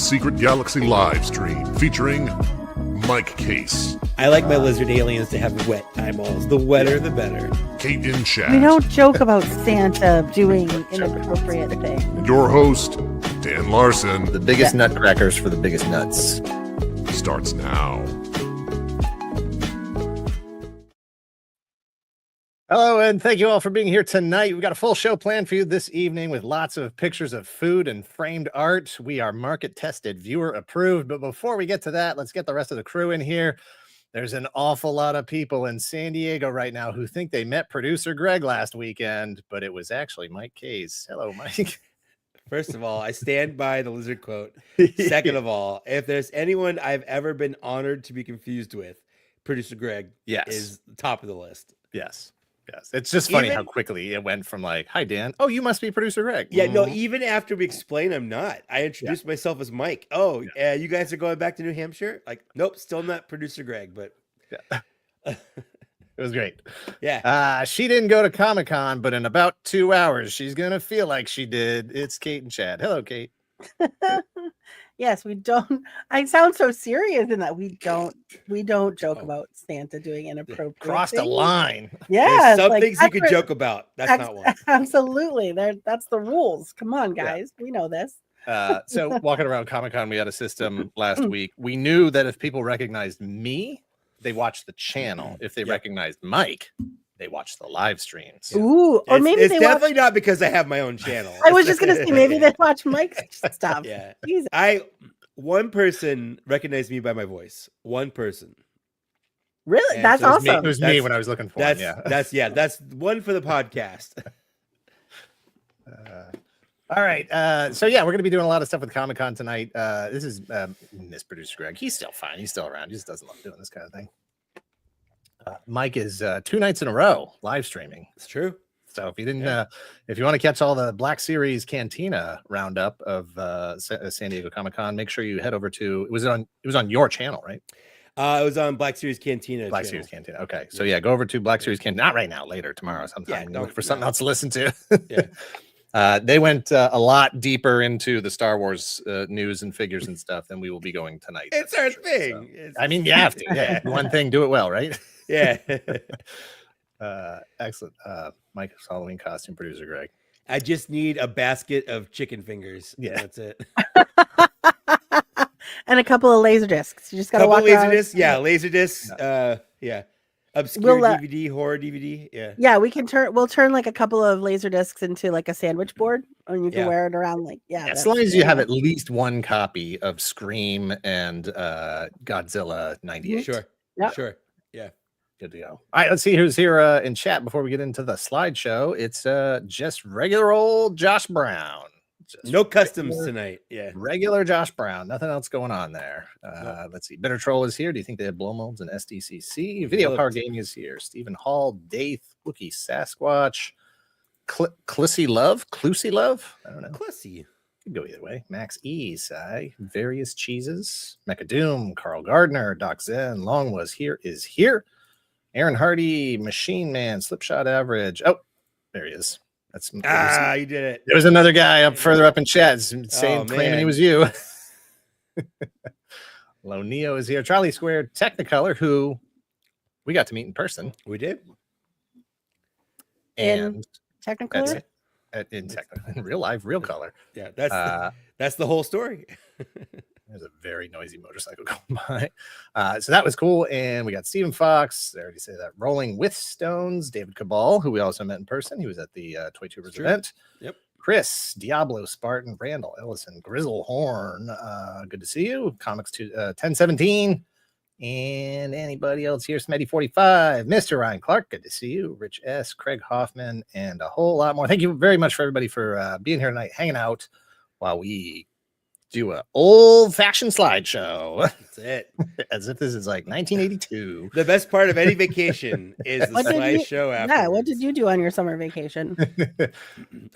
Secret Galaxy Livestream featuring Mike Kaess. I like my lizard aliens to have wet eyeballs. The wetter, the better. Kate-in-chat. We don't joke about Santa doing inappropriate things. And your host, Dan Larson, The biggest nutcrackers for the biggest nuts. starts now. Hello, and thank you all for being here tonight. We've got a full show planned for you this evening with lots of pictures of food and framed art. We are market tested, viewer approved. But before we get to that, let's get the rest of the crew in here. There's an awful lot of people in San Diego right now who think they met producer Greg last weekend, but it was actually Mike Kaess. Hello, Mike. First of all, I stand by the lizard quote. Second of all, if there's anyone I've ever been honored to be confused with, producer Greg is top of the list. Yes. It's just funny how quickly it went from like, hi, Dan. Oh, you must be producer Greg. Yeah, no, even after we explain I'm not. I introduced myself as Mike. Oh, you guys are going back to New Hampshire? Like, nope, still not producer Greg, but it was great. Yeah. She didn't go to Comic-Con, but in about 2 hours, she's going to feel like she did. It's Kate-in-chat. Hello, Kate. Yes, we don't. I sound so serious in that we don't joke about Santa doing inappropriate Crossed things. a line. Yeah, There's some things you could joke about. That's not one. Absolutely. That's the rules. Come on, guys. We know this. So walking around Comic-Con, we had a system last week. We knew that if people recognized me, they watched the channel. If they recognized Mike, they watched the live streams. Ooh, or maybe it's they definitely not because I have my own channel. I was just gonna say maybe they watch Mike's stuff. Yeah. Jesus. One person recognized me by my voice. One person. Really? And That's so it was awesome. It was me when I was looking for him. That's one for the podcast. All right. So yeah, we're gonna be doing a lot of stuff with Comic-Con tonight. This is Miss Producer Greg. He's still fine. He's still around. He just doesn't love doing this kind of thing. Mike is 2 nights in a row live streaming. It's true. So if you didn't, if you want to catch all the Black Series Cantina roundup of San Diego Comic-Con, make sure you head over to. It was on your channel, right? It was on Black Series Cantina. Black Series Cantina. Okay, so yeah, go over to Black Series Cantina. Not right now. Later, tomorrow, sometime. Look for something else to listen to. They went a lot deeper into the Star Wars news and figures and stuff than we will be going tonight. It's our thing. So, I mean, you have to. Yeah, one thing, do it well, right? Yeah. Excellent. Mike's Halloween costume producer Greg. I just need a basket of chicken fingers. Yeah, that's it. And a couple of laser discs. You just gotta walk laser around. discs. Yeah, laser discs. Obscure DVD, horror DVD. Yeah. Yeah, we'll turn like a couple of laser discs into like a sandwich board, and you can wear it around like as long as you have at least one copy of Scream and Godzilla 98. Sure. Yep. Sure. Yeah. Good to go. All right, let's see who's here in chat before we get into the slideshow. It's just regular old Josh Brown. No customs tonight. Yeah. Regular Josh Brown. Nothing else going on there. Let's see. Bitter Troll is here. Do you think they have blow molds and SDCC? Video Power Gaming is here. Stephen Hall, Daith, Wookie Sasquatch, Clussy Love. I don't know. Clussy. Could go either way. Max E, Various Cheeses, Mecha Doom, Carl Gardner, Doc Zen, Long Was Here is here. Aaron Hardy, Machine Man, Slipshot Average. Oh, there he is. That's you did it. There was another guy up further up in chat saying, claiming he was you. Low Neo is here. Charlie Squared, Technicolor, who we got to meet in person. We did. And Technicolor? In real life, real color. Yeah, that's the whole story. There's a very noisy motorcycle going by. So that was cool. And we got Stephen Fox. I already said that. Rolling with Stones. David Cabal, who we also met in person. He was at the Toy Tubers event. Yep. Chris, Diablo, Spartan, Randall, Ellison, Grizzle Horn. Good to see you. Comics 1017. And anybody else here? Smetty45, Mr. Ryan Clark. Good to see you. Rich S, Craig Hoffman, and a whole lot more. Thank you very much for everybody for being here tonight, hanging out while we do an old-fashioned slideshow. That's it. As if this is like 1982. The best part of any vacation is the slideshow after. Yeah, what did you do on your summer vacation?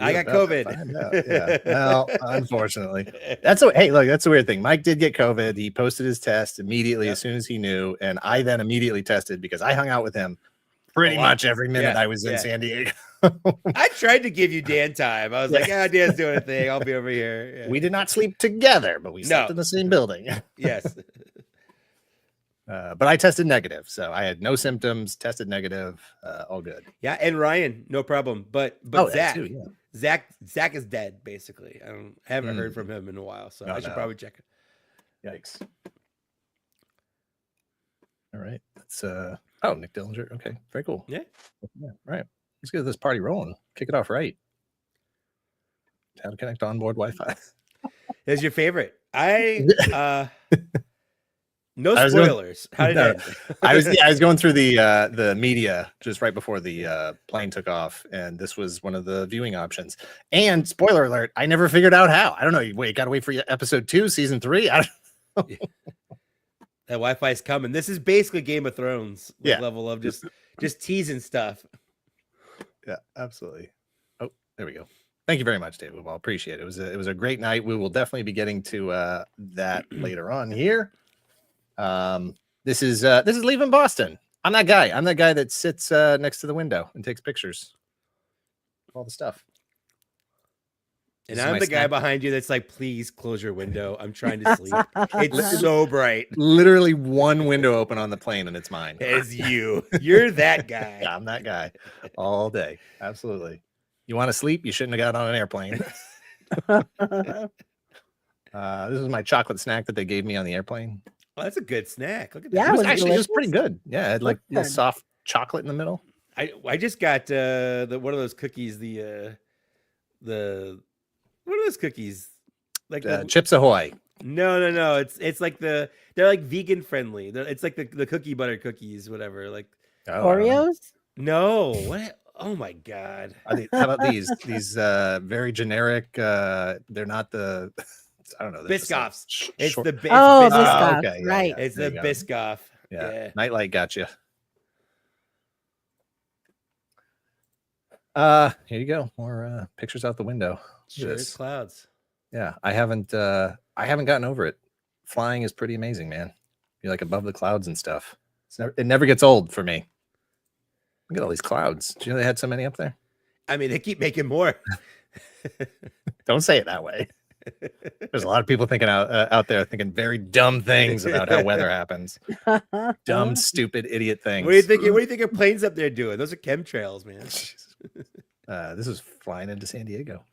I got COVID. Yeah. Well, unfortunately. That's the weird thing. Mike did get COVID. He posted his test immediately as soon as he knew, and I then immediately tested because I hung out with him pretty a lot. much every minute Yeah, I was in yeah. San Diego. I tried to give you Dan time. I was like, yeah, Dan's doing a thing. I'll be over here. Yeah. We did not sleep together, but we slept in the same building. Yes. But I tested negative, so I had no symptoms. Tested negative, all good. Yeah, and Ryan, no problem. But Zach, too, yeah. Zach is dead. Basically, I haven't heard from him in a while, so I should probably check it. Yikes! All right, that's Nick Dillinger. Okay, very cool. Yeah. All right, let's get this party rolling. Kick it off right. How to connect onboard Wi-Fi. Is your favorite? No spoilers. How did it end? I was going through the media just right before the plane took off, and this was one of the viewing options. And spoiler alert, I never figured out how. I don't know. Wait, got to wait for episode 2, season 3. I don't know. That Wi-Fi is coming. This is basically Game of Thrones level of just teasing stuff. Yeah, absolutely. Oh, there we go. Thank you very much, David. Well, appreciate it. It was a great night. We will definitely be getting to that later on here. This is Leaving Boston. I'm that guy. I'm that guy that sits next to the window and takes pictures of all the stuff. And I'm the guy behind you that's like, please close your window. I'm trying to sleep. It's so bright. Literally one window open on the plane, and it's mine. It's you. You're that guy. Yeah, I'm that guy all day. Absolutely. You want to sleep? You shouldn't have got on an airplane. This is my chocolate snack that they gave me on the airplane. Oh, that's a good snack. Look at that. Yeah, it was pretty good. Yeah, it had like little soft chocolate in the middle. I just got one of those cookies. The what are those cookies? Like Chips Ahoy. No. It's like they're like vegan friendly. It's like the cookie butter cookies, whatever. Like Oreos. No, what? Oh my god! How about these? These very generic. They're not the. I don't know. Biscoffs. It's the Biscoff. Okay, right. Yeah, it's the Biscoff. Yeah. Nightlight got you. Here you go. More pictures out the window. Sure, it's clouds. Yeah, I haven't gotten over it. Flying is pretty amazing, man. You're like above the clouds and stuff. It never gets old for me. Look at all these clouds. Do you know they had so many up there? I mean, they keep making more. Don't say it that way. There's a lot of people thinking out there thinking very dumb things about how weather happens. Dumb, stupid, idiot things. What do you think of planes up there doing? Those are chemtrails, man. This is flying into San Diego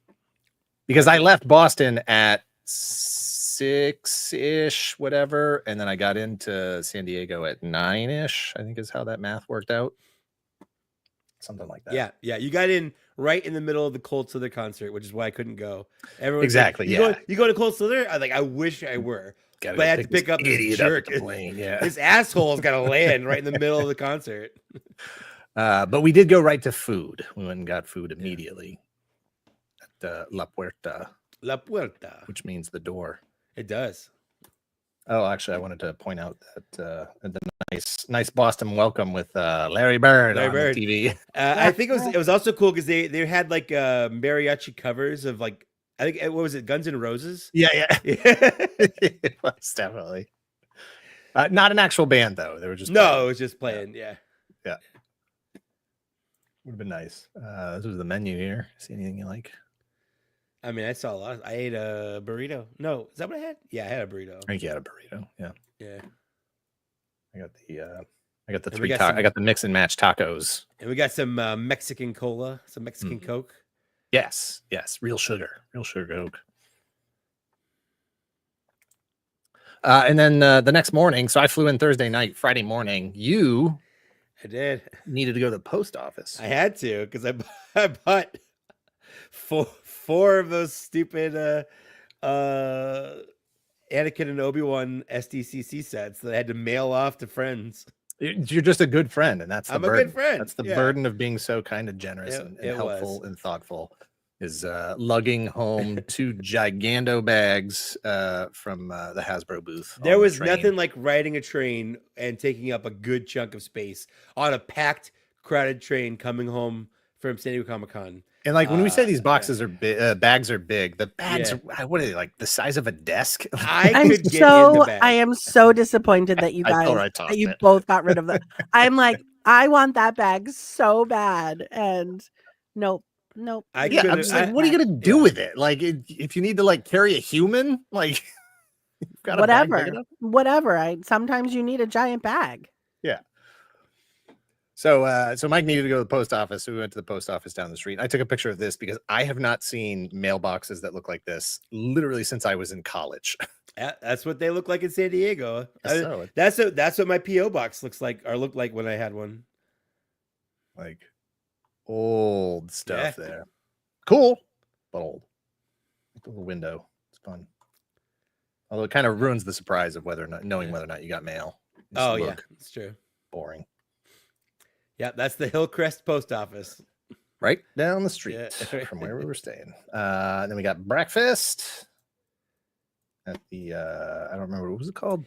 because I left Boston at 6-ish, whatever, and then I got into San Diego at 9-ish. I think is how that math worked out. Something like that. Yeah. You got in right in the middle of the Cold Slither concert, which is why I couldn't go. Everyone's exactly. Like, you go to Cold Slither? I wish I were. But I had to pick up this jerk. Up the plane. Yeah. This asshole's got to land right in the middle of the concert. But we did go right to food. We went and got food immediately at La Puerta. La Puerta. Which means the door. It does. Oh, actually, I wanted to point out that the nice Boston welcome with Larry Bird on the TV. I think it was also cool because they had like mariachi covers of like I think what was it, Guns N' Roses? Yeah. It was definitely not an actual band though. They were just it was just playing. Yeah. Would have been nice. This was the menu here. See anything you like? I mean, I saw a lot. I ate a burrito. No, is that what I had? Yeah, I had a burrito. I think you had a burrito. Yeah. I got the I got the mix and match tacos. And we got some Mexican cola, some Mexican Coke. Yes. Real sugar Coke. And then the next morning, so I flew in Thursday night, Friday morning. I did. Needed to go to the post office. I had to because I bought four of those stupid Anakin and Obi-Wan SDCC sets that I had to mail off to friends. You're just a good friend, and that's the burden. A good friend. That's the burden of being so kind of generous and helpful and thoughtful. Is lugging home 2 gigando bags from the Hasbro booth. There was nothing like riding a train and taking up a good chunk of space on a packed, crowded train coming home from San Diego Comicon. And like when we say these boxes are big, bags are big. The bags, what are they like? The size of a desk? I am so disappointed that you guys, that you both got rid of them. I'm like, I want that bag so bad. And nope. I you Yeah, don't I'm could've- just need like, that what are you bag. gonna do Yeah. with it? Like, if you need to like carry a human, like, you've got a bag big Whatever. enough? Whatever. Sometimes you need a giant bag. Yeah. So, so Mike needed to go to the post office. So we went to the post office down the street. I took a picture of this because I have not seen mailboxes that look like this literally since I was in college. Yeah, that's what they look like in San Diego. So, That's what my PO box looks like or looked like when I had one. like old stuff Yeah. there. Cool, but old. Like the little window. It's fun. Although it kind of ruins the surprise of whether or not knowing whether or not you got mail. It just Oh yeah, look it's true. boring. Yeah, that's the Hillcrest post office. Right down the street Yeah. from where we were staying. Then we got breakfast at the I don't remember, what was it called?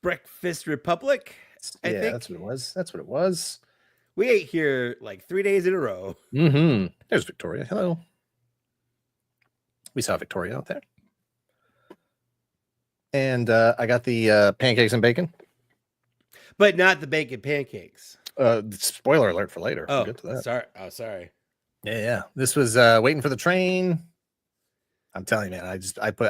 Breakfast Republic. I Yeah, think. that's what it was. That's what it was. We ate here like 3 days in a row. Mm-hmm. There's Victoria. Hello. We saw Victoria out there. And I got the pancakes and bacon. But not the bacon pancakes. Spoiler alert for later. We'll Oh, get to that. sorry. Oh, sorry. Yeah. This was waiting for the train. I'm telling you, man,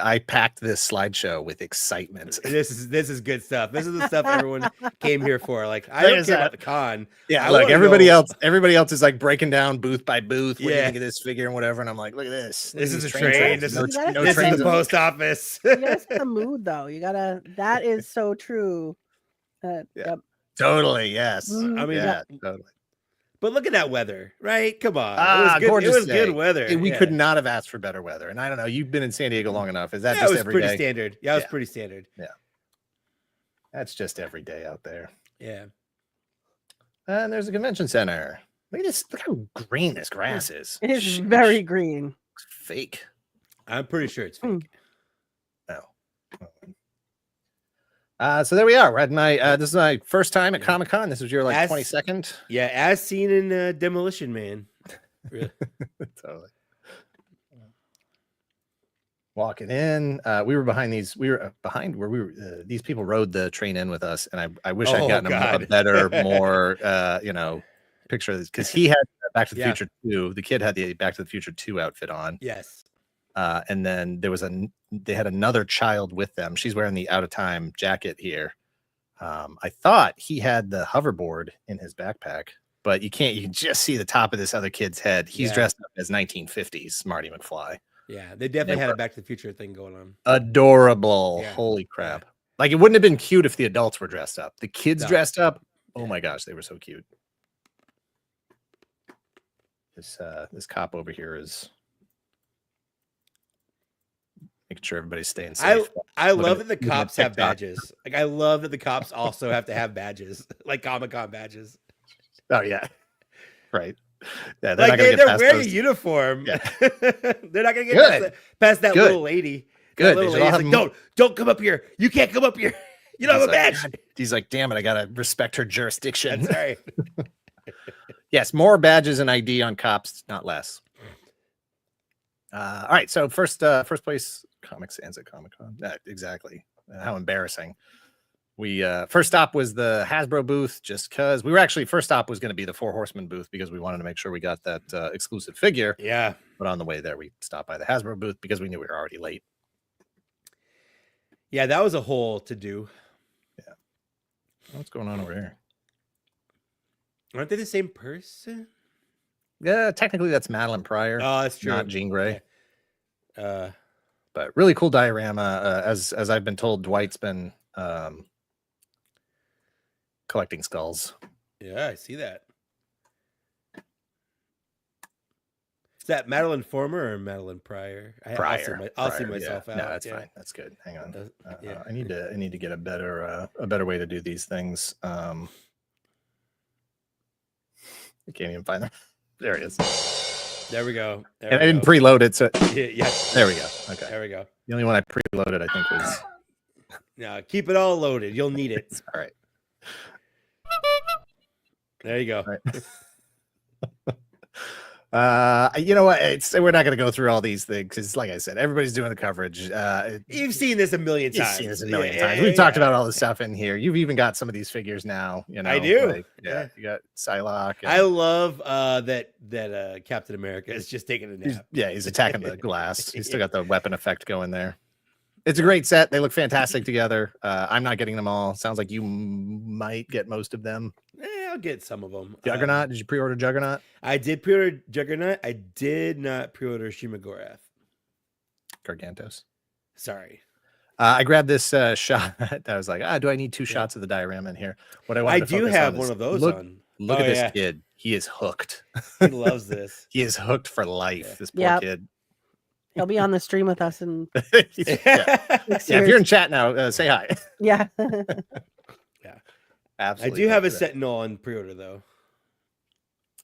I packed this slideshow with excitement. This is good stuff. This is the stuff everyone came here for. Like, I Look don't at care that. about the con. Yeah, I look, wanna everybody know- else is like breaking down booth by booth. What do you Yeah. think of this figure and whatever? And I'm like, look at this. Look This at is these a train. tracks. This no, is- no This is trains. the post office. You gotta set the mood though. You gotta. That is so true. Yeah. Yep. Totally, yes. Mhm. I mean, Yeah, totally. But look at that weather, right? Come on. Ah, it was good. gorgeous It was day. good weather. We yeah. could not have asked for better weather. And I don't know, you've been in San Diego long enough. Is that Yeah, it just was every pretty day? standard. Yeah, it was Yeah. pretty standard. That's just every day out there. Yeah. And there's a convention center. Look at this. Look how green this grass is. It is Sheesh. very green. It's fake. I'm pretty sure it's Hmm. fake. No. So there we are. We're at my this is my first time at Comic-Con. This was your like As- 22nd. Yeah, as seen in Demolition Man. Really? Totally. Walking in, we were behind these. We were behind where we were. These people rode the train in with us, and I wish I'd Oh, gotten a God. better, more picture of this because he had Back to the Yeah. Future 2. The kid had the Back to the Future 2 outfit on, Yes. and then they had another child with them. She's wearing the Out of Time jacket here. I thought he had the hoverboard in his backpack, but you can't. You can just see the top of this other kid's head. He's Yeah. dressed up as 1950s Marty McFly. Yeah, they definitely They had a were- Back to the Future thing going on. Adorable. Yeah. Holy crap. Like it wouldn't have been cute if the adults were dressed up. The kids No. dressed up. Oh Yeah. my gosh, they were so cute. This cop over here is making sure everybody's staying safe. I Looking love at- that the looking at cops have TikTok. badges. Like, I love that the cops also have to have badges, like Comic-Con badges. Oh yeah. Right. Yeah, they're Like, not gonna get they're past wearing a those. uniform. Yeah. They're not gonna get Good. past that Good. little lady. That Good. They little should all lady's have like, don't come up here. You can't come up here. You don't have a He's like, badge. "God," he's like, damn it, I gotta respect her jurisdiction. That's right. Yes, more badges and ID on cops, not less. All right, so first place Comic Sans at Comic-Con. Exactly. How embarrassing. We first stop was the Hasbro booth, just because we were actually first stop was going to be the Four Horsemen booth because we wanted to make sure we got that exclusive figure. Yeah. But on the way there, we stopped by the Hasbro booth because we knew we were already late. Yeah, that was a whole to do. What's going on over here? Aren't they the same person? Yeah, technically that's Madeline Pryor, Oh, that's true. not Jean Grey. Uh, But really cool diorama. As I've been told, Dwight's been collecting skulls. yeah, I see that. Is that Madeline Former or Madeline Pryor? I'll see Pryor, myself yeah. out. No, that's yeah. fine. That's good. Hang on. Yeah. I need to get a better way to do these things. I can't even find them. There it is. There we go. There And we I didn't go. preload it, so Yeah, there we go. Okay. there we go. The only one I preloaded, I think, was Now keep it all loaded. You'll need it. all right. There you go. All right. You know what? We're not going to go through all these things because, like I said, everybody's doing the coverage. You've seen this a million You've times. seen this a million times. We've talked about all this stuff in here. You've even got some of these figures now. You know, I do. Like, yeah, you got Psylocke. I love that Captain America is just taking a nap. He's attacking the glass. He's still got the weapon effect going there. It's a great set. They look fantastic together. I'm not getting them all. Sounds like you might get most of them. I'll get some of them. Juggernaut? Did you pre-order Juggernaut? I did pre-order Juggernaut. I did not pre-order Shimagorath. Gargantos. Sorry. I grabbed this shot. I was like, do I need 2 shots of the diorama in here? What I do have one of those on. Look at this kid. He is hooked. He loves this. He is hooked for life. This poor kid. He'll be on the stream with us and if you're in chat now, say hi. Yeah. Yeah. Absolutely. I do have a Sentinel on pre-order though.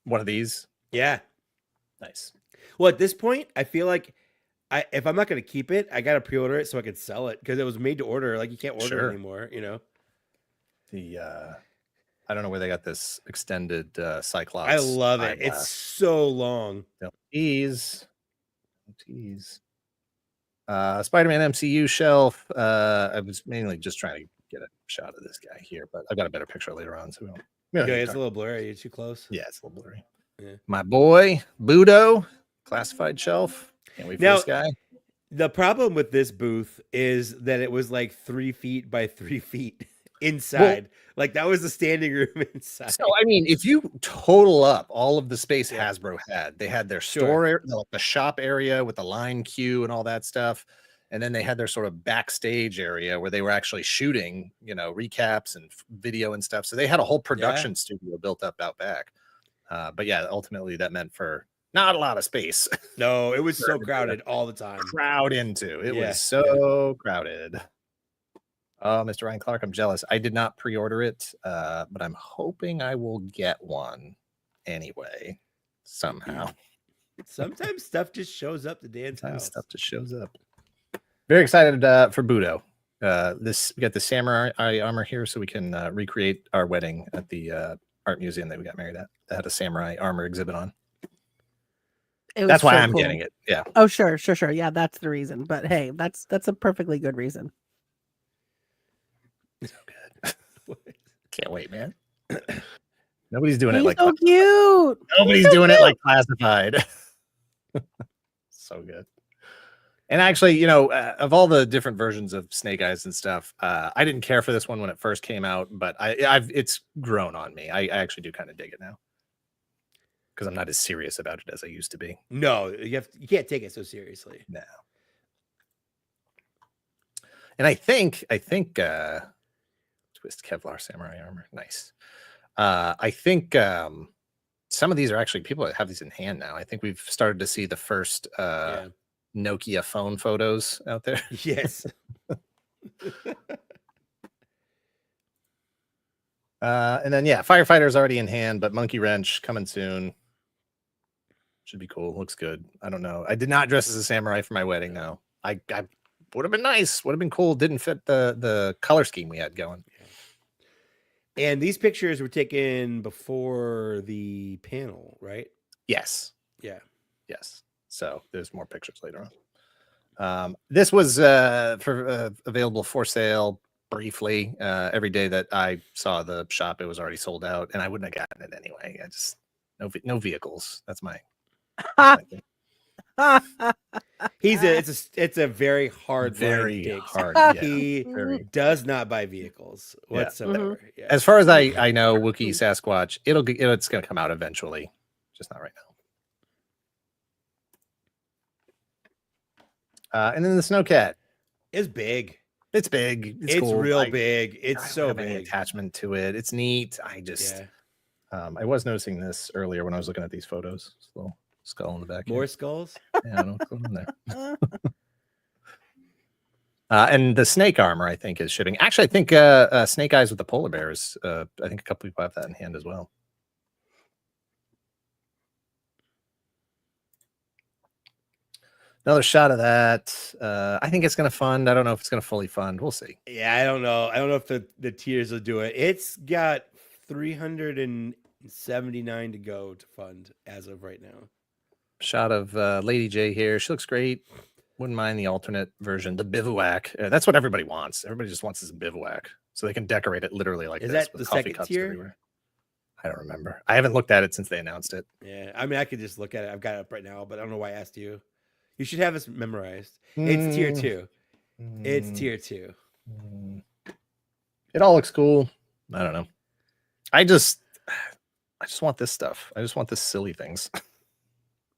One of these? Yeah. Nice. Well, at this point, I feel like if I'm not going to keep it, I got to pre-order it so I could sell it because it was made to order. Like you can't order it anymore, you know? I don't know where they got this extended Cyclops. I love it. It's so long. Tease. Spider-Man MCU shelf. I was mainly just trying to get a shot of this guy here, but I've got a better picture later on, so we don't. Okay, it's a little blurry. You're too close. Yeah, it's a little blurry. Yeah. My boy Budo, classified shelf. Can't wait for this guy. The problem with this booth is that it was like 3 feet by 3 feet inside. Like that was the standing room inside. So I mean, if you total up all of the space Hasbro had, they had their store area, the shop area with the line queue and all that stuff. And then they had their sort of backstage area where they were actually shooting, recaps and video and stuff. So they had a whole production studio built up out back. But yeah, ultimately that meant for not a lot of space. No, it was so crowded all the time. It was so crowded. Oh, Mr. Ryan Clark, I'm jealous. I did not pre-order it, but I'm hoping I will get one anyway, somehow. Sometimes stuff just shows up to Dan's house. Stuff just shows up. Very excited for Budo. We got the samurai armor here, so we can recreate our wedding at the art museum that we got married at. That had a samurai armor exhibit on. That's why I'm getting it. Yeah. Oh, sure. Yeah, that's the reason. But hey, that's a perfectly good reason. So good. Can't wait, man. Nobody's doing it like so cute. Nobody's doing it like classified. So good. And actually, of all the different versions of Snake Eyes and stuff, I didn't care for this one when it first came out, but it's grown on me. I actually do kind of dig it now because I'm not as serious about it as I used to be. No, you can't take it so seriously. No. And I think Twist Kevlar samurai armor, nice. I think some of these are actually people that have these in hand now. I think we've started to see the first Nokia phone photos out there. Yes. And then Firefighter's already in hand, but Monkey Wrench coming soon. Should be cool. Looks good. I don't know. I did not dress as a samurai for my wedding. No, I would have been nice. Would have been cool. Didn't fit the color scheme we had going. And these pictures were taken before the panel, right? Yes. Yeah. Yes. So there's more pictures later on. This was available for sale briefly. Every day that I saw the shop, it was already sold out, and I wouldn't have gotten it anyway. I just no vehicles. That's my thing. It's a very hard, hard. He does not buy vehicles whatsoever. Yeah. As far as I know, Wookiee Sasquatch, it's going to come out eventually, just not right now. And then the Snowcat is big. It's big. It's cool. real big. It's so have big. Any attachment to it. It's neat. I was noticing this earlier when I was looking at these photos. This little skull in the back. More skulls? Yeah, I don't know what's going on there. And the snake armor, I think, is shipping. Actually, I think Snake Eyes with the polar bears. I think a couple people have that in hand as well. Another shot of that. I think it's going to fund. I don't know if it's going to fully fund. We'll see. Yeah, I don't know. I don't know if the tiers will do it. It's got 379 to go to fund as of right now. shot of Lady J here. She looks great. Wouldn't mind the alternate version, the bivouac. That's what everybody wants. Everybody just wants this bivouac, so they can decorate it literally like Is this that with the coffee second cups tier? everywhere. I don't remember. I haven't looked at it since they announced it. Yeah, I mean, I could just look at it. I've got it up right now, but I don't know why I asked you. You should have this memorized. It's tier 2. It's tier 2. It all looks cool. I don't know. I just want this stuff. I just want this silly things.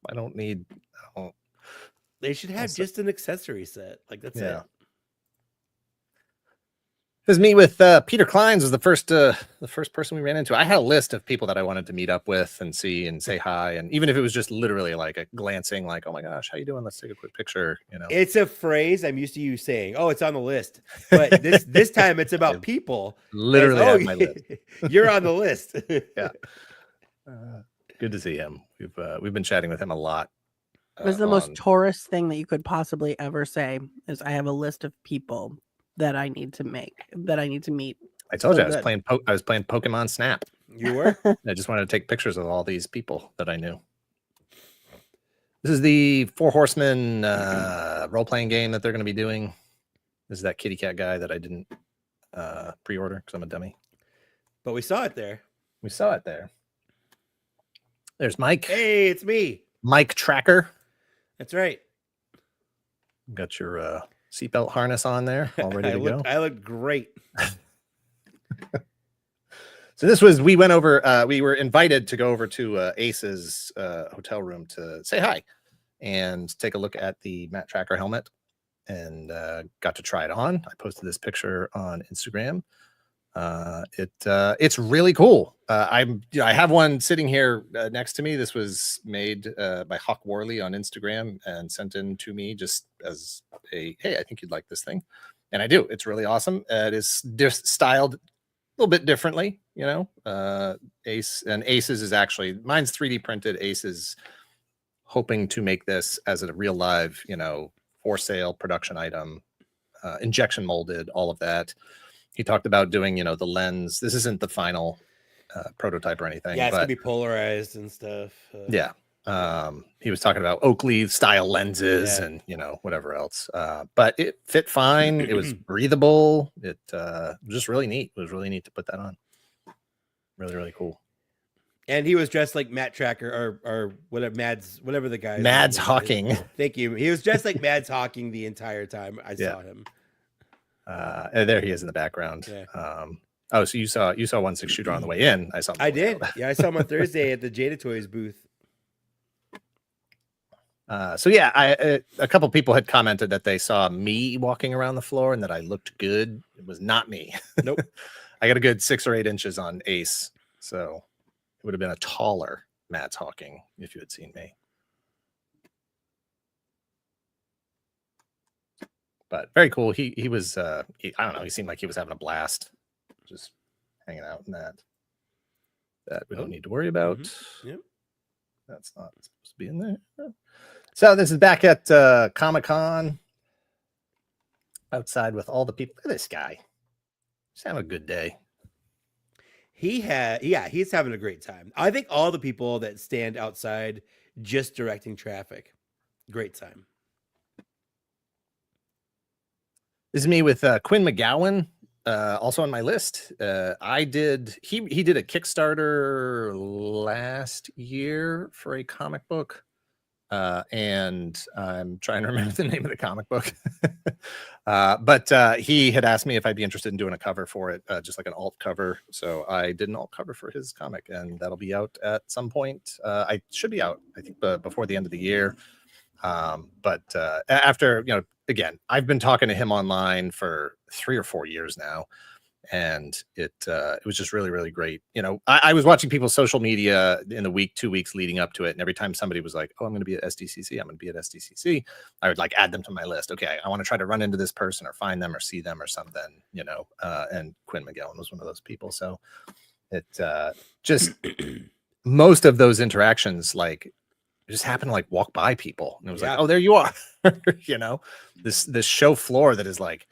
I don't need. They should have just an accessory set. Like that's it. Because me with Peter Klein's was the first person we ran into. I had a list of people that I wanted to meet up with and see and say hi, and even if it was just literally like a glancing, like, "Oh my gosh, how you doing? Let's take a quick picture." You know, it's a phrase I'm used to you saying. Oh, it's on the list, but this time it's about people. Literally, on my list. You're on the list. Yeah. Good to see him. We've been chatting with him a lot. It was the most Taurus thing that you could possibly ever say. Is I have a list of people that I need to meet. I told you I was playing Pokemon Snap. You were? I just wanted to take pictures of all these people that I knew. This is the Four Horsemen role-playing game that they're going to be doing. This is that kitty cat guy that I didn't pre-order because I'm a dummy. But we saw it there. We saw it there. There's Mike. Hey, it's me. Mike Tracker. That's right. Got your seatbelt harness on there, all ready to go. I look great. So this was, we were invited to go over to Ace's hotel room to say hi and take a look at the Matt Tracker helmet, and got to try it on. I posted this picture on Instagram. It's really cool. I have one sitting here next to me. This was made by Hawk Worley on Instagram and sent in to me just as a, hey, I think you'd like this thing. And I do. It's really awesome. It is just styled a little bit differently, you know. Aces is actually, mine's 3D printed. Aces hoping to make this as a real live, you know, for sale production item, injection molded, all of that. He talked about doing, you know, the lens. This isn't the final prototype or anything. Yeah, it's gonna be polarized and stuff. Yeah. He was talking about Oakley style lenses and, you know, whatever else. But it fit fine. It was breathable. It was just really neat. It was really neat to put that on. Really, really cool. And he was dressed like Matt Tracker or whatever, whatever the guy. Mads Hawking. Thank you. He was dressed like Mads Hawking the entire time I saw him. And there he is in the background. Yeah. Oh, so you saw 1/6 Shooter on the way in. I saw him. I did. Yeah, I saw him on Thursday at the Jada Toys booth. So yeah, a couple people had commented that they saw me walking around the floor and that I looked good. It was not me. Nope. I got a good 6 or 8 inches on Ace, so it would have been a taller Mads Hawking if you had seen me. But very cool. He was I don't know, he seemed like he was having a blast just hanging out in that we don't need to worry about. Yep. That's not supposed to be in there. So this is back at Comic-Con, outside with all the people. Look at this guy. He's having a good day. He's having a great time. I think all the people that stand outside just directing traffic, great time. This is me with Quinn McGowan, also on my list. He did a Kickstarter last year for a comic book. And I'm trying to remember the name of the comic book. But he had asked me if I'd be interested in doing a cover for it, just like an alt cover. So I did an alt cover for his comic, and that'll be out at some point. I should be out, I think, before the end of the year. But after, you know, again, I've been talking to him online for 3 or 4 years now. And it was just really, really great. You know, I was watching people's social media in the 2 weeks leading up to it. And every time somebody was like, oh, I'm going to be at SDCC, I'm going to be at SDCC, I would like add them to my list. Okay, I want to try to run into this person or find them or see them or something, you know. And Quinn McGowan was one of those people. So it just most of those interactions, like, just happened to like walk by people. And it was like, oh, there you are. You know, this show floor that is like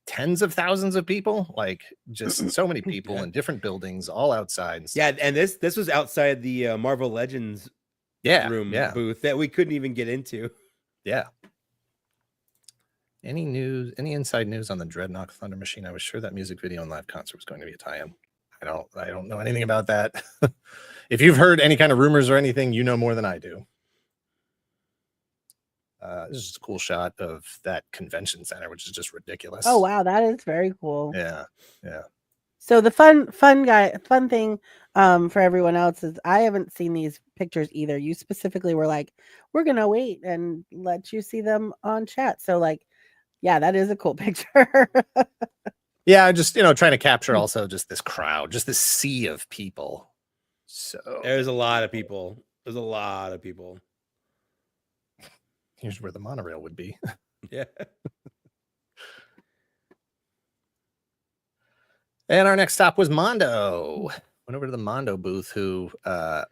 tens of thousands of people, like just so many people in different buildings, all outside. Yeah, and this was outside the Marvel Legends Yeah, room yeah, booth that we couldn't even get into. yeah. Any news? Any inside news on the Dreadnought Thunder Machine? I was sure that music video and live concert was going to be a tie-in. I don't know anything about that. If you've heard any kind of rumors or anything, you know more than I do. This is a cool shot of that convention center, which is just ridiculous. Oh wow, that is very cool. Yeah, yeah. So the fun thing for everyone else is I haven't seen these pictures either. You specifically were like, we're gonna wait and let you see them on chat. So like, yeah, that is a cool picture. Yeah, just trying to capture also just this crowd, just this sea of people. So There's a lot of people. There's a lot of people. here's where the monorail would be. Yeah. And our next stop was Mondo. Went over to the Mondo booth, who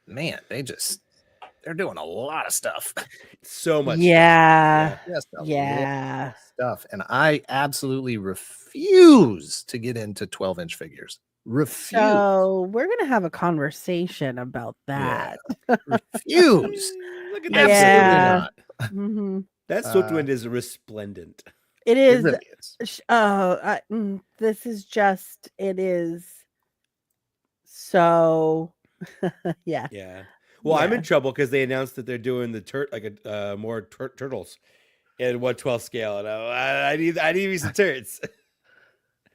man, they're doing a lot of stuff. So much. Yeah. Just a lot Yeah. of stuff. And I absolutely refuse to get into 12-inch figures. Refuse. So we're gonna have a conversation about that. Refuse. Look at Absolutely Yeah. not. Mhm. That Swiftwind is resplendent. It It is. really is. This is just. It is. So. Yeah. Yeah. Well, I'm Yeah. in trouble because they announced that they're doing the more turtles in 1/12 scale, and I need me some turds.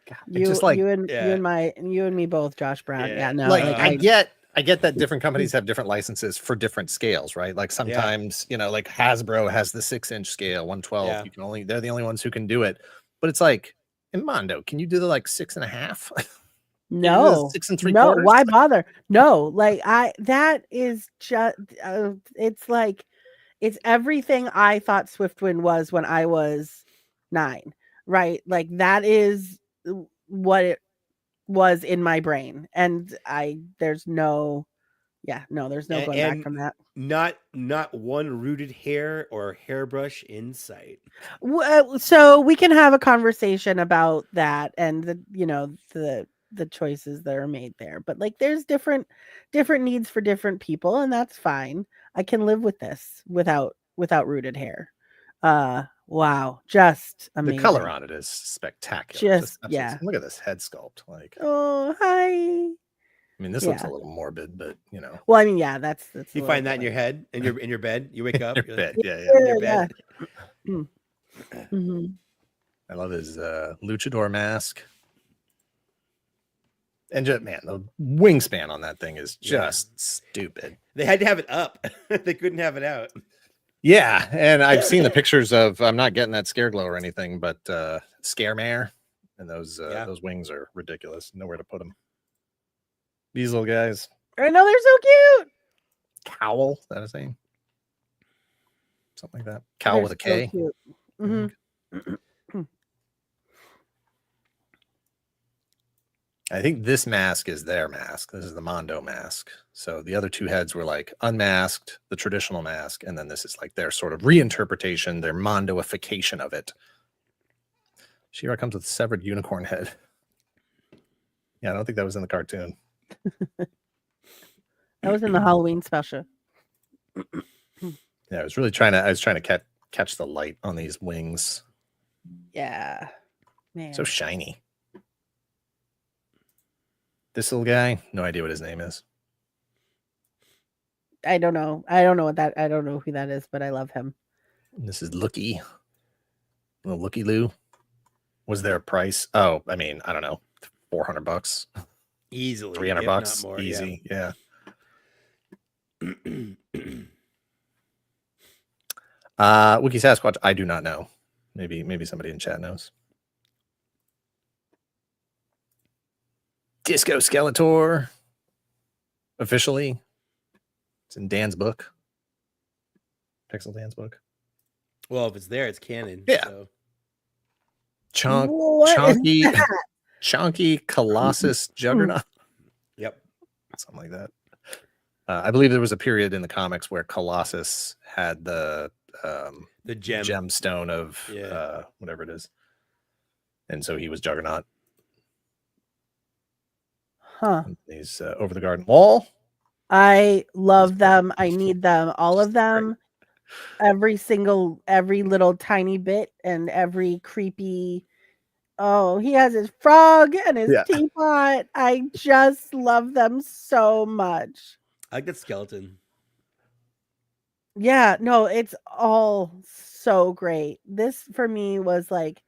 God, You, just like you and yeah. you and me both, Josh Brown. Yeah. Yeah. No. like I- I get that different companies have different licenses for different scales, right? Like sometimes, like Hasbro has the 6-inch scale, 1/12. Yeah. You can they're the only ones who can do it. But it's like in Mondo, can you do the 6.5? No. 6 3/4? No. Why bother? No. Like that is just. It's like it's everything I thought Swiftwind was when I was 9. Right. Like that is what it was in my brain, and there's no going back from that. Not one rooted hair or hairbrush in sight. So we can have a conversation about that and the choices that are made there, but like there's different needs for different people, and that's fine. I can live with this without rooted hair. Wow, just amazing. The color on it is spectacular. Just absolutely- yeah. Look at this head sculpt. Oh, hi. I mean, this looks a Yeah. little morbid, but Well, I mean, yeah, that's You find that in your head, in your bed. You wake up. your you're bed. like, Yeah. in your Yeah. bed. Hmm. I love his luchador mask. And just, man, the wingspan on that thing is just stupid. They had to have it up. They couldn't have it out. Yeah, and I've seen the pictures of. I'm not getting that scare glow or anything, but scare mare, and those wings are ridiculous. Nowhere to put them. These little guys. I know they're so cute. Cowl, is that a saying? Something like that. Cowl with a K. Hmm. I think this mask is their mask. This is the Mondo mask. So the other two heads were unmasked, the traditional mask, and then this is their sort of reinterpretation, their Mondoification of it. She-Ra comes with severed unicorn head. Yeah, I don't think that was in the cartoon. That was in the Halloween special. Yeah, I was trying to catch the light on these wings. Yeah, man. So shiny. This little guy, no idea what his name is. I don't know. I don't know who that is, but I love him. And this is Looky. Little Looky Loo. Was there a price? Oh, I mean, I don't know. $400. Easily. $300 if not more, easy. Yeah. Wiki Sasquatch, I do not know. Maybe somebody in chat knows. Disco Skeletor. Officially. It's in Dan's book. Pixel Dan's book. Well, if it's there, it's canon. Yeah. So. What is Chunky Colossus Juggernaut. Yep. Something like that. I believe there was a period in the comics where Colossus had the gemstone of whatever it is. And so he was Juggernaut. Huh. He's over the garden wall. I love them. I need them. All of them. Every little tiny bit and every creepy. Oh, he has his frog and his Yeah. teapot. I just love them so much. I like that skeleton. Yeah, no, it's all so great. This for me was like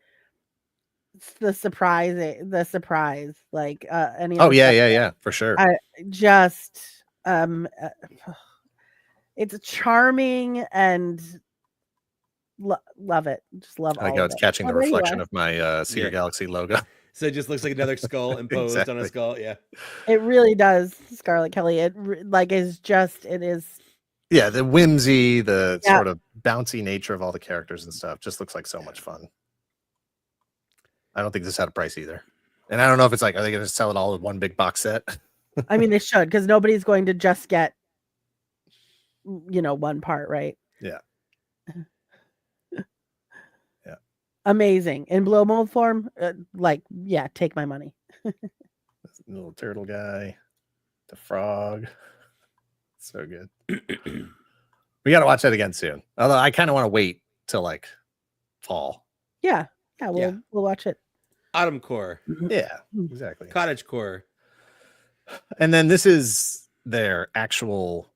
the surprise, like any Oh other yeah, stuff. yeah, for sure. I just it's charming and love it. Just love I all go. of It's it. catching Oh, the there you reflection are. of my Secret Yeah. Galaxy logo. So it just looks like another skull imposed on a Exactly. skull. Yeah. It really does, Scarlet Kelly. It is. Yeah, the whimsy, the Yeah. sort of bouncy nature of all the characters and stuff just looks like so much fun. I don't think this had a price either. And I don't know if it's like, are they going to sell it all in one big box set? I mean, they should, because nobody's going to just get, one part, right? Yeah. Yeah. Amazing. In blow mold form, take my money. This little turtle guy, the frog. So good. We got to watch that again soon. Although I kind of want to wait till like fall. Yeah. We'll watch it. Autumn core, Yeah, exactly. cottage core. And then this is their actual.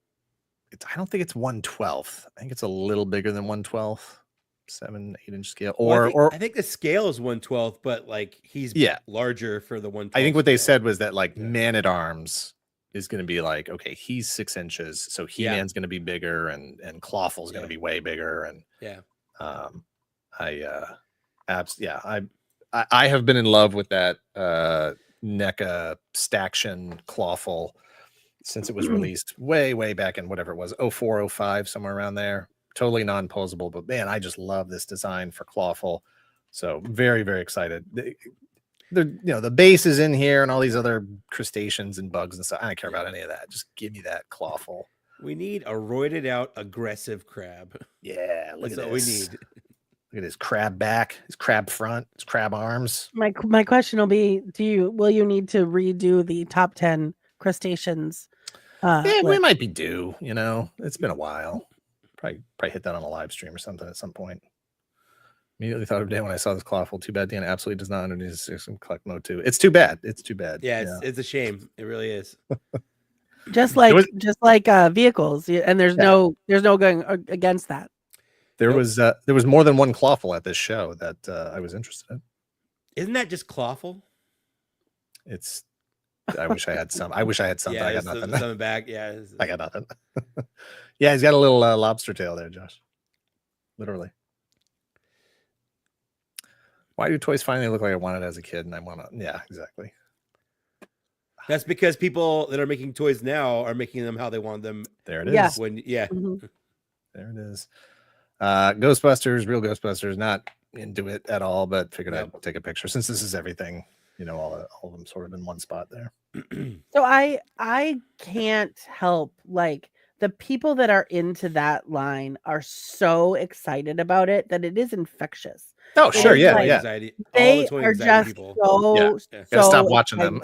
I don't think it's 1/12. I think it's a little bigger than 1/12, 7-8 inch scale. I think the scale is 1/12, but like he's larger for the 1/12. I think what they said was that like Man at Arms is going to be like, okay, he's 6 inches, so He-Man's going to be bigger, and Clawful's going to be way bigger, and I have been in love with that NECA Staction Clawful since it was released way back in whatever it was, 04, 05, somewhere around there. Totally non-posable, but man, I just love this design for Clawful. So very, very excited. The base is in here and all these other crustaceans and bugs and stuff. I don't care about any of that. Just give me that Clawful. We need a roided out aggressive crab. Yeah, look That's at what this. we need. Look at his crab back, his crab front, his crab arms. My question will be: will you need to redo the top 10 crustaceans? We might be due. It's been a while. Probably hit that on a live stream or something at some point. Immediately thought of Dan when I saw this Clawful. Too bad Dan absolutely does not underneath system collect mode 2. It's too bad. Yeah, it's a shame. It really is. Just like vehicles, and there's no going against that. There was more than one Clawful at this show that I was interested in. Isn't that just Clawful? It's. I wish I had some. I wish I had something. Yeah, I got nothing. Something back. Yeah, I got nothing. Yeah, he's got a little lobster tail there, Josh. Literally. Why do toys finally look like I wanted as a kid? And I want to. Yeah, exactly. That's because people that are making toys now are making them how they want them. There it is. Yeah. Mm-hmm. There it is. Ghostbusters, real Ghostbusters, not into it at all, but figured I'd take a picture since this is everything, all of them sort of in one spot there. So I can't help, like, the people that are into that line are so excited about it that it is infectious. Oh, sure. Yeah. Like, yeah. Anxiety. They All the toy are anxiety just people. Gotta stop watching them.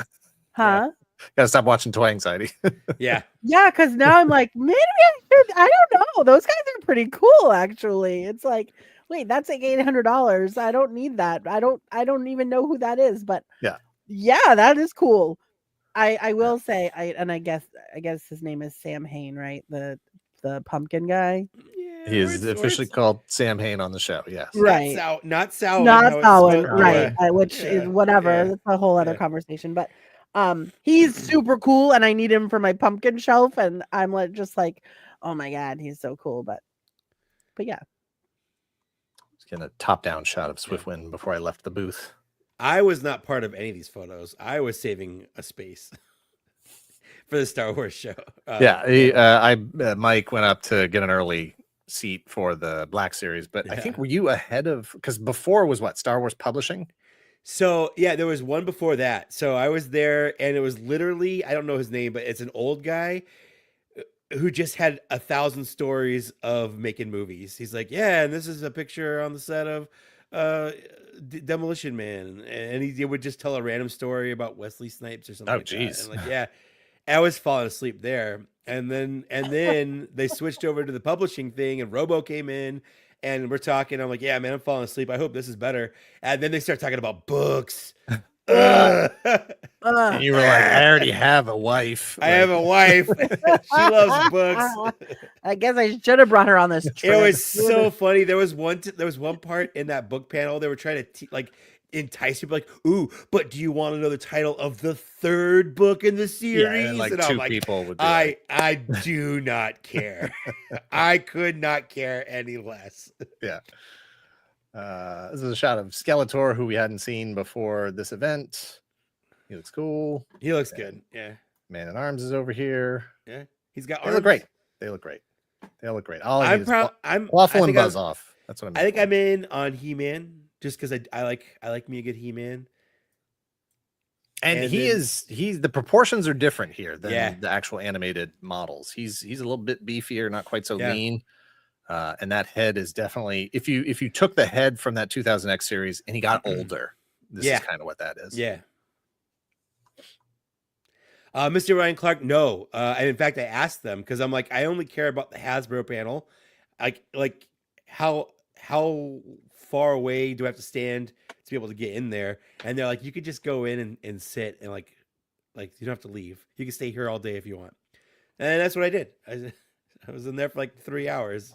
Huh? Gotta stop watching Toy Anxiety. Yeah. Yeah, because now I'm like, maybe I don't know. Those guys are pretty cool, actually. It's like, wait, that's like $800. I don't need that. I don't even know who that is, but yeah, that is cool. I will say, I guess his name is Sam Hain, right? The pumpkin guy. Yeah, He is officially called Sam Hain on the show. Yes. Right. Not Samhain. Not Samhain, right? Yeah. Which is whatever. Yeah. That's a whole other conversation. But he's super cool, and I need him for my pumpkin shelf. And I'm just like, oh my god, he's so cool. But yeah. Just getting a top-down shot of Swiftwind before I left the booth. I was not part of any of these photos. I was saving a space for the Star Wars show. Mike went up to get an early seat for the Black Series, but I think, were you ahead of, because before was what, Star Wars Publishing? So yeah, there was one before that. So I was there, and it was literally, I don't know his name, but it's an old guy who just had 1,000 stories of making movies. He's like, yeah, and this is a picture on the set of Demolition Man, and he would just tell a random story about Wesley Snipes or something. Oh, like that. geez. And like, yeah. I was falling asleep there. And then they switched over to the publishing thing, and Robo came in, and we're talking. I'm like, yeah, man, I'm falling asleep. I hope this is better. And then they start talking about books. Ugh. And you were like, I already have a wife. I have a wife. She loves books. I guess I should have brought her on this trip. It was so funny. There was one part in that book panel. They were trying to like entice people, like, ooh, but do you want to know the title of the third book in the series? Yeah, and like and I'm two like, people would be I do not care. I could not care any less. yeah. This is a shot of Skeletor, who we hadn't seen before this event. He looks cool. He looks good. Yeah. Man at Arms is over here. Yeah. He's got They arms. look great. They look great. They all look great. All I I'm need is proud. I'm Waffle I and think Buzz off. That's what I I'm. think I'm in on He-Man just because I like me a good He-Man. And and he's the proportions are different here than Yeah. the actual animated models. He's a little bit beefier, not quite so Yeah. lean. And that head is definitely, if you took the head from that 2000X series and he got older, this Yeah. is kind of what that is. Yeah. Mr. Ryan Clark, no. And in fact, I asked them because I'm like, I only care about the Hasbro panel. Like how far away do I have to stand to be able to get in there? And they're like, you could just go in and sit and like you don't have to leave. You can stay here all day if you want. And that's what I did. I was in there for like 3 hours.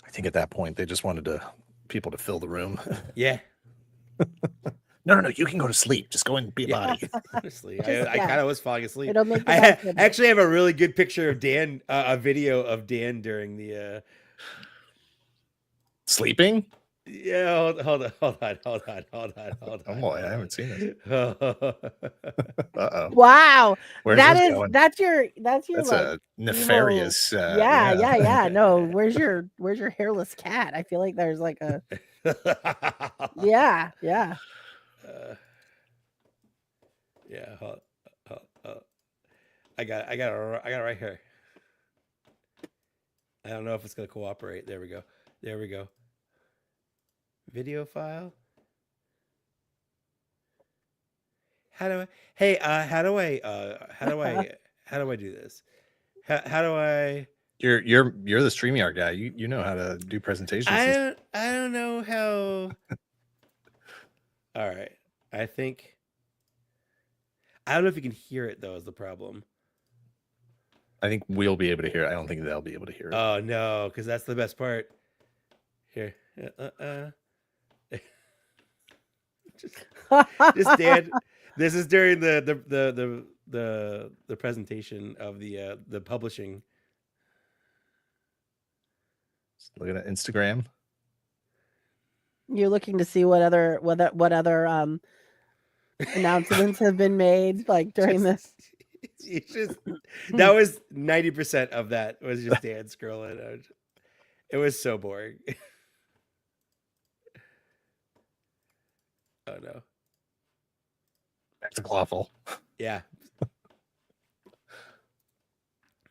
I think at that point they just wanted people to fill the room. Yeah. No, you can go to sleep. Just go and be a Yeah. body. Honestly, Just, I yeah. kind of was falling asleep. It'll make the I best of it. actually have a really good picture of Dan, a video of Dan during the. Sleeping? Yeah, hold on. Oh boy, I haven't seen it. it. Uh-oh. Wow. Where's That this is going? that's your That's like a nefarious. yeah. No, where's your hairless cat? I feel like there's like a yeah. Yeah. I got it right here. I don't know if it's gonna cooperate. There we go. Video file. How do I do this? How do I? You're the StreamYard guy. You know how to do presentations. I don't know how. All right. I don't know if you can hear it though, is the problem. I think we'll be able to hear it. I don't think they'll be able to hear it. Oh no, because that's the best part. Here. Just Dan. This is during the presentation of the publishing. Look at Instagram. You're looking to see what other announcements have been made like during this. It's just that was 90% of that was just Dan scrolling. It was so boring. Oh no. Back to Clawful. Yeah.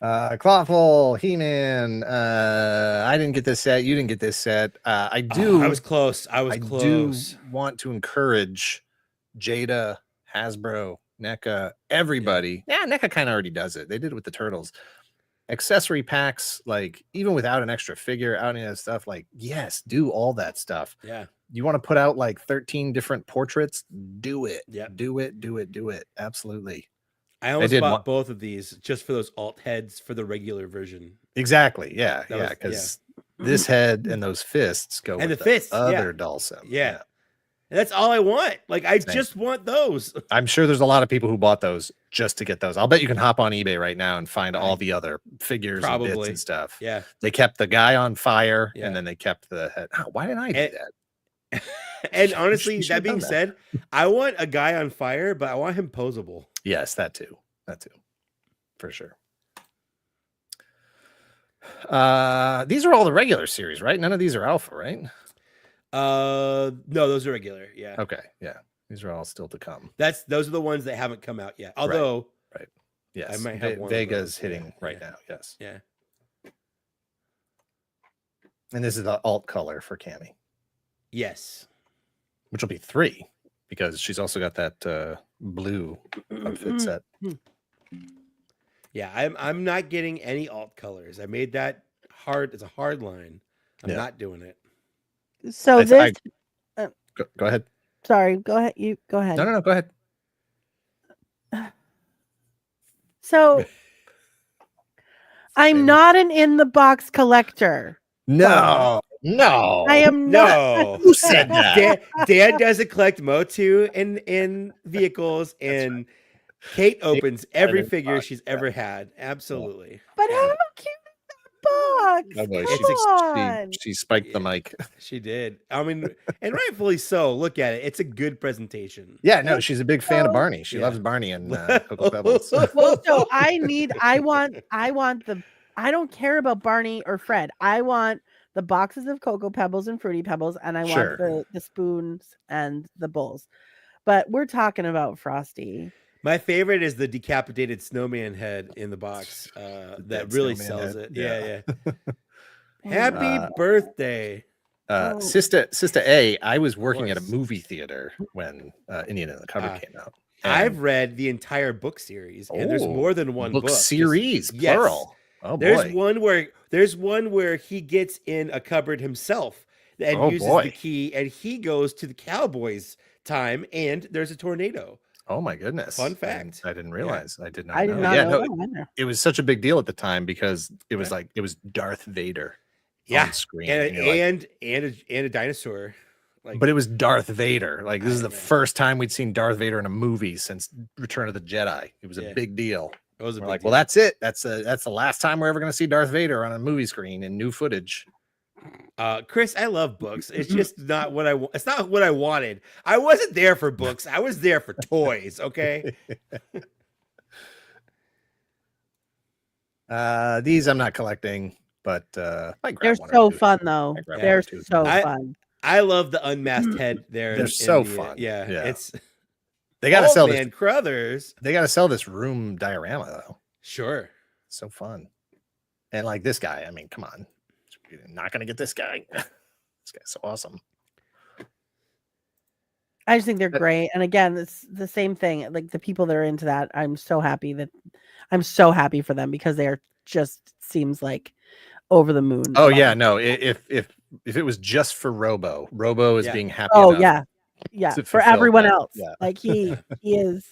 Clawful, He-Man. I didn't get this set. You didn't get this set. I do. I was close. I do want to encourage Jada, Hasbro, NECA, everybody. Yeah, NECA kind of already does it. They did it with the Turtles. Accessory packs, like even without an extra figure, out any of that stuff, like yes, do all that stuff. Yeah. You want to put out like 13 different portraits? Do it. Yeah. Do it. Absolutely. I almost did bought want- both of these just for those alt heads for the regular version. Exactly. Yeah. That was- Because this head and those fists go And with the fists, yeah. other Dulcim. Yeah. And that's all I want. Like I Same. just want those. I'm sure there's a lot of people who bought those just to get those. I'll bet you can hop on eBay right now and find all the other figures and bits Probably. and stuff. Yeah. They kept the guy on fire Yeah. and then they kept the head. Oh, why didn't I do that? And honestly, You should've that being done said, I want a guy on fire, but I want him posable. Yes, that too. For sure. These are all the regular series, right? None of these are alpha, right? No, those are regular. Yeah. Okay, yeah. These are all still to come. Those are the ones that haven't come out yet. Although Yes. I might have one of Vega's those. hitting Yeah, right yeah. now. Yes. Yeah. And this is the alt color for Cammy, Yes. which will be 3 because she's also got that blue outfit set. Yeah, I'm not getting any alt colors. I made that hard. It's a hard line. I'm Yeah. not doing it. So this. Go ahead. Sorry. Go ahead. You go ahead. No. Go ahead. So I'm not an in the box collector. No. I am not. No. Who said that? Dad doesn't collect Motu in vehicles, and Kate opens every in figure box, she's ever had. Absolutely. But how cute is that box? Oh boy, Come on. she spiked the mic. She did. I mean, and rightfully so. Look at it. It's a good presentation. Yeah, no, she's a big fan of Barney. She Yeah. loves Barney and Cocoa Pebbles. Well, so I want the. I don't care about Barney or Fred. I want the boxes of Cocoa Pebbles and Fruity Pebbles, and I want the spoons and the bowls. But we're talking about Frosty. My favorite is the decapitated snowman head in the box. That really sells head. it. Yeah. Happy birthday. Sister A, I was working at a movie theater when Indian in the Cupboard came out. I've read the entire book series, and there's more than one book series, plural. Oh, there's one where he gets in a cupboard himself and uses the key, and he goes to the Cowboys time, and there's a tornado. Oh my goodness! Fun fact. I didn't realize. I did not. I did not know that. It was such a big deal at the time because it was like it was Darth Vader on screen, and a dinosaur. Like, but it was Darth Vader. Like this is the first time we'd seen Darth Vader in a movie since Return of the Jedi. It was a big deal. It was We're like, well, that's it. That's the last time we're ever going to see Darth Vader on a movie screen in new footage. Chris, I love books. It's just not what it's not what I wanted. I wasn't there for books. I was there for toys. Okay. These I'm not collecting, but they're so fun though. They're so fun. I love the unmasked head there. They're so fun. Yeah. It's they got to sell this. Crothers. They got to sell this room diorama though. Sure. So fun. And like this guy, I mean, come on. You're not going to get this guy. This guy's so awesome. I just think they're great. And again, it's the same thing. Like the people that are into that, I'm so happy for them because they are just seems like over the moon. Oh yeah, no. If it was just for Robo is being happy. Oh yeah. For everyone else. Yeah. Like he is.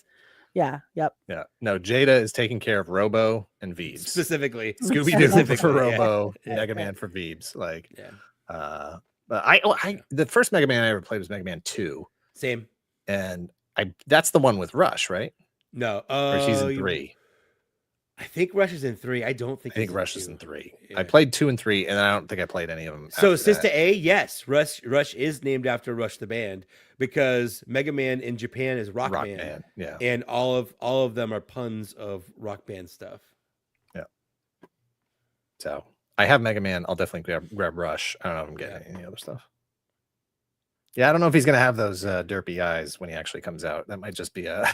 Yeah. Yep. Yeah. No, Jada is taking care of Robo and Veebs. Specifically. Scooby-Doo for Robo, Mega Man for Veebs. Like, but I the first Mega Man I ever played was Mega Man 2. Same. And that's the one with Rush, right? No. Or she's in 3. I think Rush is in 3. I think Rush is in 3. Yeah. I played 2 and 3, and I don't think I played any of them. So Sister A, yes, Rush is named after Rush the band because Mega Man in Japan is Rock Band. Yeah, and all of them are puns of Rock Band stuff. Yeah. So I have Mega Man. I'll definitely grab Rush. I don't know if I'm getting any other stuff. Yeah, I don't know if he's gonna have those derpy eyes when he actually comes out. That might just be a.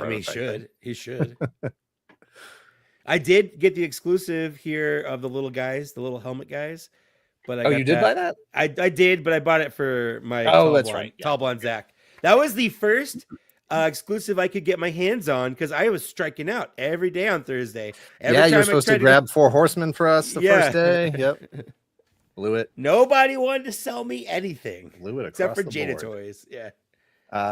I mean, he should. I did get the exclusive here of the little guys, the little helmet guys. But you did buy that? I did, but I bought it for my tall blonde Zach. That was the first exclusive I could get my hands on because I was striking out every day on Thursday. You were supposed to grab 4 Horsemen for us the first day. Yep. Blew it. Nobody wanted to sell me anything. Blew it except for Jada Toys. Yeah.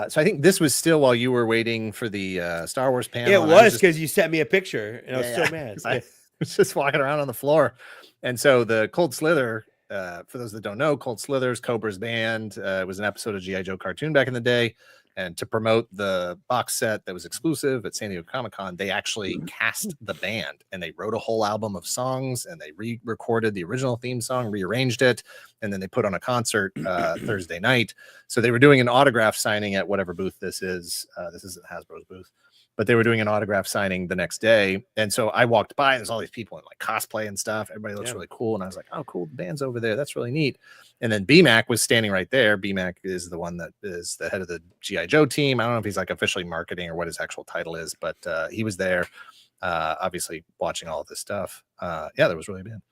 So I think this was still while you were waiting for the Star Wars panel. It was because you sent me a picture and I was so mad. I was just walking around on the floor. And so the Cold Slither, for those that don't know, Cold Slither's Cobra's band was an episode of G.I. Joe cartoon back in the day. And to promote the box set that was exclusive at San Diego Comicon, they actually cast the band and they wrote a whole album of songs and they re-recorded the original theme song, rearranged it, and then they put on a concert Thursday night. So they were doing an autograph signing at whatever booth this is. This isn't Hasbro's booth, but they were doing an autograph signing the next day. And so I walked by and there's all these people in like cosplay and stuff. Everybody looks really cool. And I was like, oh, cool. The band's over there. That's really neat. And then BMAC was standing right there. BMAC is the one that is the head of the G.I. Joe team. I don't know if he's like officially marketing or what his actual title is, but he was there, obviously watching all of this stuff. That was really bad.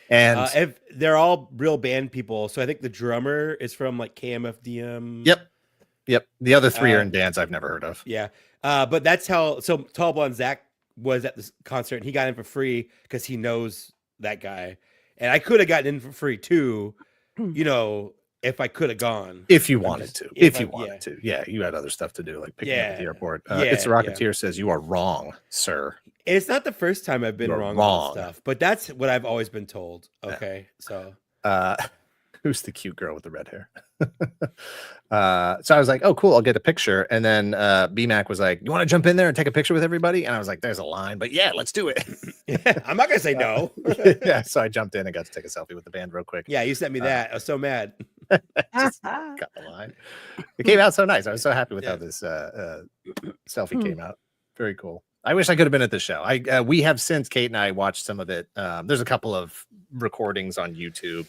And if they're all real band people. So I think the drummer is from like KMFDM. Yep. The other 3 are in bands I've never heard of. Yeah. But that's how, so Tall Blonde Zach was at this concert and he got in for free because he knows that guy. And I could have gotten in for free too, you know, if I could have gone. If you wanted to. If you wanted yeah. to. Yeah, you had other stuff to do, like picking up at the airport. Yeah, It's the Rocketeer says you are wrong, sir. It's not the first time I've been You're wrong wrong. about stuff, but that's what I've always been told. Okay, so who's the cute girl with the red hair? So I was like, oh, cool, I'll get a picture. And then BMAC was like, you want to jump in there and take a picture with everybody? And I was like, there's a line, but yeah, let's do it. I'm not gonna say no. Yeah, so I jumped in and got to take a selfie with the band real quick. Yeah, you sent me that. I was so mad. Just got the line. It came out so nice. I was so happy with how this selfie came out. Very cool. I wish I could have been at the show. We have since, Kate and I watched some of it. There's a couple of recordings on YouTube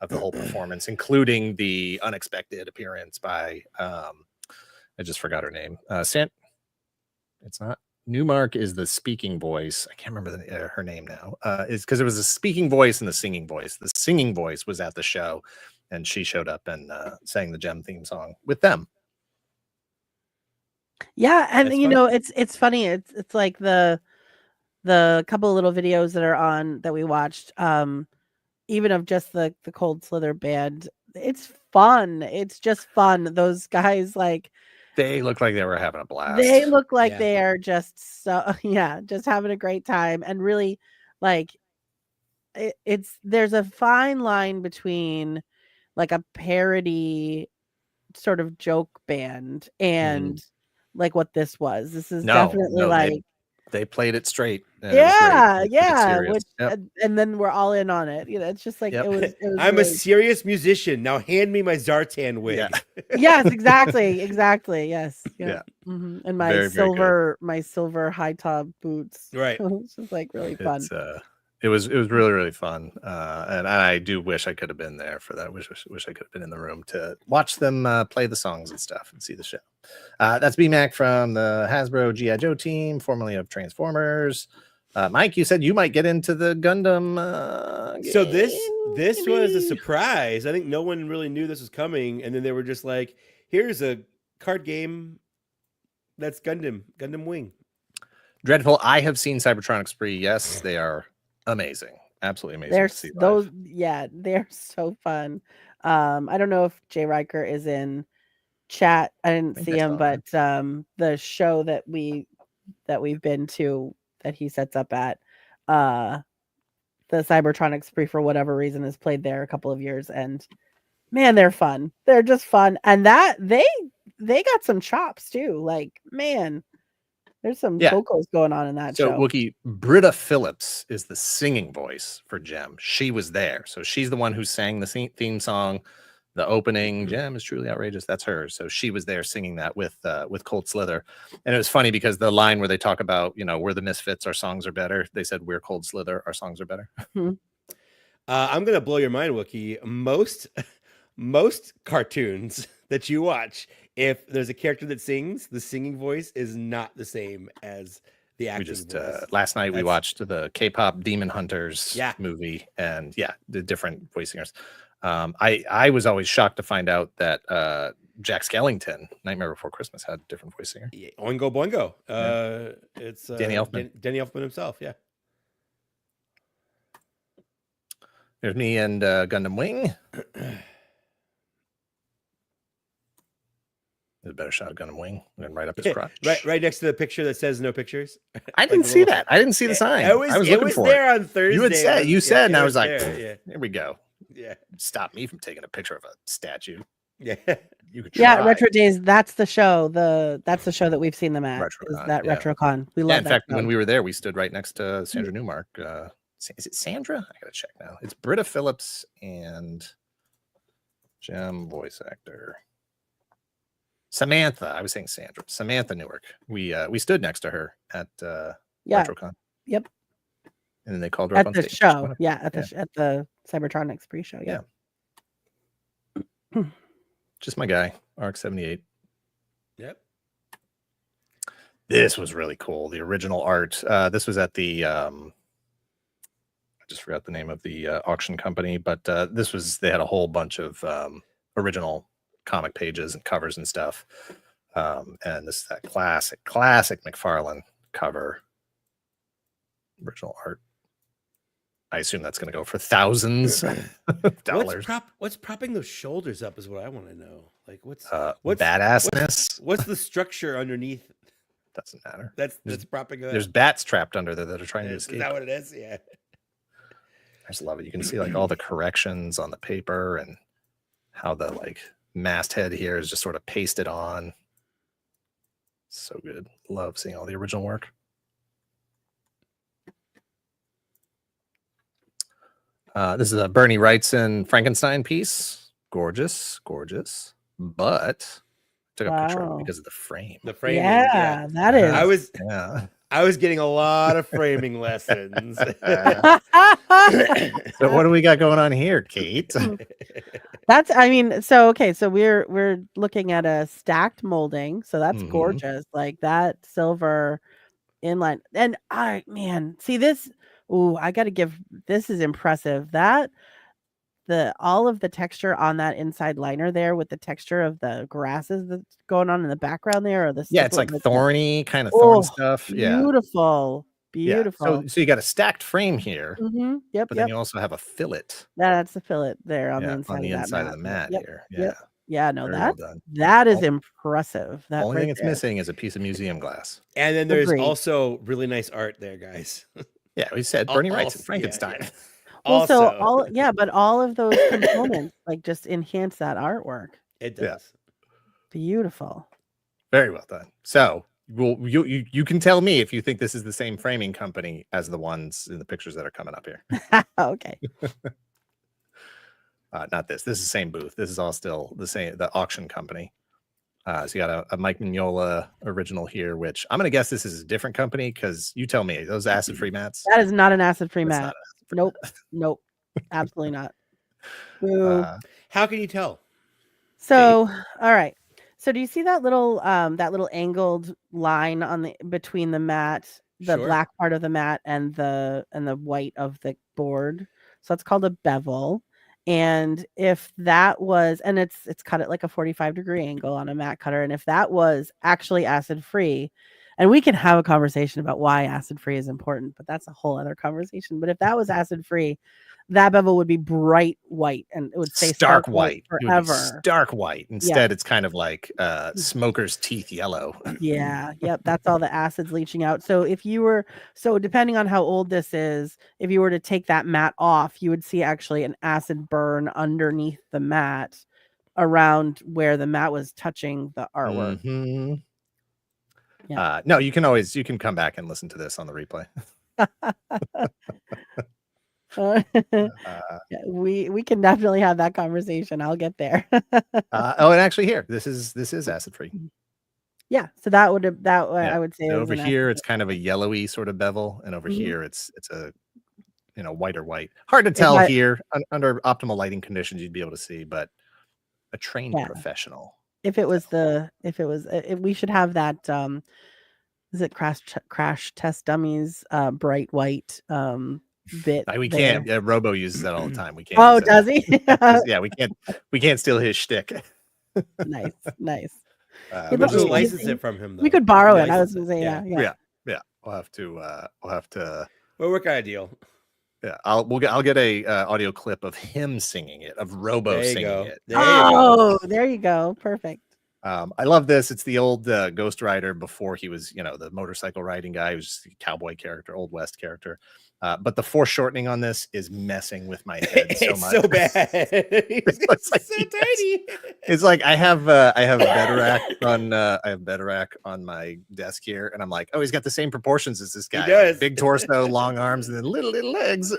of the whole performance, including the unexpected appearance by I just forgot her name. It's not Newmark is the speaking voice. I can't remember her name now. Is because it was a speaking voice and the singing voice. The singing voice was at the show, and she showed up and sang the Gem theme song with them. Yeah, and That's you fun. know, it's funny. It's like the couple of little videos that are on that we watched, even of just the Cold Slither band. It's fun. It's just fun. Those guys, like, They look like they were having a blast. they look like Yeah. they are just so just having a great time, and really, like, there's a fine line between like a parody sort of joke band and like what this was. This is definitely like they played it straight. And it was great. They took it serious. which Yep. and then we're all in on it. You know, it's just like Yep. it was I'm a really- serious musician. Now hand me my Zartan wig. Yeah. yes, exactly, yes, Yeah. And my Very, very good. silver high top boots. Right. It's just like really fun. It was really, really fun. And I do wish I could have been there for that. Wish I could have been in the room to watch them play the songs and stuff and see the show. That's BMAC from the Hasbro G.I. Joe team, formerly of Transformers. Mike, you said you might get into the Gundam So game, this was a maybe? surprise. I think no one really knew this was coming, and then they were just like, "Here's a card game that's Gundam Wing." Dreadful. I have seen Cybertronic Spree. Yes, they are amazing. Absolutely amazing. They're to see live. those, they're so fun. I don't know if Jay Riker is in chat. I didn't think see I him, saw but the show that we've been to that he sets up at, the Cybertronic Spree, for whatever reason, has played there a couple of years, and man, they're fun. They're just fun, and that they got some chops too. Like, man, there's some vocals going on in that So show. Wookie, Britta Phillips is the singing voice for Gem. She was there. So she's the one who sang the theme song, the opening. Gem is truly outrageous. That's her. So she was there singing that with Cold Slither. And it was funny because the line where they talk about, you know, we're the Misfits, our songs are better. They said we're Cold Slither, our songs are better. I'm gonna blow your mind, Wookie. Most cartoons that you watch, if there's a character that sings, the singing voice is not the same as the acting voice. Last night we watched the K-pop Demon Hunters movie, and the different voice singers. I was always shocked to find out that Jack Skellington, Nightmare Before Christmas, had a different voice singer. Yeah, Oingo Boingo. It's Danny Elfman. Danny Elfman himself. Yeah. There's me and Gundam Wing. There's a better shot of Gundam Wing. And right up his crotch. Right next to the picture that says no pictures. I didn't see that. I didn't see the sign. I was looking for there it. on Thursday. You said, and I was like, there, here we go. Yeah. Stop me from taking a picture of a statue. Yeah. You could try. Retro Days. That's the show. That's the show that we've seen them at. RetroCon, Is that RetroCon? We love in that. fact, show. when we were there, we stood right next to Sandra Newmark. Is it Sandra? I gotta check now. It's Britta Phillips and Gem voice actor Samantha. I was saying Sandra. Samantha Newark. We stood next to her at RetroCon. Yep. And then they called her At up on the stage. show. Yeah, at the Cybertronics pre-show. Yeah. Just my guy, ARC-78. Yep. This was really cool. The original art. This was at the I just forgot the name of the auction company, but they had a whole bunch of original comic pages and covers and stuff. And this is that classic McFarlane cover. original art. I assume that's going to go for thousands of dollars. What's propping those shoulders up is what I want to know. Like what's badassness? What's the structure underneath? Doesn't matter. That's propping. There's bats trapped under there that are trying to escape. Is that what it is? Yeah. I just love it. You can see like all the corrections on the paper and how the like masthead here is just sort of pasted on. So good. Love seeing all the original work. This is a Bernie Wrightson Frankenstein piece. Gorgeous, gorgeous. But I took a picture of it because of the frame. The framing. Yeah, that is. I was getting a lot of framing lessons. So what do we got going on here, Kate? So we're looking at a stacked molding. So that's gorgeous. Like that silver inline. And see this. Ooh, I got to give, this is impressive. That all of the texture on that inside liner there with the texture of the grasses that's going on in the background there, or the it's like thorny kind of thorn stuff. Beautiful. Yeah. So you got a stacked frame here. Yep. But then you also have a fillet. That's the fillet there on the inside of the mat here. That is impressive. The only thing it's missing is a piece of museum glass. And then there's also really nice art there, guys. Yeah, we said Bernie Wrightson Frankenstein. Yeah. Also, but all of those components like just enhance that artwork. It does. Yeah. Beautiful. Very well done. So you can tell me if you think this is the same framing company as the ones in the pictures that are coming up here. Okay. Not this. This is the same booth. This is all still the same, the auction company. So you got a Mike Mignola original here, which I'm going to guess this is a different company because you tell me. Those acid-free mats? That is not an acid-free mat. Nope. Absolutely not. How can you tell? So, all right. So do you see that little angled line on between the mat, the black part of the mat and the white of the board? So that's called a bevel. And if that was, and it's cut at like a 45-degree angle on a mat cutter, and if that was actually acid-free, and we can have a conversation about why acid-free is important, but that's a whole other conversation. But if that was acid-free, that bevel would be bright white, and it would stay stark white forever. Stark white. Instead, it's kind of like smoker's teeth yellow. Yeah. Yep. That's all the acids leaching out. So depending on how old this is, if you were to take that mat off, you would see actually an acid burn underneath the mat around where the mat was touching the artwork. Mm-hmm. Yeah. No, you can come back and listen to this on the replay. We can definitely have that conversation. I'll get there. And actually here, this is acid free. Yeah, so I would say over here it's kind of a yellowy sort of bevel, and over here it's a whiter white. Hard to tell here under optimal lighting conditions. You'd be able to see, but a trained professional. If we should have that. Is it Crash Test Dummies bright white bit? We can't. Robo uses that all the time. We can't. Oh, does he? Yeah, we can't steal his shtick. Nice. We should license it from him, though. We could borrow it. I was gonna say, yeah. We'll have to. We'll work out a deal. Yeah, I'll get a audio clip of him singing it, of Robo singing it. There you go. Perfect. I love this. It's the old Ghost Rider before he was, the motorcycle riding guy. He was just a cowboy character, Old West character. But the foreshortening on this is messing with my head so much. So bad. It's like, so tiny. It's like I have Bederac on my desk here, and I'm like, oh, he's got the same proportions as this guy. He does. Like big torso, long arms, and then little legs.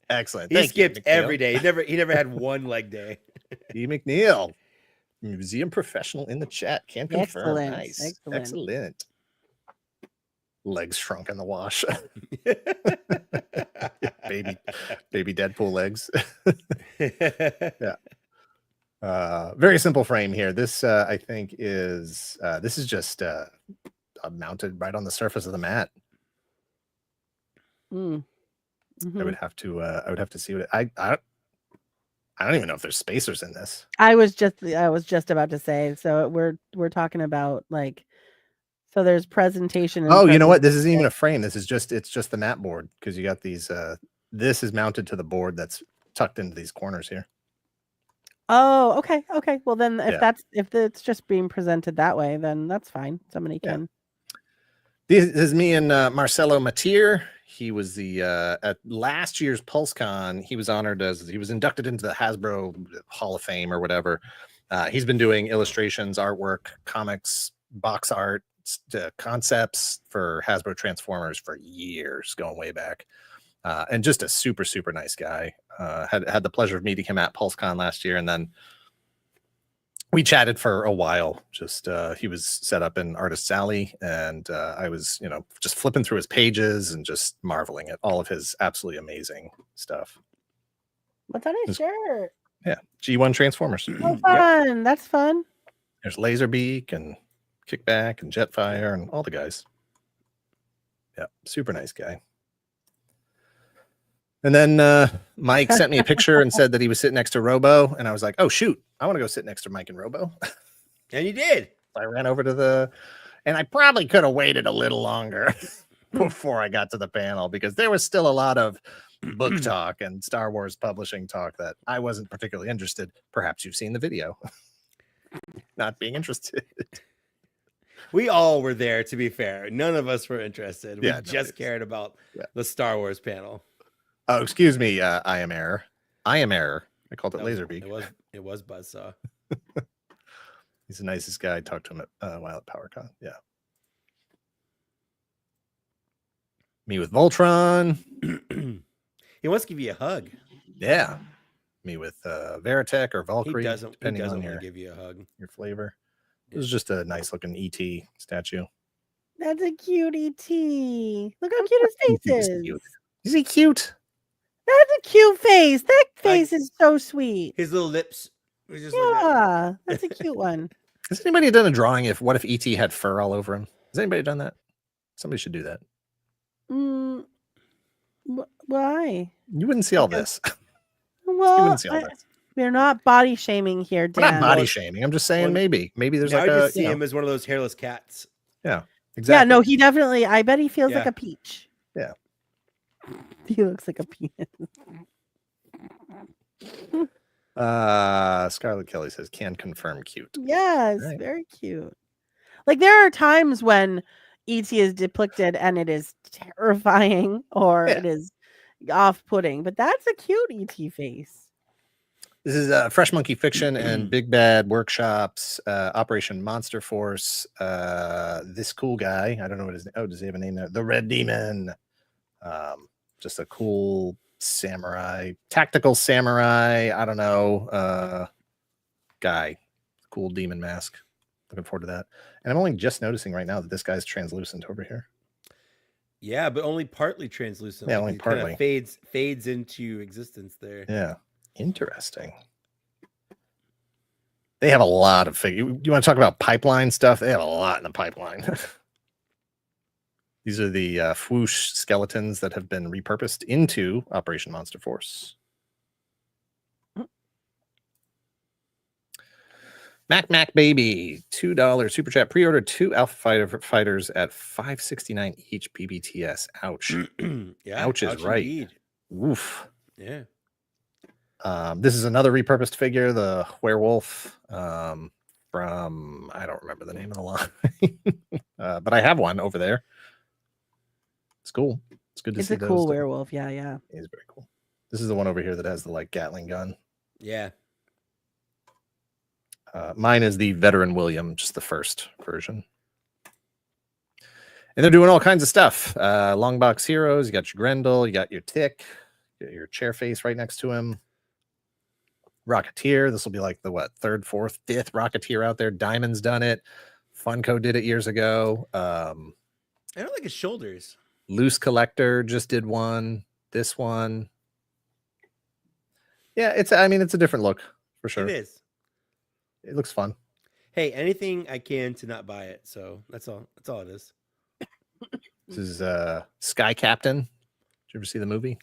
Excellent. He skipped every day. He never had one leg day. E. McNeil. Museum professional in the chat. Can confirm. Excellent. Nice. Excellent. Legs shrunk in the wash. baby Deadpool legs. Yeah. Very simple frame here. This I think is this is just mounted right on the surface of the mat. Mm-hmm. I would have to see what I don't even know if there's spacers in this. I was just about to say. So we're talking about like So there's presentation. And Oh, you know what? This isn't even a frame. It's just the mat board because you got these. This is mounted to the board that's tucked into these corners here. Oh, okay. Well, then Yeah. if it's just being presented that way, then that's fine. Somebody Yeah. can. This is me and Marcelo Matier. He was the at last year's PulseCon. He was honored as he was inducted into the Hasbro Hall of Fame or whatever. He's been doing illustrations, artwork, comics, box art, concepts for Hasbro Transformers for years, going way back. And just a super, super nice guy. Had the pleasure of meeting him at PulseCon last year, and then we chatted for a while. Just he was set up in Artist's Alley, and I was, just flipping through his pages and just marveling at all of his absolutely amazing stuff. What's on his shirt? Yeah, G1 Transformers. Oh, fun! Yep. That's fun. There's Laserbeak and Kickback and Jetfire and all the guys. Yeah, super nice guy. And then Mike sent me a picture and said that he was sitting next to Robo, and I was like, "Oh shoot, I want to go sit next to Mike and Robo." And you did. I ran over to and I probably could have waited a little longer before I got to the panel because there was still a lot of book talk and Star Wars publishing talk that I wasn't particularly interested. Perhaps you've seen the video. Not being interested. We all were there, to be fair. None of us were interested. We Yeah, just cared about the Star Wars panel. Oh, excuse me. I am error. I called it Laserbeak. It was Buzzsaw. He's the nicest guy. I talked to him at while at PowerCon. Yeah. Me with Voltron. He wants to give you a hug. Yeah. Me with Veritech or Valkyrie. He doesn't depending on want your, to give you a hug. Your flavor. It was just a nice looking ET statue. That's a cute ET. Look how cute his face is. Cute. Is he cute? That's a cute face. That face is so sweet. His little lips. Just yeah, that's a cute one. Has anybody done a drawing what if ET had fur all over him? Has anybody done that? Somebody should do that. Why? You wouldn't see all this. Well, you wouldn't see all this. We're not body shaming here, Dan. We're not body shaming. I'm just saying maybe there's like I just see him as one of those hairless cats. Yeah, exactly. Yeah, no, he definitely. I bet he feels like a peach. Yeah, he looks like a penis. Scarlett Kelly says can confirm cute. Yes, right. Very cute. Like there are times when ET is depicted and it is terrifying or it is off-putting, but that's a cute ET face. This is Fresh Monkey Fiction and Big Bad Workshops, Operation Monster Force. This cool guy, I don't know what his name. Oh, does he have a name there? The Red Demon. Just a cool samurai, tactical samurai. I don't know, guy, cool demon mask. Looking forward to that. And I'm only just noticing right now that this guy's translucent over here. Yeah, but only partly translucent. Yeah, only partly. Kind of fades into existence there. Yeah. Interesting. They have a lot of figures. You want to talk about pipeline stuff? They have a lot in the pipeline. These are the Fwoosh skeletons that have been repurposed into Operation Monster Force. Mac Baby, $2 super chat. Pre-order 2 Alpha Fighters at $5.69 each BBTS. Ouch. Yeah, ouch is right. Indeed. Oof. Yeah. This is another repurposed figure, the werewolf from, I don't remember the name of the line, but I have one over there. It's cool. It's good to see. It's a cool werewolf. Yeah, yeah. It's very cool. This is the one over here that has the Gatling gun. Yeah. Mine is the Veteran William, just the first version. And they're doing all kinds of stuff. Long box heroes. You got your Grendel. You got your Tick. You got your chair face right next to him. Rocketeer. This will be like the third, fourth, fifth Rocketeer out there. Diamond's done it. Funko did it years ago. I don't like his shoulders. Loose Collector just did one. This one. Yeah, it's a different look for sure. It is. It looks fun. Hey, anything I can to not buy it. So that's all. That's all it is. This is Sky Captain. Did you ever see the movie?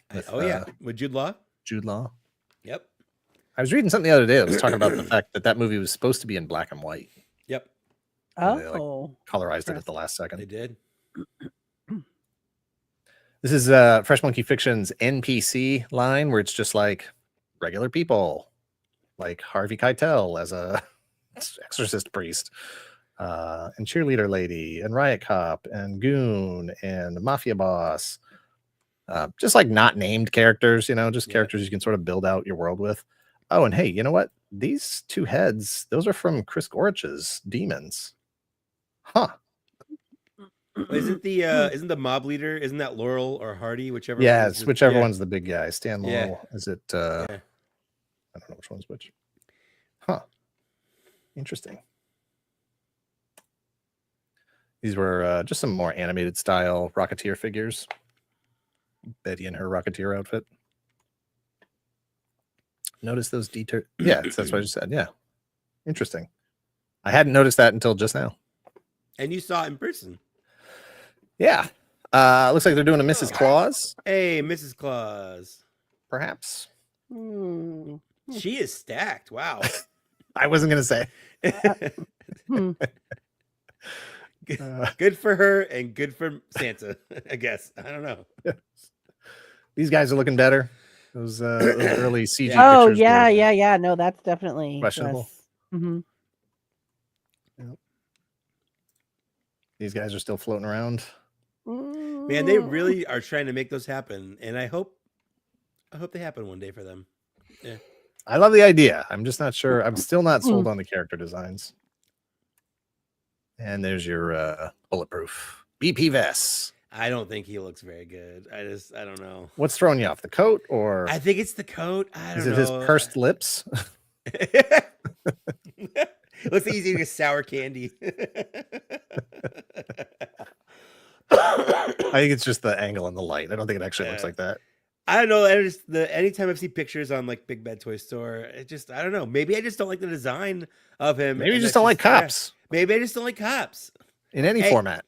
With Jude Law. Jude Law. Yep. I was reading something the other day that was talking about the fact that movie was supposed to be in black and white. Yep. They, like, Oh, colorized it at the last They second. did. This is Fresh Monkey Fiction's NPC line, where it's just like regular people, like Harvey Keitel as a exorcist priest, and cheerleader lady, and riot cop, and goon, and mafia boss. Just like not named characters, just characters you can sort of build out your world with. Oh, and hey, you know what? These two heads, those are from Chris Gorich's Demons. Huh. Isn't the mob leader? Isn't that Laurel or Hardy? Whichever. Yeah, one it's whichever one's the big guy. Stan Yeah. Laurel. Is it? Yeah. I don't know which one's which. Huh. Interesting. These were just some more animated style Rocketeer figures. Betty in her Rocketeer outfit. Notice those details. Yeah, that's what I just said. Yeah. Interesting. I hadn't noticed that until just now. And you saw it in person. Yeah. Looks like they're doing a Mrs. Claus, Hey, Mrs. Claus. perhaps. Hmm. She is stacked. Wow. I wasn't going to say. Hmm. Good for her and good for Santa, I guess. I don't know. These guys are looking better. Those early CG Oh pictures. yeah, were- yeah. No, that's definitely Questionable. Mm-hmm. These guys are still floating around. Man, they really are trying to make those happen, and I hope they happen one day for them. Yeah. I love the idea. I'm just not sure. I'm still not sold on the character designs. And there's your bulletproof BP vest. I don't think he looks very good. I don't know. What's throwing you off? The coat, or I think it's the coat. I don't is know. it his pursed lips? Looks like he's eating a sour candy. I think it's just the angle and the light. I don't think it actually looks like that. I don't know. Anytime I've seen pictures on like Big Bad Toy Store, I don't know. Maybe I just don't like the design of him. Maybe you and just that's don't like yeah. cops Maybe I just don't like cops. in any Hey, format.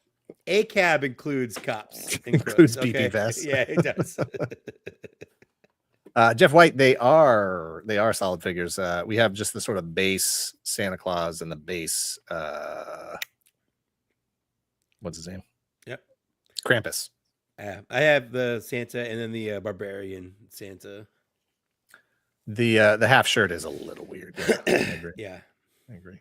A cab includes cops. Includes BP vests. Yeah, it does. Jeff White, they are solid figures. We have just the sort of base Santa Claus and the base what's his name? Yep. Krampus. I have the Santa and then the Barbarian Santa. The half shirt is a little weird. Yeah, I agree. Yeah. I agree.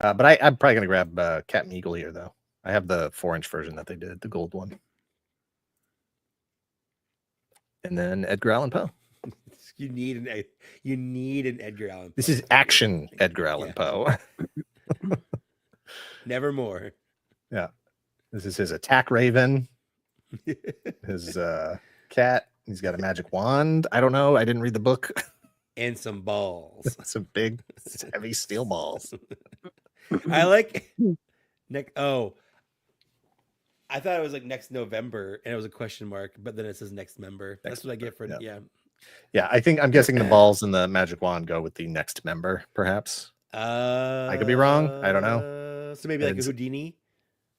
But I'm probably gonna grab Captain Eagle here though. I have the 4-inch version that they did, the gold one. And then Edgar Allan Poe. You need an Edgar Allan Poe. This is action Edgar Allan Poe. Nevermore. Yeah. This is his attack raven. His cat. He's got a magic wand. I don't know. I didn't read the book. And some balls. Some big, heavy steel balls. I like I thought it was like next November and it was a question mark, but then it says next member. That's what I get for yeah. yeah. I'm guessing the balls and the magic wand go with the next member, perhaps. I could be wrong. I don't know. So maybe like a Houdini.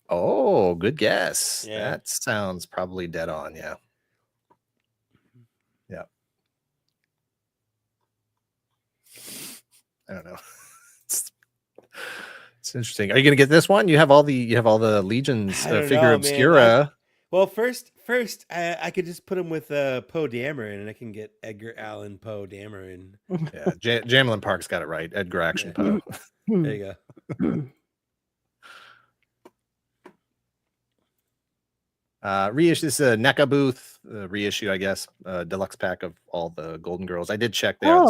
Oh, good guess. Yeah. That sounds probably dead on. Yeah. Yeah. I don't know. It's interesting. Are you going to get this one? You have all the Legion's I don't figure know, man. obscura. Well, first, I could just put him with Poe Dameron, and I can get Edgar Allan Poe Dameron. Yeah, Jamelin Park's got it right. Edgar Action Poe. There you go. Reissue. This is a NECA booth reissue, I guess. Deluxe pack of all the Golden Girls. I did check. They are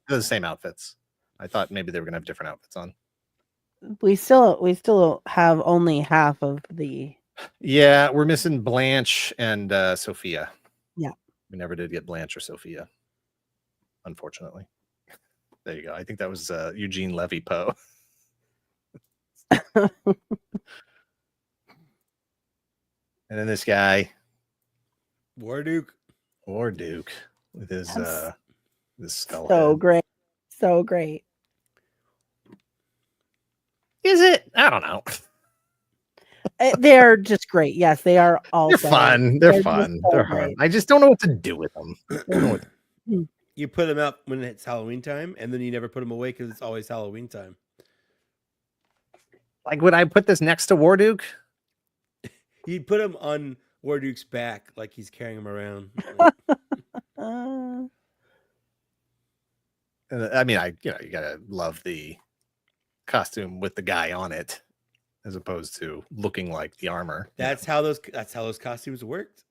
the same outfits. I thought maybe they were gonna have different outfits on. We still have only half of the. Yeah, we're missing Blanche and Sophia. Yeah, we never did get Blanche or Sophia, unfortunately. There you go. I think that was Eugene Levy Poe. And then this guy, Warduke, with his this skull. So head. great, so great. Is it? I don't know. They're just great. Yes, they are all. They're fun. They're fun. So They're hard. I just don't know what to do with them. you put them out when it's Halloween time, and then you never put them away because it's always Halloween time. Like, would I put this next to Warduke? He'd put him on Warduke's back like he's carrying him around. Like, Uh, I mean, you gotta love the costume with the guy on it, as opposed to looking like the armor. that's how those costumes worked.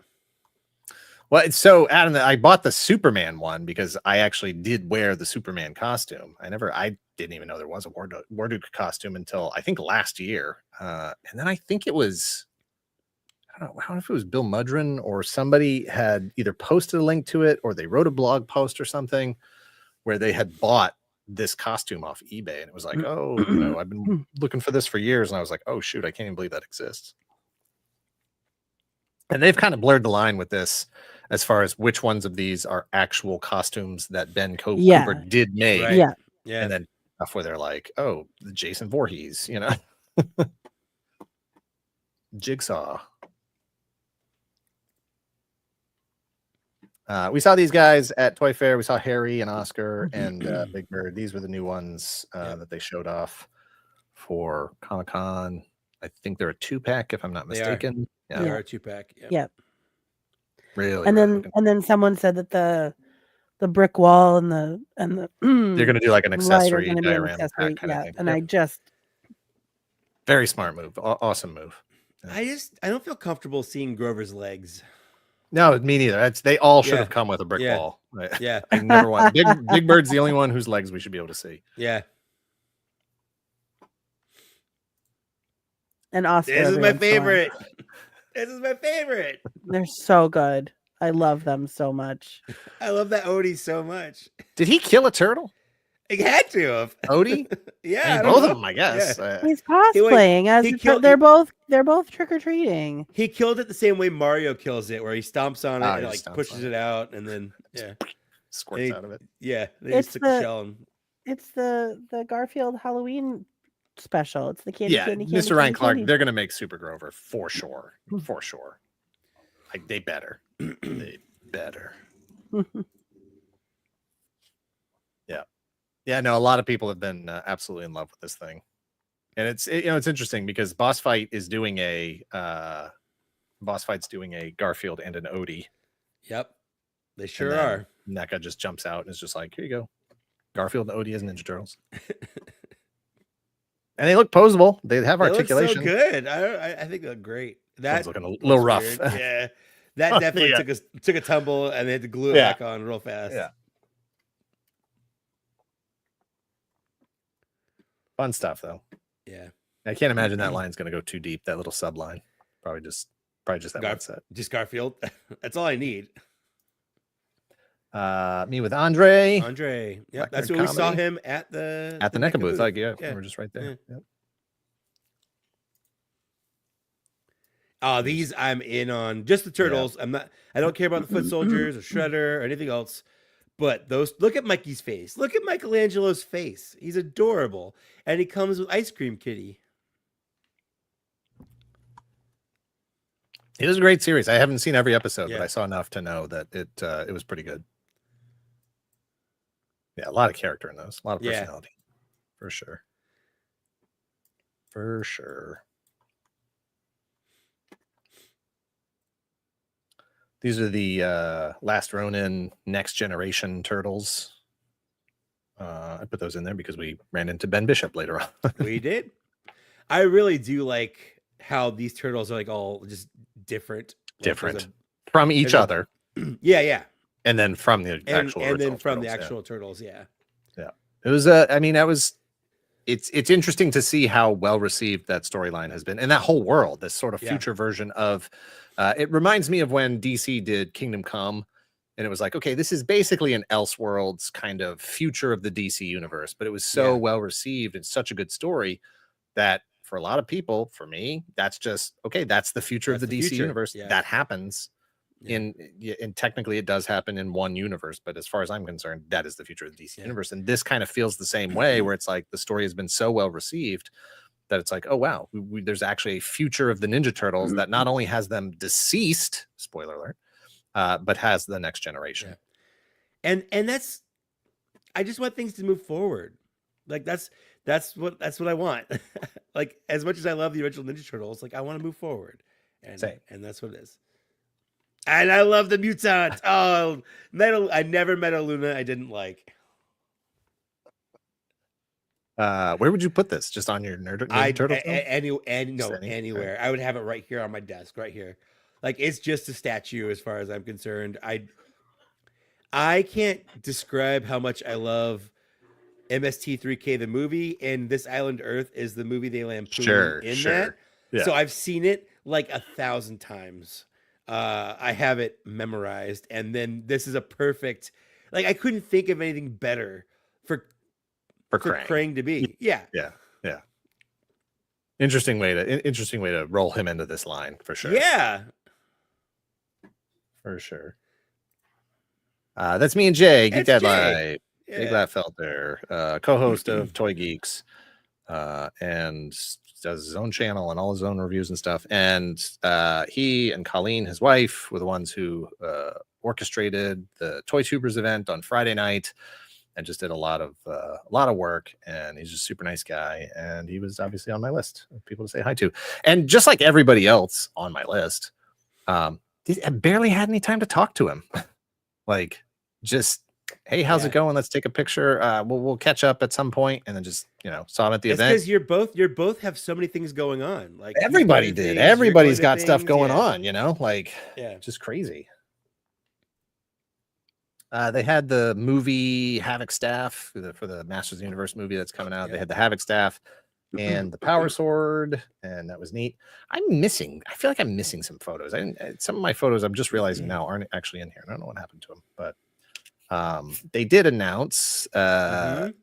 Well, it's so Adam, I bought the Superman one because I actually did wear the Superman costume. I didn't even know there was a Warduke costume until I think last year. And then I think it was, I don't know if it was Bill Mudrin or somebody had either posted a link to it or they wrote a blog post or something where they had bought this costume off eBay. And it was like, oh, I've been looking for this for years. And I was like, oh, shoot, I can't even believe that exists. And they've kind of blurred the line with this as far as which ones of these are actual costumes that Ben Cooper did make. Right. yeah. Yeah. And then stuff where they're like, oh, the Jason Voorhees, Jigsaw. We saw these guys at Toy Fair. We saw Harry and Oscar and Big Bird. These were the new ones that they showed off for Comic-Con. I think they're a 2-pack, if I'm not mistaken. They are a 2-pack. Yep. Really. And then someone said that the brick wall and the you're gonna do like an light are accessory gonna be an diorama accessory, pack kind of thing. and Yep. I just Very smart move. Awesome move. I don't feel comfortable seeing Grover's legs. No, me neither. They all should have come with a brick wall. Yeah. I never want Big Bird's the only one whose legs we should be able to see. Yeah. and Oscar. This is my every once in a while. favorite. This is my favorite. They're so good. I love them so much. I love that Odie so much. Did he kill a turtle? He had to have. Odie? Yeah. I mean, I don't both know. of them, I guess. Yeah. He's cosplaying as he a killed- they're both trick or treating. He killed it the same way Mario kills it, where he stomps on it Oh, and he like stomps pushes on it out, and then Squirts Hey, out of it. yeah, they It's just took the shell and It's the Garfield Halloween special. It's the candy. Yeah, candy, Mr. candy, Ryan candy, Clark, candy. they're going to make Super Grover for sure. For sure. Like, they better. They better. Yeah. Yeah, no, a lot of people have been absolutely in love with this thing. And it's interesting because Boss Fight's doing a Garfield and an Odie. Yep, they sure And then are. NECA just jumps out and is just like, here you go. Garfield and Odie as Ninja Turtles. And they look posable. They have They look articulation. so good. I think they look great. One's That looking a little rough. weird. Yeah, that definitely took a tumble, and they had to glue it back on real fast. Yeah. Fun stuff though. Yeah. I can't imagine that line's going to go too deep. That little sub line, probably just that one set. Just Garfield. That's all I need. Me with Andre Andre. Yep, Black that's Nerd where we saw Comedy. him at the NECA booth. Like, Yeah. we're just right there. Yep. These I'm in on. Just the turtles. I don't care about the foot soldiers or Shredder or anything else. But those, look at Mikey's face. Look at Michelangelo's face. He's adorable. And he comes with Ice Cream Kitty. It was a great series. I haven't seen every episode, Yeah. but I saw enough to know that it was pretty good. Yeah, a lot of character in those, a lot of Yeah. personality, for sure. For sure. These are the Last Ronin Next Generation Turtles. I put those in there because we ran into Ben Bishop later on. We did. I really do like how these turtles are like all just different. Like, Different there's from each there's a- other, yeah. and then from the And actual then original from the turtles, yeah. actual turtles, yeah. It was it's interesting to see how well received that storyline has been, and that whole world, this sort of Yeah. future version of it reminds me of when DC did Kingdom Come, and it was like, okay, this is basically an Elseworlds kind of future of the DC universe, but it was so Yeah. well received and such a good story that for a lot of people, for me, that's just okay, that's the future of That's the the DC future, universe. yeah. That happens Yeah. and technically it does happen in one universe, but as far as I'm concerned, that is the future of the DC Yeah. universe. And this kind of feels the same way, where it's like the story has been so well received that it's like, oh wow, there's actually a future of the Ninja Turtles that not only has them deceased, spoiler alert, but has the next generation. Yeah. And that's, I just want things to move forward. Like that's That's what I want. Like, as much as I love the original Ninja Turtles, like I want to move forward, and Same. that's what it is. And I love the Mutant. Oh, I never met a Luna I didn't like. Where would you put this? Just on your Ninja Turtle film? Anywhere. I would have it right here on my desk, right here. Like, it's just a statue as far as I'm concerned. I can't describe how much I love MST3K the movie, and This Island Earth is the movie they lampoon that. Yeah. So I've seen it like 1,000 times. I have it memorized, and then this is a perfect. Like, I couldn't think of anything better for Krang to be. Yeah. Interesting way to roll him into this line for sure. Yeah. For sure. That's me and Jay, Geek Dad Jay. Live. Yeah. Big Glatfelter, co-host of Toy Geeks, and does his own channel and all his own reviews and stuff. And he and Colleen, his wife, were the ones who orchestrated the Toy Tubers event on Friday night, and just did a lot of work. And he's just a super nice guy. And he was obviously on my list of people to say hi to. And just like everybody else on my list, I barely had any time to talk to him. Like, just, hey, how's it going? Let's take a picture. We'll catch up at some point, and then just saw him at the event. Because you're both have so many things going on. Like, everybody did. Everybody's got stuff going on. Like, just crazy. They had the movie Havoc staff for the Masters of the Universe movie that's coming out. They had the Havoc staff and the Power Sword, and that was neat. I feel like I'm missing some photos. Some of my photos I'm just realizing now aren't actually in here. I don't know what happened to them, but they did announce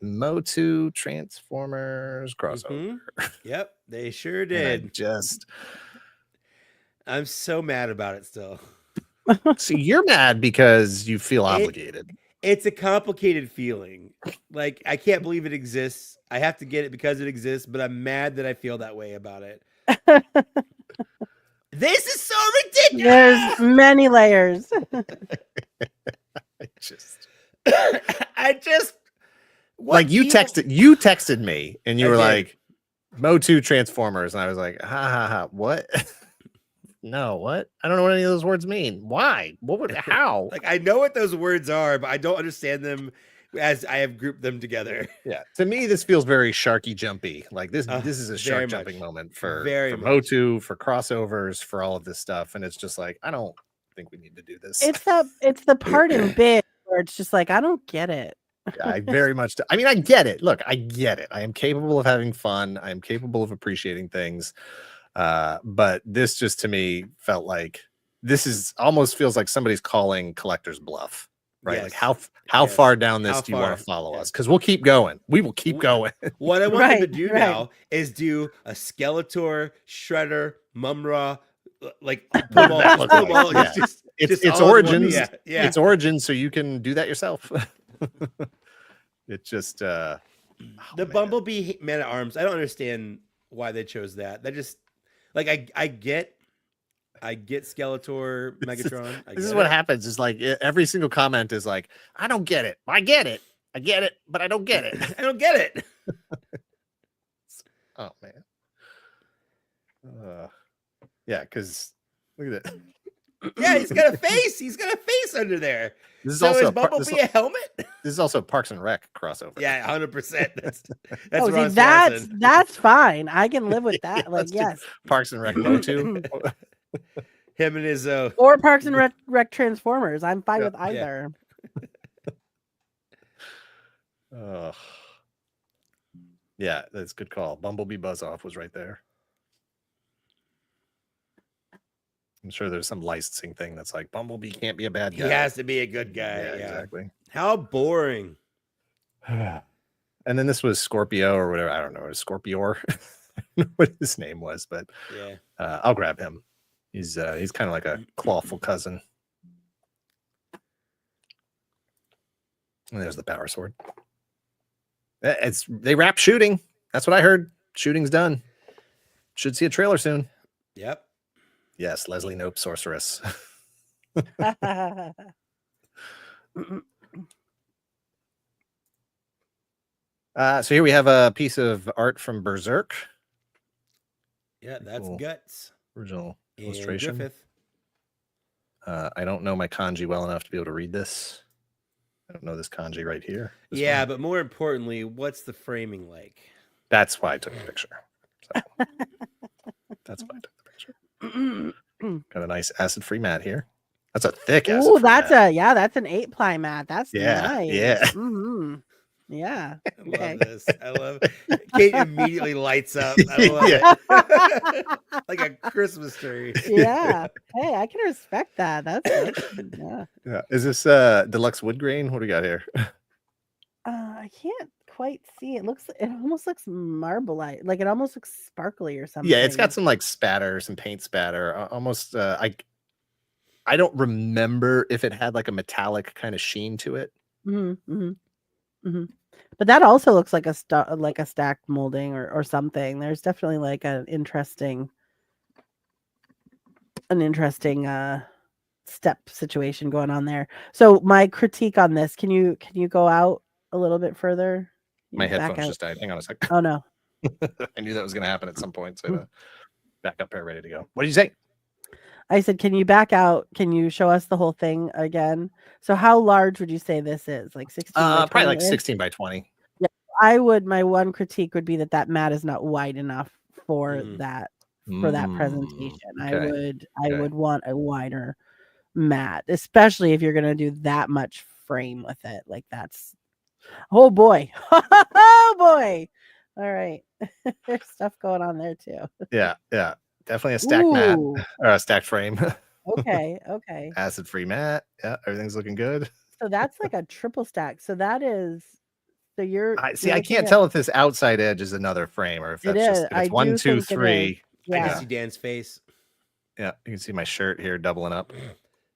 Motu Transformers crossover. Yep, they sure did. I'm so mad about it still. See, you're mad because you feel obligated. It's a complicated feeling. Like, I can't believe it exists. I have to get it because it exists, but I'm mad that I feel that way about it. This is so ridiculous. There's many layers. I just like you texted me and you were like, Motu Transformers, and I was like, ha, what? No, what? I don't know what any of those words mean. Why? How? Like, I know what those words are, but I don't understand them as I have grouped them together. Yeah. To me, this feels very sharky jumpy. Like this is a shark jumping moment for Motu, for crossovers, for all of this stuff. And it's just like, I don't think we need to do this. It's the part in big where it's just like, I don't get it. I very much I mean, I get it. Look, I get it. I am capable of having fun. I am capable of appreciating things. But this just to me felt like almost feels like somebody's calling collector's bluff, right? Yes. Like how far down this do you want to follow us? Because we'll keep going. We will keep going. What I want them to do now is do a Skeletor, Shredder, Mumra, like it's origins. It's origins, so you can do that yourself. It just the Bumblebee Man at Arms. I don't understand why they chose that. That just like I get Skeletor, Megatron. This is what happens. Is like every single comment is like, I don't get it. I get it, but I don't get it. I don't get it. Oh man. Yeah, because look at it. Yeah, he's got a face. He's got a face under there. This is also Bumblebee a helmet. This is also Parks and Rec crossover. Yeah, 100%. That's that's fine. I can live with that. Like, yes, Parks and Rec Motu. Him and his or Parks and Rec Transformers. I'm fine with either. Yeah, that's a good call. Bumblebee Buzz Off was right there. I'm sure there's some licensing thing that's like Bumblebee can't be a bad guy. He has to be a good guy. Yeah, exactly. How boring. And then this was Scorpio or whatever. I don't know. Scorpior. I don't know what his name was, but I'll grab him. He's kind of like a clawful cousin. And there's the Power Sword. They wrap shooting. That's what I heard. Shooting's done. Should see a trailer soon. Yep. Yes, Leslie Knope, Sorceress. So here we have a piece of art from Berserk. Yeah, that's Cool. Guts. Original And illustration. Griffith. I don't know my kanji well enough to be able to read this. I don't know this kanji right here. This Yeah, one. but more importantly, what's the framing like? That's why I took the picture. So, that's why I took the picture. Got a nice acid-free mat here. That's a thick acid. Oh, that's that's an 8-ply mat. That's nice. Yeah. Mm-hmm. Yeah. I love Okay. this. I love Kate immediately lights up. I love it. Like a Christmas tree. Yeah. Hey, I can respect that. That's yeah. Yeah. Is this deluxe wood grain? What do we got here? I can't quite see. It almost looks marble-like. Like it almost looks sparkly or something. Yeah, it's got some like spatter, some paint spatter. Almost I don't remember if it had like a metallic kind of sheen to it. But that also looks like a stacked molding or something. There's definitely like an interesting step situation going on there. So my critique on this, can you go out a little bit further? My Back headphones out. just died. Hang on a second. Oh no. I knew that was going to happen at some point. So I had a backup pair ready to go. What did you say? I said, can you back out? Can you show us the whole thing again? So how large would you say this is? Like 16 by Probably like 20? 16 by 20. My one critique would be that mat is not wide enough for that presentation. Okay. I would want a wider mat, especially if you're going to do that much frame with it. Like that's, oh boy. Oh boy. All right. There's stuff going on there too. Yeah. Definitely a stacked mat or a stacked frame. Okay. Acid-free mat. Yeah, everything's looking good. So that's like a triple stack. So that is, so I can't tell if this outside edge is another frame or if that's just if it's 1, 2, 3. Yeah. I can see Dan's face. Yeah, you can see my shirt here doubling up.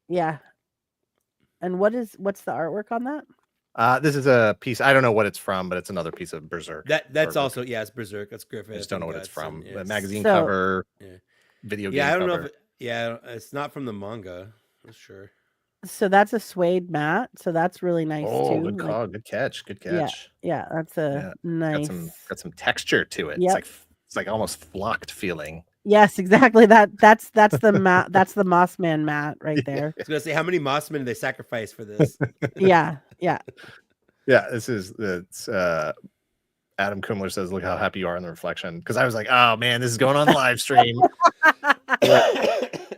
Yeah. And what's the artwork on that? This is a piece. I don't know what it's from, but it's another piece of Berserk. That's also it's Berserk. That's Griffith. I just don't know what it's from. And, The magazine cover, video game. Yeah, I don't cover. know if it's not from the manga. I'm sure. So that's a suede mat. So that's really nice too. Good call. Good catch. Good catch. Yeah, that's a nice. Got some texture to it. Yep. It's like almost flocked feeling. Yes, exactly. That's the mat. That's the Mossman mat right there. I was gonna say, how many Mossmen did they sacrifice for this? Yeah. This is Adam Kumler says, "Look how happy you are in the reflection." Because I was like, "Oh man, this is going on the live stream."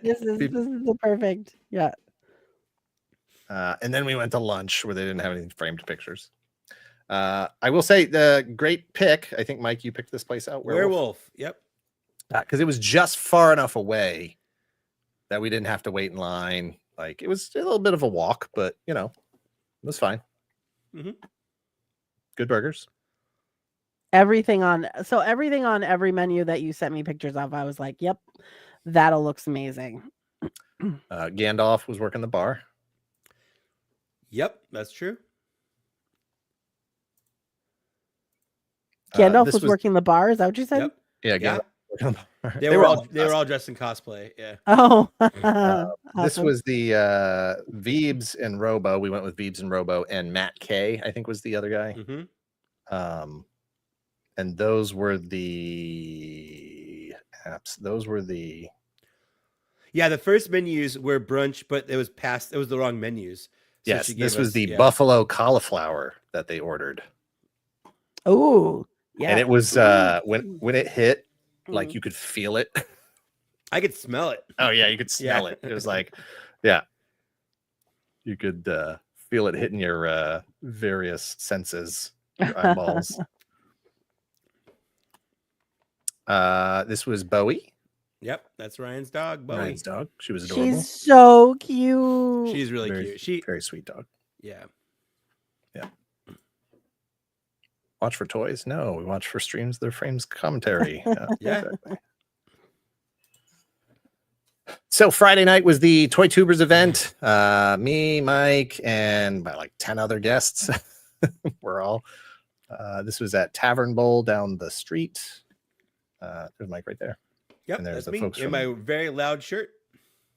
This is the perfect. Yeah. And then we went to lunch where they didn't have any framed pictures. I will say the great pick. I think Mike, you picked this place out. Werewolf. Yep. Because it was just far enough away that we didn't have to wait in line. Like it was a little bit of a walk, but it was fine. Good burgers. Everything on every menu that you sent me pictures of, I was like, "Yep, that'll looks amazing." Gandalf was working the bar. Yep, that's true. Gandalf was working the bar. Is that what you said? Yep. Yeah. They were all dressed in cosplay. Yeah. Oh. This was the Veebs and Robo. We went with Veebs and Robo, and Matt K, I think, was the other guy. And those were the apps. Those were the the first menus were brunch, but it was the wrong menus. So yes, this was the buffalo cauliflower that they ordered. Oh, yeah. And it was when it hit, like you could feel it. I could smell it. Oh yeah, you could smell it. It was like, you could feel it hitting your various senses, your eyeballs. This was Bowie. Yep, that's Ryan's dog, Bowie. Ryan's dog. She was adorable. She's so cute. She's really cute. Very sweet dog. Yeah. Watch for toys? No, we watch for streams. Their frames commentary. Exactly. So Friday night was the Toy Tubers event. Me, Mike, and by like 10 other guests. We're all. This was at Tavern Bowl down the street. There's Mike right there. Yep, and there's that's me in my very loud shirt.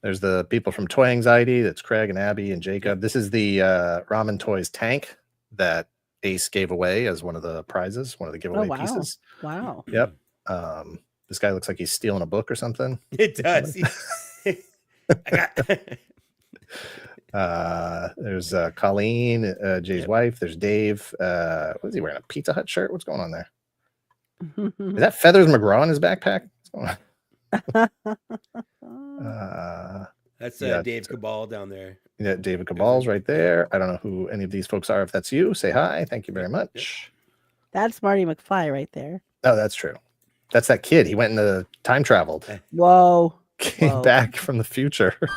There's the people from Toy Anxiety. That's Craig and Abby and Jacob. This is the Ramen Toys tank that Ace gave away as one of the prizes, one of the giveaway wow. pieces. Wow. Yep. This guy looks like he's stealing a book or something. It does. I got... There's Colleen, Jay's wife. There's Dave. What is he wearing? A Pizza Hut shirt? What's going on there? Is that Feathers McGraw in his backpack? What's going on? That's yeah, Dave Cabal down there. Yeah, David Cabal's right there. I don't know who any of these folks are. If that's you, say hi. Thank you very much. That's Marty McFly right there. Oh, that's true. That's that kid. He went in the time traveled. Whoa. Came back from the future. You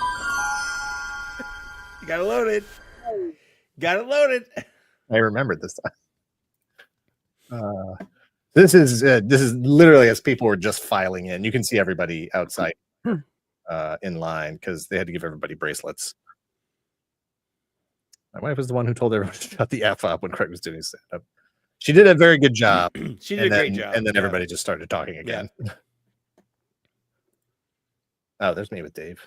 got it loaded. Got it loaded. I remembered this time. This is literally as people were just filing in. You can see everybody outside in line because they had to give everybody bracelets. My wife was the one who told everyone to shut the F up when Craig was doing stand-up. She did a very good job. She did a great job. And then everybody just started talking again. Yeah. Oh, there's me with Dave.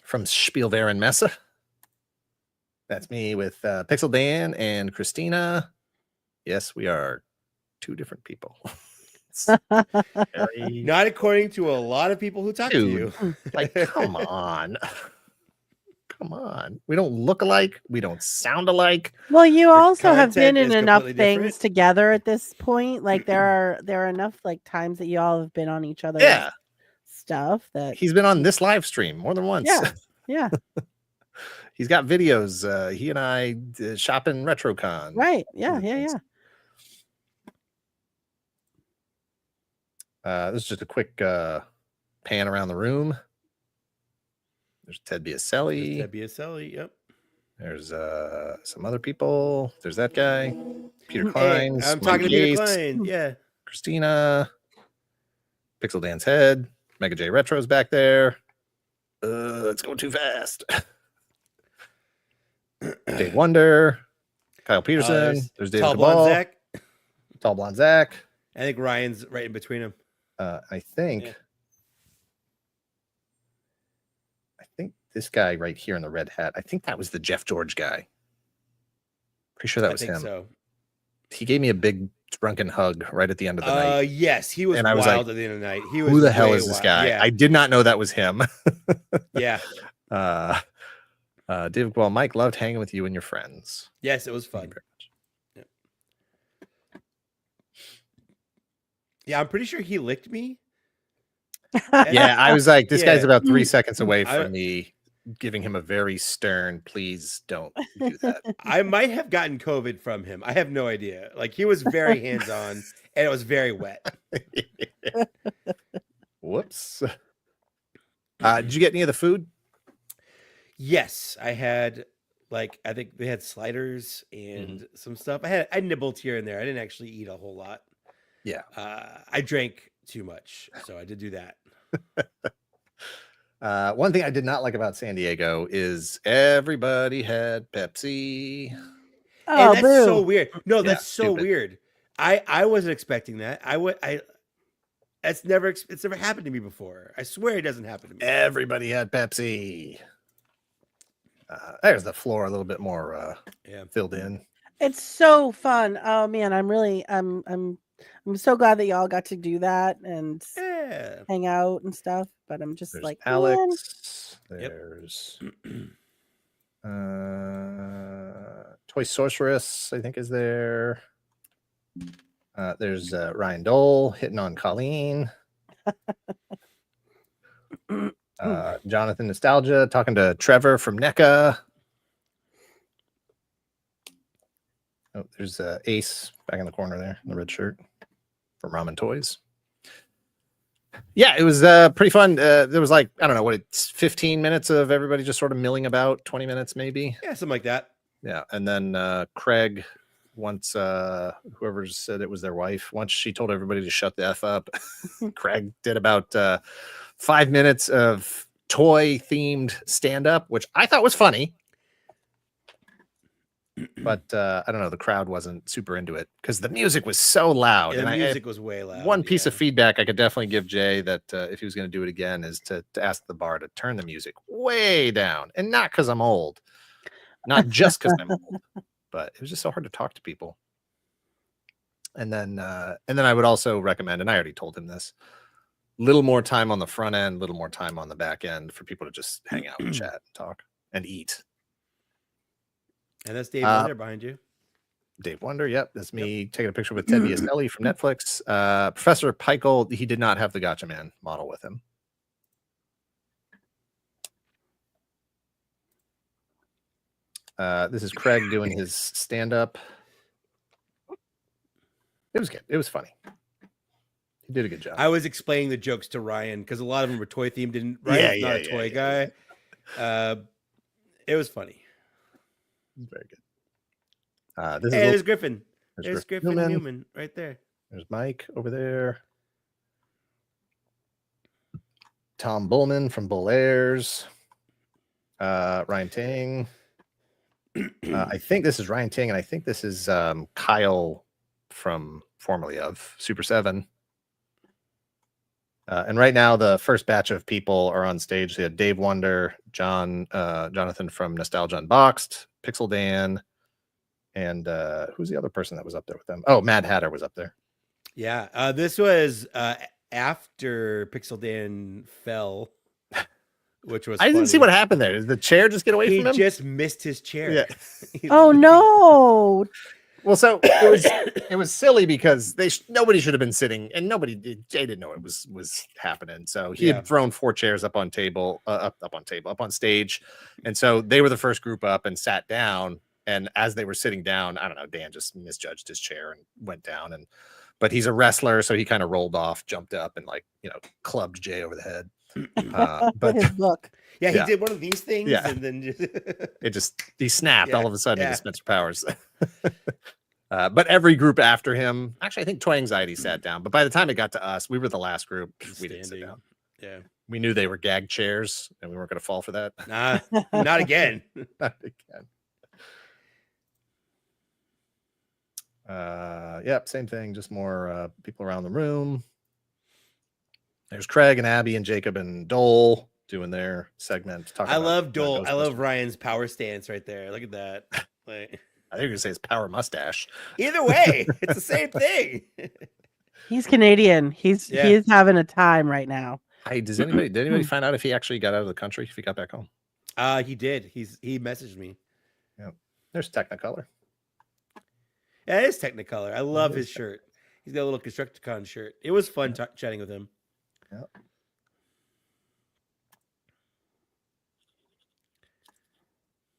From Spielwehr and Messe. That's me with Pixel Dan and Christina. Yes, we are two different people. Not according to a lot of people who talk to you. Like, come on. Come on. We don't look alike. We don't sound alike. Well, you also have content been in is enough completely things different. together at this point. Like there are enough like times that you all have been on each other's stuff that He's been on this live stream more than once. Yeah. Yeah. He's got videos. He and I shopping RetroCon. Right. Yeah. Yeah. Yeah. This is just a quick pan around the room. There's Ted Biaselli. Yep. There's some other people. There's that guy. Peter Hey, Klein. I'm talking to Peter Klein. Yeah. Christina. Pixel Dan's head. Mega J Retro's back there. It's going too fast. Dave Wonder. Kyle Peterson. There's David Tall Blonde Cabal. Zach. Tall Blonde Zach. I think Ryan's right in between them. I think. Yeah. I think this guy right here in the red hat. I think that was the Jeff George guy. Pretty sure that was him. So. He gave me a big drunken hug right at the end of the night. Yes, he was and I was wild like, at the end of the night. He was who the hell way is this wild. guy? Yeah. I did not know that was him. Yeah. David, well, Mike loved hanging with you and your friends. Yes, it was fun. Yeah. Yeah, I'm pretty sure he licked me. Yeah, I was like, this guy's Yeah. about 3 seconds away from me giving him a very stern, please don't do that. I might have gotten COVID from him. I have no idea. Like he was very hands-on and it was very wet. Whoops. Did you get any of the food? Yes, I had like I think they had sliders and some stuff. I nibbled here and there. I didn't actually eat a whole lot. Yeah. I drank too much, so I did do that. One thing I did not like about San Diego is everybody had Pepsi. Oh, And that's boo. so weird. No, that's so stupid. weird. I wasn't expecting that. It's never happened to me before. I swear it doesn't happen to me. Everybody had Pepsi. There's the floor a little bit more filled in. It's so fun. Oh man, I'm so glad that y'all got to do that and Yeah. hang out and stuff. But I'm just There's like Alex. Yep. There's Toy Sorceress, I think, is there. There's Ryan Dole hitting on Colleen. Jonathan Nostalgia talking to Trevor from NECA. Oh, there's Ace back in the corner there in the red shirt from Ramen Toys. Yeah, it was pretty fun. There was like, I don't know what it's 15 minutes of everybody just sort of milling about, 20 minutes maybe. Yeah, something like that. Yeah. And then Craig, once whoever said it was their wife, once she told everybody to shut the F up, Craig did about 5 minutes of toy themed stand up, which I thought was funny. But I don't know, the crowd wasn't super into it because the music was so loud. Yeah, the and music was way loud. one piece of feedback I could definitely give Jay that if he was going to do it again is to ask the bar to turn the music way down, and not because I'm old, not just because I'm old, but it was just so hard to talk to people. And then I would also recommend, and I already told him this, little more time on the front end, little more time on the back end for people to just hang out and chat and talk and eat. And that's Dave Wonder behind you. Dave Wonder, yep, that's me taking a picture with Ted Biaselli from Netflix. Professor Peichel, he did not have the Gotcha Man model with him. This is Craig doing his stand-up. It was good. It was funny. He did a good job. I was explaining the jokes to Ryan because a lot of them were toy themed, and Ryan's not a toy guy. It was funny. Very good. There's Griffin. There's Griffin Newman right there. There's Mike over there. Tom Bullman from Bullairs. Ryan Tang. I think this is Ryan Tang, and I think this is Kyle from formerly of Super 7. And right now, the first batch of people are on stage. They had Dave Wonder, Jonathan from Nostalgia Unboxed, Pixel Dan, and who's the other person that was up there with them? Oh, Mad Hatter was up there. Yeah, this was after Pixel Dan fell, which was I didn't see what happened there. Did the chair just get away from him? He just missed his chair. Yeah. Oh no! Well, so it was silly because nobody should have been sitting, and Jay didn't know it was happening. So he had thrown 4 chairs up on stage, and so they were the first group up and sat down. And as they were sitting down, I don't know, Dan just misjudged his chair and went down. But he's a wrestler, so he kind of rolled off, jumped up, and clubbed Jay over the head. But his book. Yeah, he did one of these things, and then he snapped all of a sudden. He just Spencer Powers. But every group after him, actually, I think Toy Anxiety sat down. But by the time it got to us, we were the last group. We didn't sit down. Yeah, we knew they were gag chairs, and we weren't going to fall for that. Nah, not again. Not again. Yep, same thing. Just more people around the room. There's Craig and Abby and Jacob and Dole doing their segment. I love Dole. I love Ryan's power stance right there. Look at that. Like, I think you're gonna say it's power mustache. Either way, it's the same thing. He's Canadian. He's having a time right now. Hey, did anybody find out if he actually got out of the country, if he got back home? He did. He messaged me. Yeah. There's Technicolor. Yeah, it is Technicolor. I love his shirt. He's got a little Constructicon shirt. It was fun chatting with him. Yep.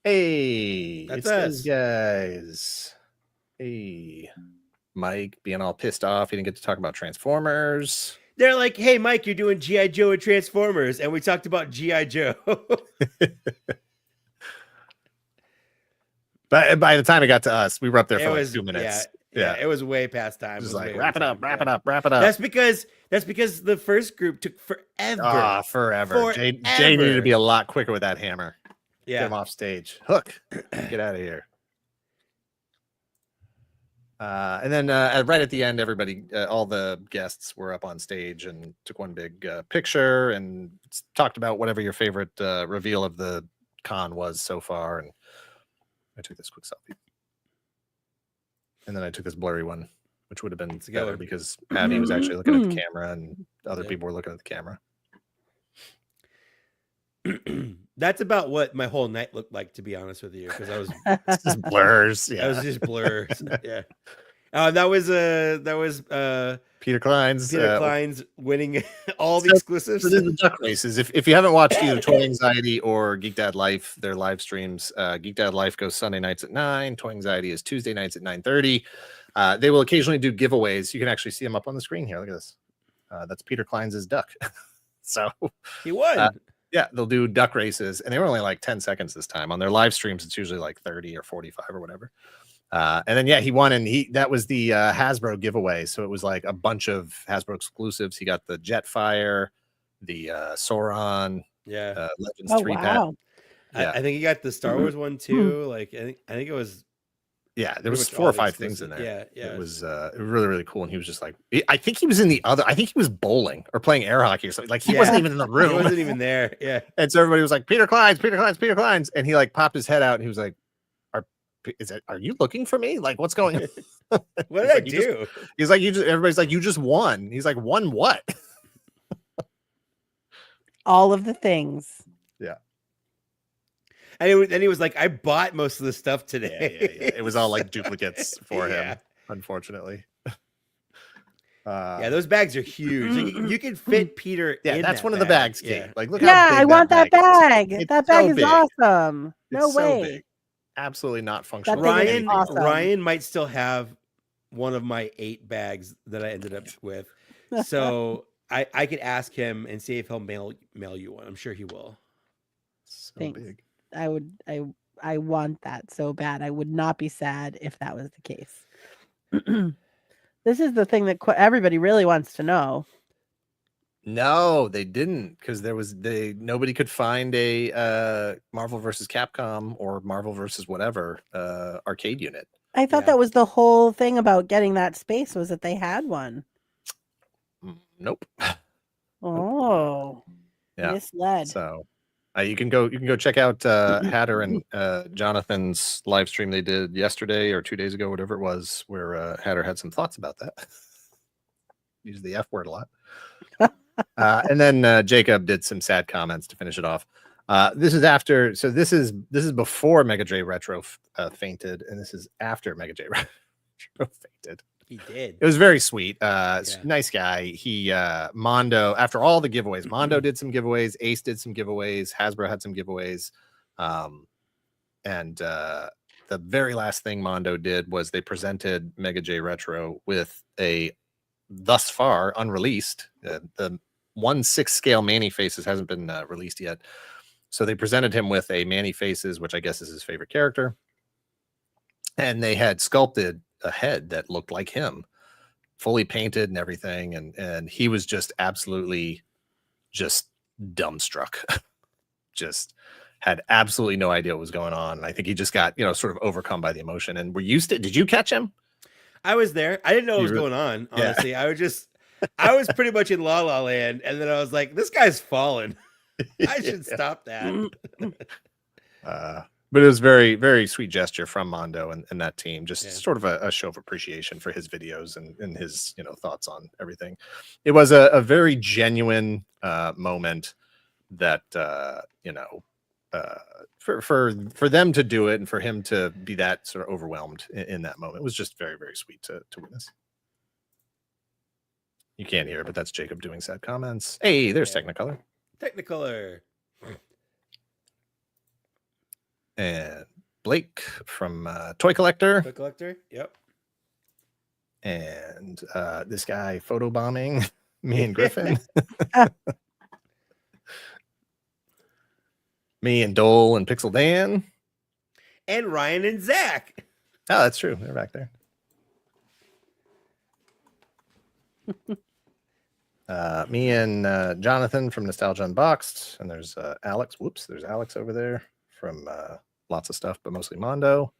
Hey, that's it's us, those guys. Hey, Mike being all pissed off. He didn't get to talk about Transformers. They're like, "Hey, Mike, you're doing G.I. Joe and Transformers," and we talked about G.I. Joe. But by the time it got to us, we were up there for like 2 minutes. Yeah, it was way past time. It was like, wrap it up. That's because the first group took forever. Forever. Jay needed to be a lot quicker with that hammer. Yeah. Get him off stage. Hook. Get out of here. And then right at the end, everybody, all the guests were up on stage and took one big picture and talked about whatever your favorite reveal of the con was so far. And I took this quick selfie. And then I took this blurry one, which would have been together because Abby was actually looking at the camera and other people were looking at the camera. That's about what my whole night looked like, to be honest with you, because I was just blurs. Yeah, that was just blurs. Yeah, that was Peter Klein's. Peter Klein's winning all the exclusives. So the duck races. If you haven't watched either Toy Anxiety or Geek Dad Life, their live streams, Geek Dad Life goes Sunday nights at 9. Toy Anxiety is Tuesday nights at 9:30. They will occasionally do giveaways. You can actually see them up on the screen here. Look at this. That's Peter Klein's duck. So he won. Yeah, they'll do duck races, and they were only like 10 seconds this time. On their live streams, it's usually like 30 or 45 or whatever. And then he won, and that was the Hasbro giveaway. So it was like a bunch of Hasbro exclusives. He got the Jetfire, the Sauron, Legends 3 pack. Yeah. I think he got the Star Wars one too. Like I think it was. Yeah, there was 4 or 5 things in there. Yeah. It was really, really cool. And he was just like, I think he was in the other. I think he was bowling or playing air hockey or something. Like he wasn't even in the room. He wasn't even there. Yeah. And so everybody was like, Peter Klein's. And he like popped his head out and he was like, Are you looking for me? Like, what's going on? What He's did I like, "You just-" do? He's like, everybody's like, you just won. He's like, won what? All of the things. Yeah. And then he was like, I bought most of the stuff today. Yeah. It was all like duplicates for Yeah. him, unfortunately. Yeah, those bags are huge. Like, you can fit Peter Yeah, in that's that one of the bag. bags, Yeah. Kate. Like, look how Yeah, big I want that is. bag. It's That so bag is big. awesome. No It's so way. big. Absolutely not functional. thing is Ryan awesome. Ryan might still have one of my 8 bags that I ended up with. So I could ask him and see if he'll mail you one. I'm sure he will. So Thanks. big. I want that so bad. I would not be sad if that was the case. This is the thing that everybody really wants to know. No, they didn't, because nobody could find a Marvel versus Capcom or Marvel versus whatever arcade unit. I thought Yeah. that was the whole thing about getting that space, was that they had one. Nope. Oh, Yeah. misled. So you can go check out Hatter and Jonathan's live stream they did yesterday or 2 days ago, whatever it was, where Hatter had some thoughts about that. Use the F word a lot. And then Jacob did some sad comments to finish it off. This is after, so this is before Mega J Retro fainted, and this is after Mega J Retro fainted. He did. It was very sweet. Nice guy. He Mondo, after all the giveaways, Mondo did some giveaways, Ace did some giveaways, Hasbro had some giveaways. And the very last thing Mondo did was they presented Mega J Retro with a thus far unreleased the 1/6 scale Manny Faces hasn't been released yet. So they presented him with a Manny Faces, which I guess is his favorite character. And they had sculpted a head that looked like him, fully painted and everything. And he was just absolutely just dumbstruck. Just had absolutely no idea what was going on. And I think he just got, sort of overcome by the emotion. And did you catch him? I was there. I didn't know what was going on, honestly. Yeah. I was pretty much in La La Land, and then I was like, this guy's fallen. I should stop that. But it was very, very sweet gesture from Mondo and that team. Just sort of a show of appreciation for his videos and his, thoughts on everything. It was a very genuine moment that, for them to do it and for him to be that sort of overwhelmed in that moment, it was just very, very sweet to witness. You can't hear it, but that's Jacob doing sad comments. Hey, there's Technicolor. Technicolor. And Blake from Toy Collector. Toy Collector, yep. And this guy photobombing me and Griffin. Me and Dole and Pixel Dan. And Ryan and Zach. Oh, that's true. They're back there. Me and Jonathan from Nostalgia Unboxed. And there's Alex. Whoops, there's Alex over there from lots of stuff, but mostly Mondo.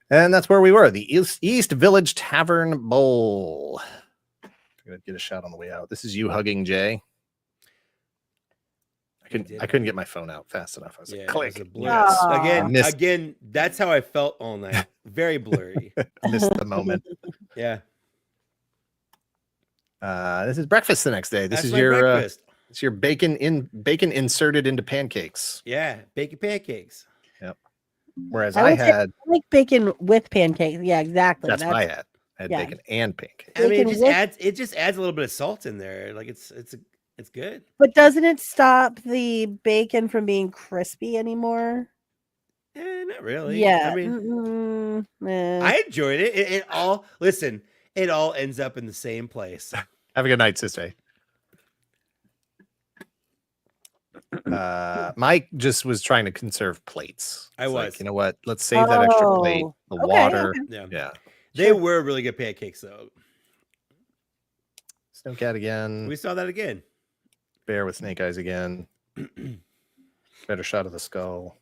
And that's where we were, the East Village Tavern Bowl. I'm going to get a shot on the way out. This is you hugging Jay. I couldn't get my phone out fast enough. I was like, click. Again, that's how I felt all night. Very blurry. I missed the moment. Yeah. This is breakfast the next day. This is your breakfast. It's your bacon inserted into pancakes. Yeah, bacon pancakes. Yep. Whereas I had like bacon with pancakes. Yeah, exactly. That's what I had. I had bacon and pancakes. I mean, it just adds a little bit of salt in there. Like it's good. But doesn't it stop the bacon from being crispy anymore? Not really. Yeah. I mean, I enjoyed it. It all ends up in the same place. Have a good night, sister. Mike just was trying to conserve plates. I was like, you know what? Let's save that extra plate. The water. Okay. Yeah. They were really good pancakes, though. Snowcat again. We saw that again. Bear with snake eyes again. Better shot of the skull.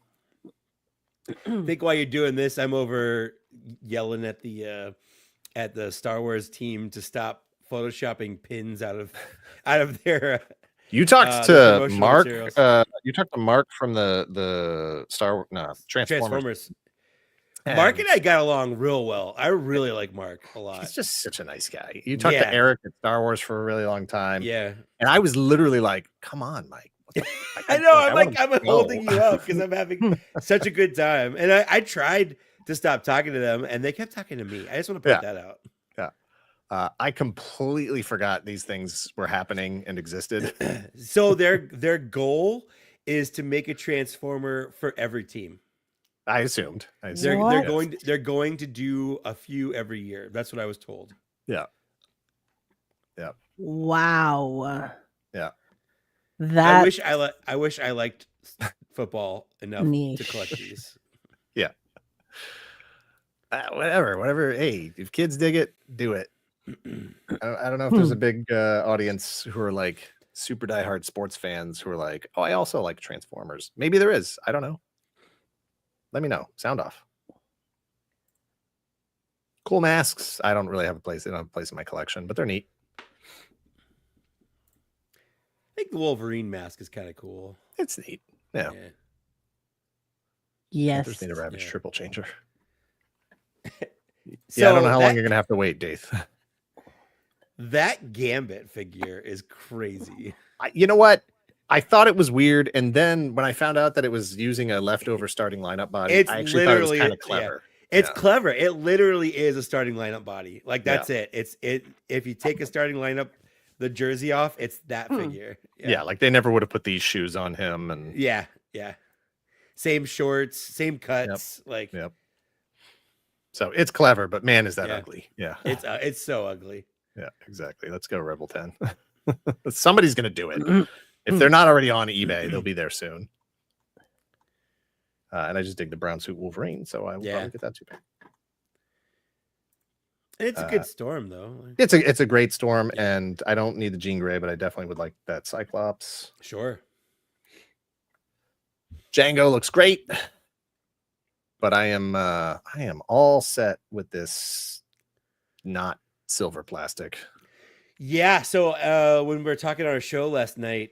I think while you're doing this, I'm over yelling at the Star Wars team to stop photoshopping pins out of their. You talked to Mark. You talked to Mark from the Transformers. Mark and I got along real well. I really like Mark a lot. He's just such a nice guy. You talked Yeah. to Eric at Star Wars for a really long time. Yeah. And I was literally like, come on, Mike. What the fuck? I know. I'm want like, him I'm to go. holding you up because I'm having such a good time. And I tried to stop talking to them and they kept talking to me. I just want to point that out. Yeah. I completely forgot these things were happening and existed. So their goal is to make a Transformer for every team. I assumed. They're What? going to do a few every year. That's what I was told. Yeah. Wow. Yeah. That I wish I liked football enough Niche. to collect these. Yeah. Whatever. Hey, if kids dig it, do it. I don't know if there's a big audience who are like super diehard sports fans who are like, oh, I also like Transformers. Maybe there is. I don't know. Let me know. Sound off. Cool masks. I don't really have a place. They don't have a place in my collection, but they're neat. I think the Wolverine mask is kind of cool. It's neat. Yeah. yes. Just need a Ravage triple changer. So I don't know how long you're gonna have to wait, Dave. That Gambit figure is crazy. You know what? I thought it was weird, and then when I found out that it was using a leftover starting lineup body, I actually thought it was kind of clever. It's clever. It literally is a starting lineup body. Like that's it. If you take a starting lineup, the jersey off, it's that figure. Yeah, like they never would have put these shoes on him, and yeah. Same shorts, same cuts. Yep. So it's clever, but man, is that ugly. Yeah. It's so ugly. Yeah, exactly. Let's go Rebel 10. Somebody's gonna do it. If they're not already on eBay, they'll be there soon. And I just dig the brown suit Wolverine, so I will probably get that too. It's a good storm, though. It's a great storm, and I don't need the Jean Grey, but I definitely would like that Cyclops. Sure. Django looks great, but I am all set with this not silver plastic. Yeah. So when we were talking on our show last night,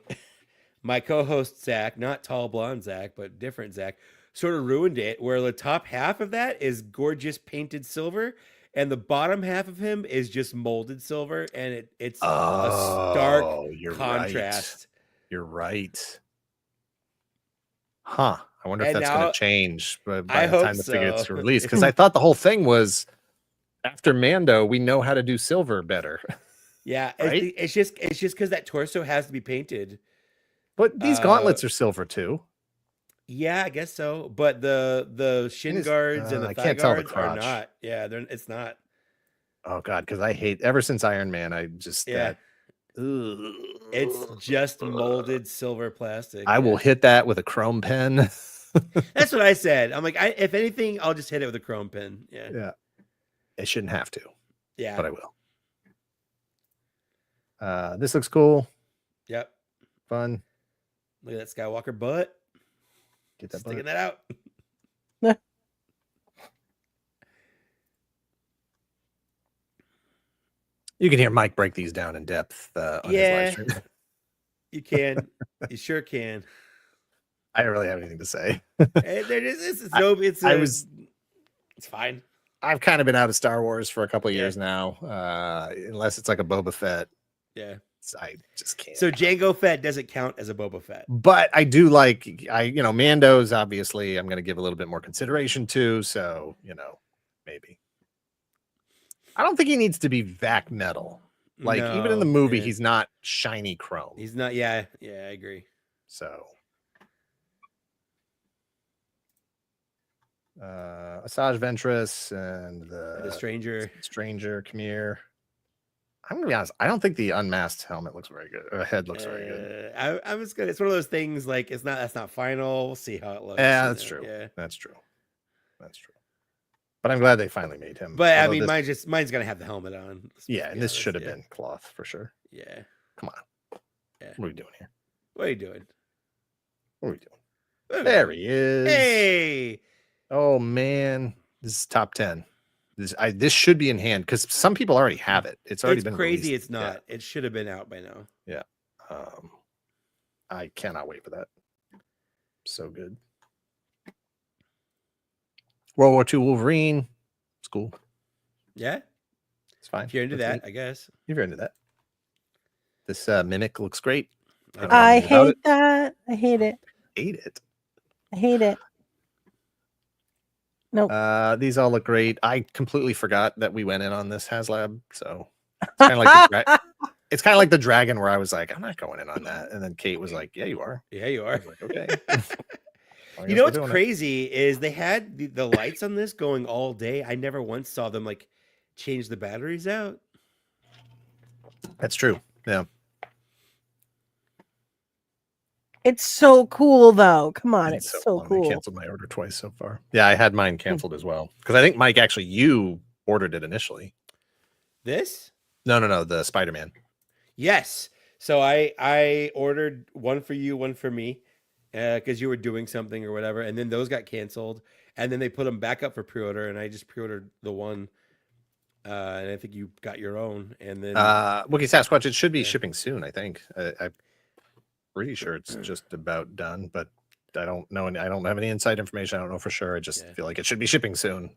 my co-host Zach, not tall blonde Zach, but different Zach, sort of ruined it. Where the top half of that is gorgeous painted silver, and the bottom half of him is just molded silver, and it's a stark contrast. Right. You're right. Huh. I wonder if that's going to change by the time the figure gets released. Because I thought the whole thing was after Mando, we know how to do silver better. Yeah, right? it's just because that torso has to be painted. But these gauntlets are silver too. Yeah, I guess so. But the shin guards and the thigh guards are not. Yeah, it's not. Oh God, because I hate ever since Iron Man. I just it's just molded silver plastic. I will hit that with a chrome pen. That's what I said. I'm like, if anything, I'll just hit it with a chrome pen. Yeah. Yeah. I shouldn't have to. Yeah. But I will. This looks cool. Yep. Fun. Look at that Skywalker butt. Get that sticking that out. You can hear Mike break these down in depth on his live stream. You can. You sure can. I don't really have anything to say. It's fine. I've kind of been out of Star Wars for a couple of years now, unless it's like a Boba Fett. Yeah. I just can't. So Jango Fett doesn't count as a Boba Fett. But I do like, Mando's obviously I'm going to give a little bit more consideration to. So, maybe. I don't think he needs to be vac metal. Like, even in the movie, he's not shiny chrome. He's not. Yeah, I agree. So. Asajj Ventress and the Stranger, come here. I'm gonna be honest. I don't think the unmasked helmet looks very good. Or head looks very good. I was gonna. It's one of those things. Like that's not final. We'll see how it looks. Yeah, that's true. Yeah, that's true. But I'm glad they finally made him. But I mean, mine's gonna have the helmet on. Yeah, and this should have been cloth for sure. Yeah. Come on. Yeah. What are we doing here? What are you doing? There he is. Hey. Oh man, this is top 10. This should be in hand because some people already have it. It's already been crazy. released. It's not. Yeah. It should have been out by now. Yeah. I cannot wait for that. So good. World War II Wolverine. It's cool. Yeah, It's fine. if you're into Looks that, neat. I guess. If you're into that. This Mimic looks great. don't know I anything about hate that. I hate it. Hate it. I hate it. Nope. These all look great. I completely forgot that we went in on this HasLab, so it's kind of like it's kind of like the dragon where I was like, I'm not going in on that, and then Kate was like, Yeah, you are. Yeah, you I are. was like, okay. You know what's crazy is they had the lights on this going all day. I never once saw them like change the batteries out. That's true. Yeah. It's so cool, though. Come on, it's so I cool. canceled my order twice so far. Yeah, I had mine canceled as well because I think Mike actually you ordered it initially. This? No, the Spider-Man. Yes. So I ordered one for you, one for me, because you were doing something or whatever, and then those got canceled, and then they put them back up for pre-order, and I just pre-ordered the one, and I think you got your own, and then Wookie Sasquatch, it should be shipping soon. I think. I'm pretty sure it's just about done, but I don't know. I don't have any inside information. I don't know for sure. I just feel like it should be shipping soon.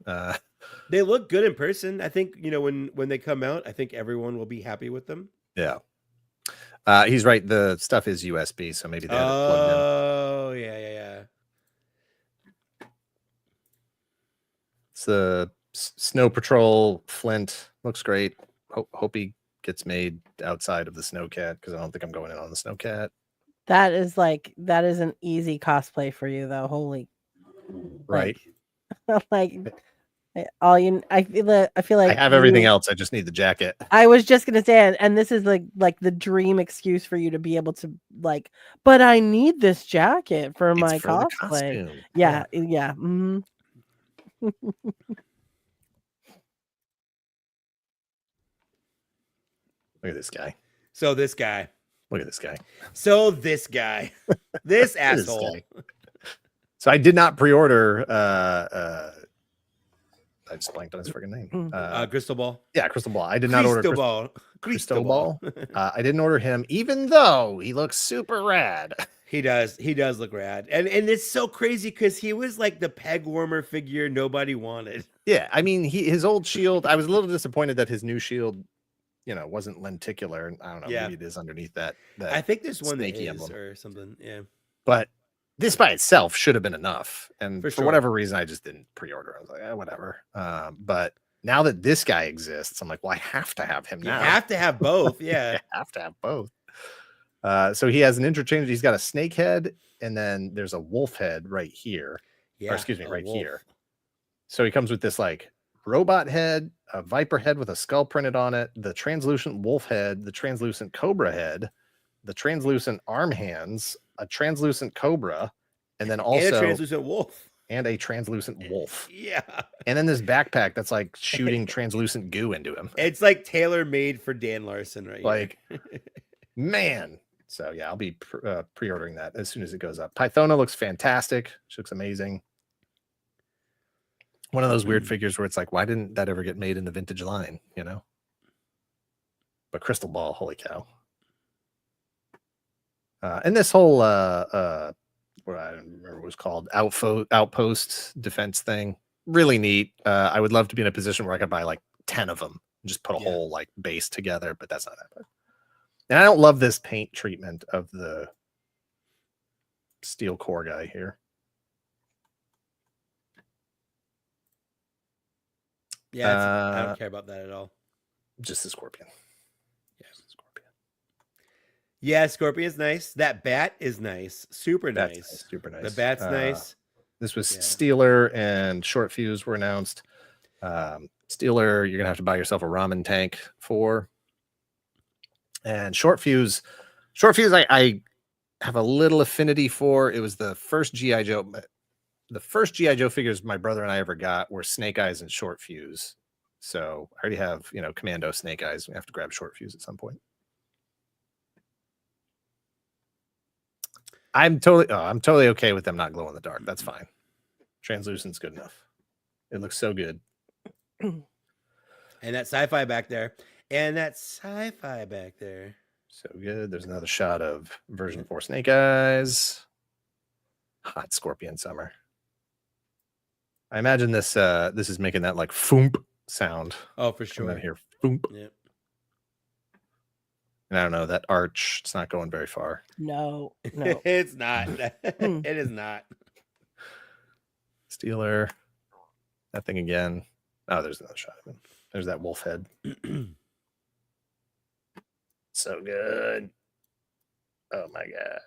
They look good in person. I think when they come out, I think everyone will be happy with them. Yeah. He's right. The stuff is USB, so maybe they have it plugged in. Oh, yeah. It's the Snow Patrol Flint. Looks great. Hope he gets made outside of the Snowcat because I don't think I'm going in on the Snowcat. That is an easy cosplay for you, though. Holy, right? Like I feel like I have everything else. I just need the jacket. I was just gonna say, and this is like the dream excuse for you to be able to but I need this jacket for my cosplay. Yeah. Mm-hmm. Look at this guy. So this guy. Look at this guy. So this guy. This asshole. This guy. So I did not pre-order I just blanked on his freaking name. Crystal Ball. Yeah, Crystal Ball. I did not order Crystal Ball. I didn't order him, even though he looks super rad. He does look rad. And it's so crazy because he was like the peg warmer figure nobody wanted. Yeah, I mean, his old shield, I was a little disappointed that his new shield, wasn't lenticular. I don't know, maybe it is underneath that I think there's one that is emblem or something. Yeah. But this by itself should have been enough. And for sure. whatever reason, I just didn't pre-order. I was like, whatever. But now that this guy exists, I'm like, well, I have to have him now. You have to have both. Yeah. I have to have both. So he has an interchange. He's got a snake head, and then there's a wolf head right here. Yeah. Or excuse me, right here. So he comes with this like robot head, a viper head with a skull printed on it, the translucent wolf head, the translucent cobra head, the translucent arm hands, a translucent cobra, and then also a translucent wolf. And a translucent wolf. Yeah. And then this backpack that's like shooting translucent goo into him. It's like tailor made for Dan Larson, right? Like, man. So yeah, I'll be pre-ordering that as soon as it goes up. Pythona looks fantastic. She looks amazing. One of those weird figures where it's like, why didn't that ever get made in the vintage line? But Crystal Ball, holy cow. And this whole what I don't remember what it was called, outpost defense thing, really neat. I would love to be in a position where I could buy like 10 of them and just put a whole like base together, but that's not happening. And I don't love this paint treatment of the steel core guy here. Yeah, I don't care about that at all. Just the Scorpion. Yeah, Scorpion's nice. That bat is nice. Super nice. Super nice. The bat's nice. This was Steeler and Short Fuse were announced. Steeler, you're going to have to buy yourself a ramen tank for. And Short Fuse, I have a little affinity for. It was the first G.I. Joe. The first G.I. Joe figures my brother and I ever got were Snake Eyes and Short Fuse. So I already have, Commando Snake Eyes. We have to grab Short Fuse at some point. I'm totally okay with them not glow in the dark. That's fine. Translucent's good enough. It looks so good. And that sci-fi back there. So good. There's another shot of version 4 Snake Eyes. Hot Scorpion Summer. I imagine this this is making that like foomp sound. Oh, for Coming out sure. here, foomp. Yeah. And I don't know, that arch, it's not going very far. No, no. It's not. It is not. Steeler. That thing again. Oh, there's another shot of him. There's that wolf head. So good. Oh my god.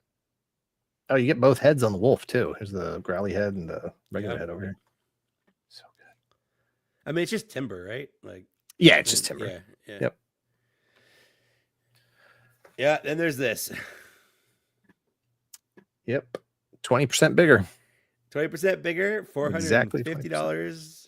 Oh, you get both heads on the wolf too. Here's the growly head and the regular Yeah. head over here. So good. I mean, it's just timber, right? Like, Yeah, it's just timber. Yeah. Yeah. Yep. Yeah. Then there's this. Yep. 20% bigger. 20% bigger, Exactly $450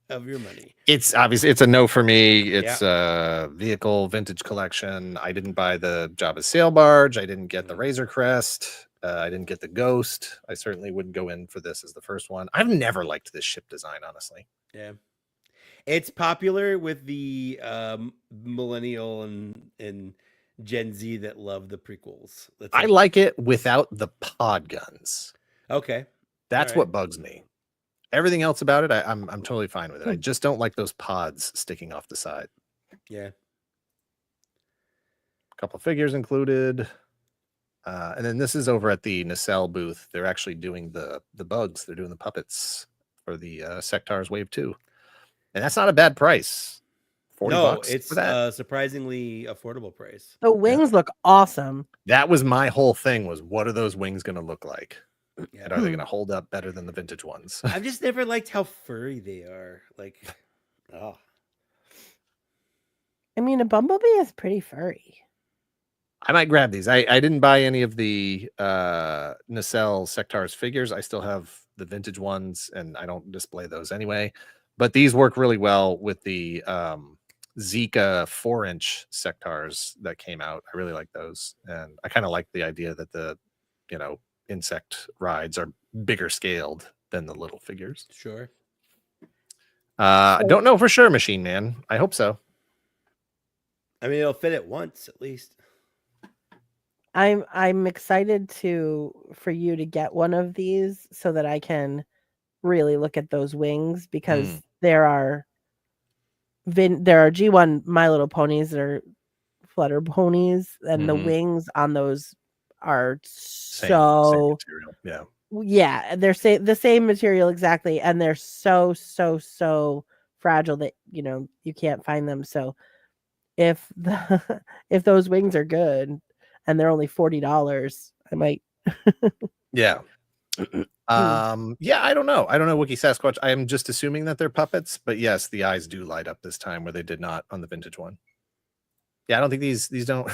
of your money. It's obviously it's a no for me. It's a vehicle vintage collection. I didn't buy the Jabba's sail barge. I didn't get the Razor Crest. I didn't get the Ghost. I certainly wouldn't go in for this as the first one. I've never liked this ship design, honestly. Yeah. It's popular with the millennial and Gen Z that love the prequels. That's I like it without the pod guns. Okay. That's All what right. bugs me. Everything else about it, I'm totally fine with it. I just don't like those pods sticking off the side. Yeah. A couple figures included. And then this is over at the Nacelle booth. They're actually doing the bugs. They're doing the puppets for the Sectars Wave 2. And that's not a bad price. $40 it's for that. a surprisingly affordable price. The wings look awesome. That was my whole thing was what are those wings going to look like? Yeah. And are they going to hold up better than the vintage ones? I've just never liked how furry they are. Like, oh. I mean, a bumblebee is pretty furry. I might grab these. I didn't buy any of the Nacelle Sectars figures. I still have the vintage ones, and I don't display those anyway. But these work really well with the Zika 4-inch Sectars that came out. I really like those. And I kind of like the idea that the, insect rides are bigger scaled than the little figures. Sure. I don't know for sure, Machine Man. I hope so. I mean, it'll fit it once at least. I'm excited for you to get one of these so that I can really look at those wings because there are G1 My Little Ponies that are flutter ponies and the wings on those are Same material. Yeah, they're the same material exactly, and they're so fragile that you can't find them. So if if those wings are good and they're only $40, I might. Yeah. I don't know. I don't know, Wookie Sasquatch. I am just assuming that they're puppets, but yes, the eyes do light up this time where they did not on the vintage one. Yeah, I don't think these don't.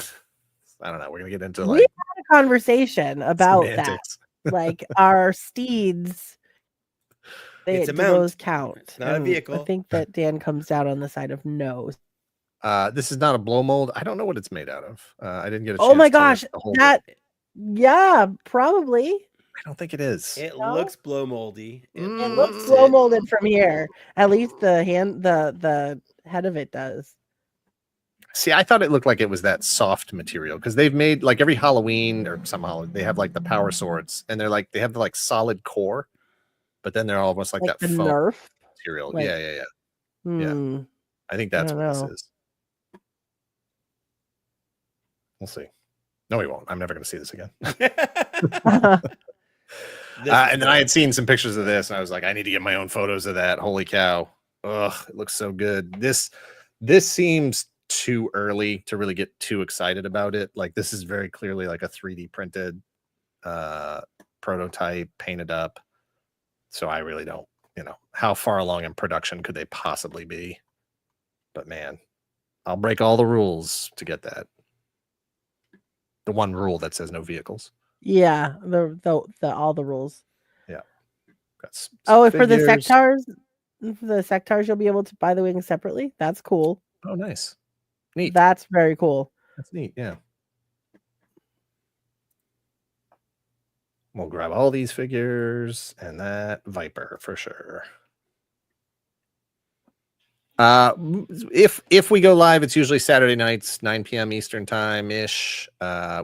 I don't know. We're gonna get into We had a conversation about semantics. that. Like our steeds, It's a do mount. those count? It's not a vehicle. I think that Dan comes down on the side of no. This is not a blow mold. I don't know what it's made out of. I didn't get a chance. Oh my gosh, to hold that it. yeah, probably. I don't think it is. It No? looks blow moldy. It looks blow molded from here. At least the head of it does. See, I thought it looked like it was that soft material because they've made like every Halloween or somehow they have like the power swords and they have the like solid core, but then they're almost like that the foam Nerf material. like- Yeah. Hmm. I think that's I what don't this know. is. We'll see. No, we won't. I'm never going to see this again. And then I had seen some pictures of this, and I was like, I need to get my own photos of that. Holy cow! Ugh, it looks so good. This seems too early to really get too excited about it. Like this is very clearly like a 3D printed prototype, painted up. So I really don't, how far along in production could they possibly be? But man, I'll break all the rules to get that. The one rule that says no vehicles. Yeah, the all the rules. Yeah. Got some For the figures. sectars, you'll be able to buy the wings separately. That's cool. Oh, nice. Neat. That's very cool. That's neat. Yeah. We'll grab all these figures and that Viper for sure. If we go live, it's usually Saturday nights, 9 p.m. Eastern time ish.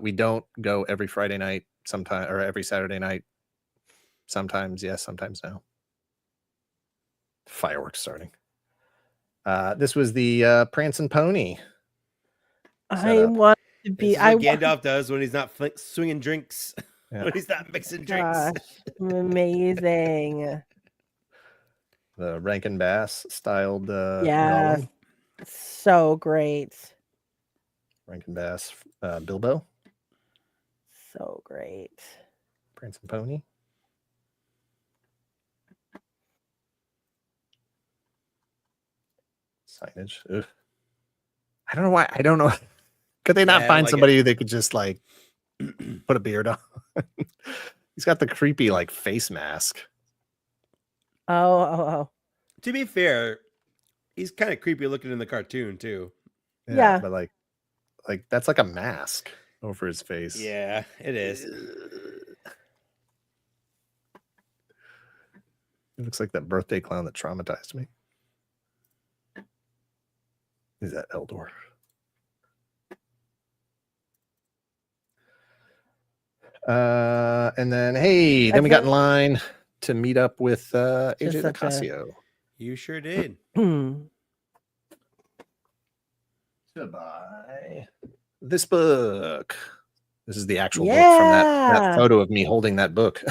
We don't go every Friday night, sometime or every Saturday night. Sometimes yes, sometimes no. Fireworks starting. This was the Prancing Pony. I setup. want to This be. is what Gandalf does when he's not swinging drinks. Yeah. When he's not mixing drinks. Gosh, amazing. The Rankin Bass styled Yes. Gollum. So great. Rankin Bass Bilbo. So great. Prancing Pony. Signage. Ugh. I don't know why. I don't know. Could they not Yeah, I find like somebody who they could just like put a beard on? He's got the creepy like face mask. Oh. To be fair, he's kind of creepy looking in the cartoon too. Yeah. But like that's like a mask over his face. Yeah, it is. It looks like that birthday clown that traumatized me. Is that Eldor? And then hey, then we got in line to meet up with AJ Nicasio. You sure did. Goodbye. This book. This is the actual book from that photo of me holding that book.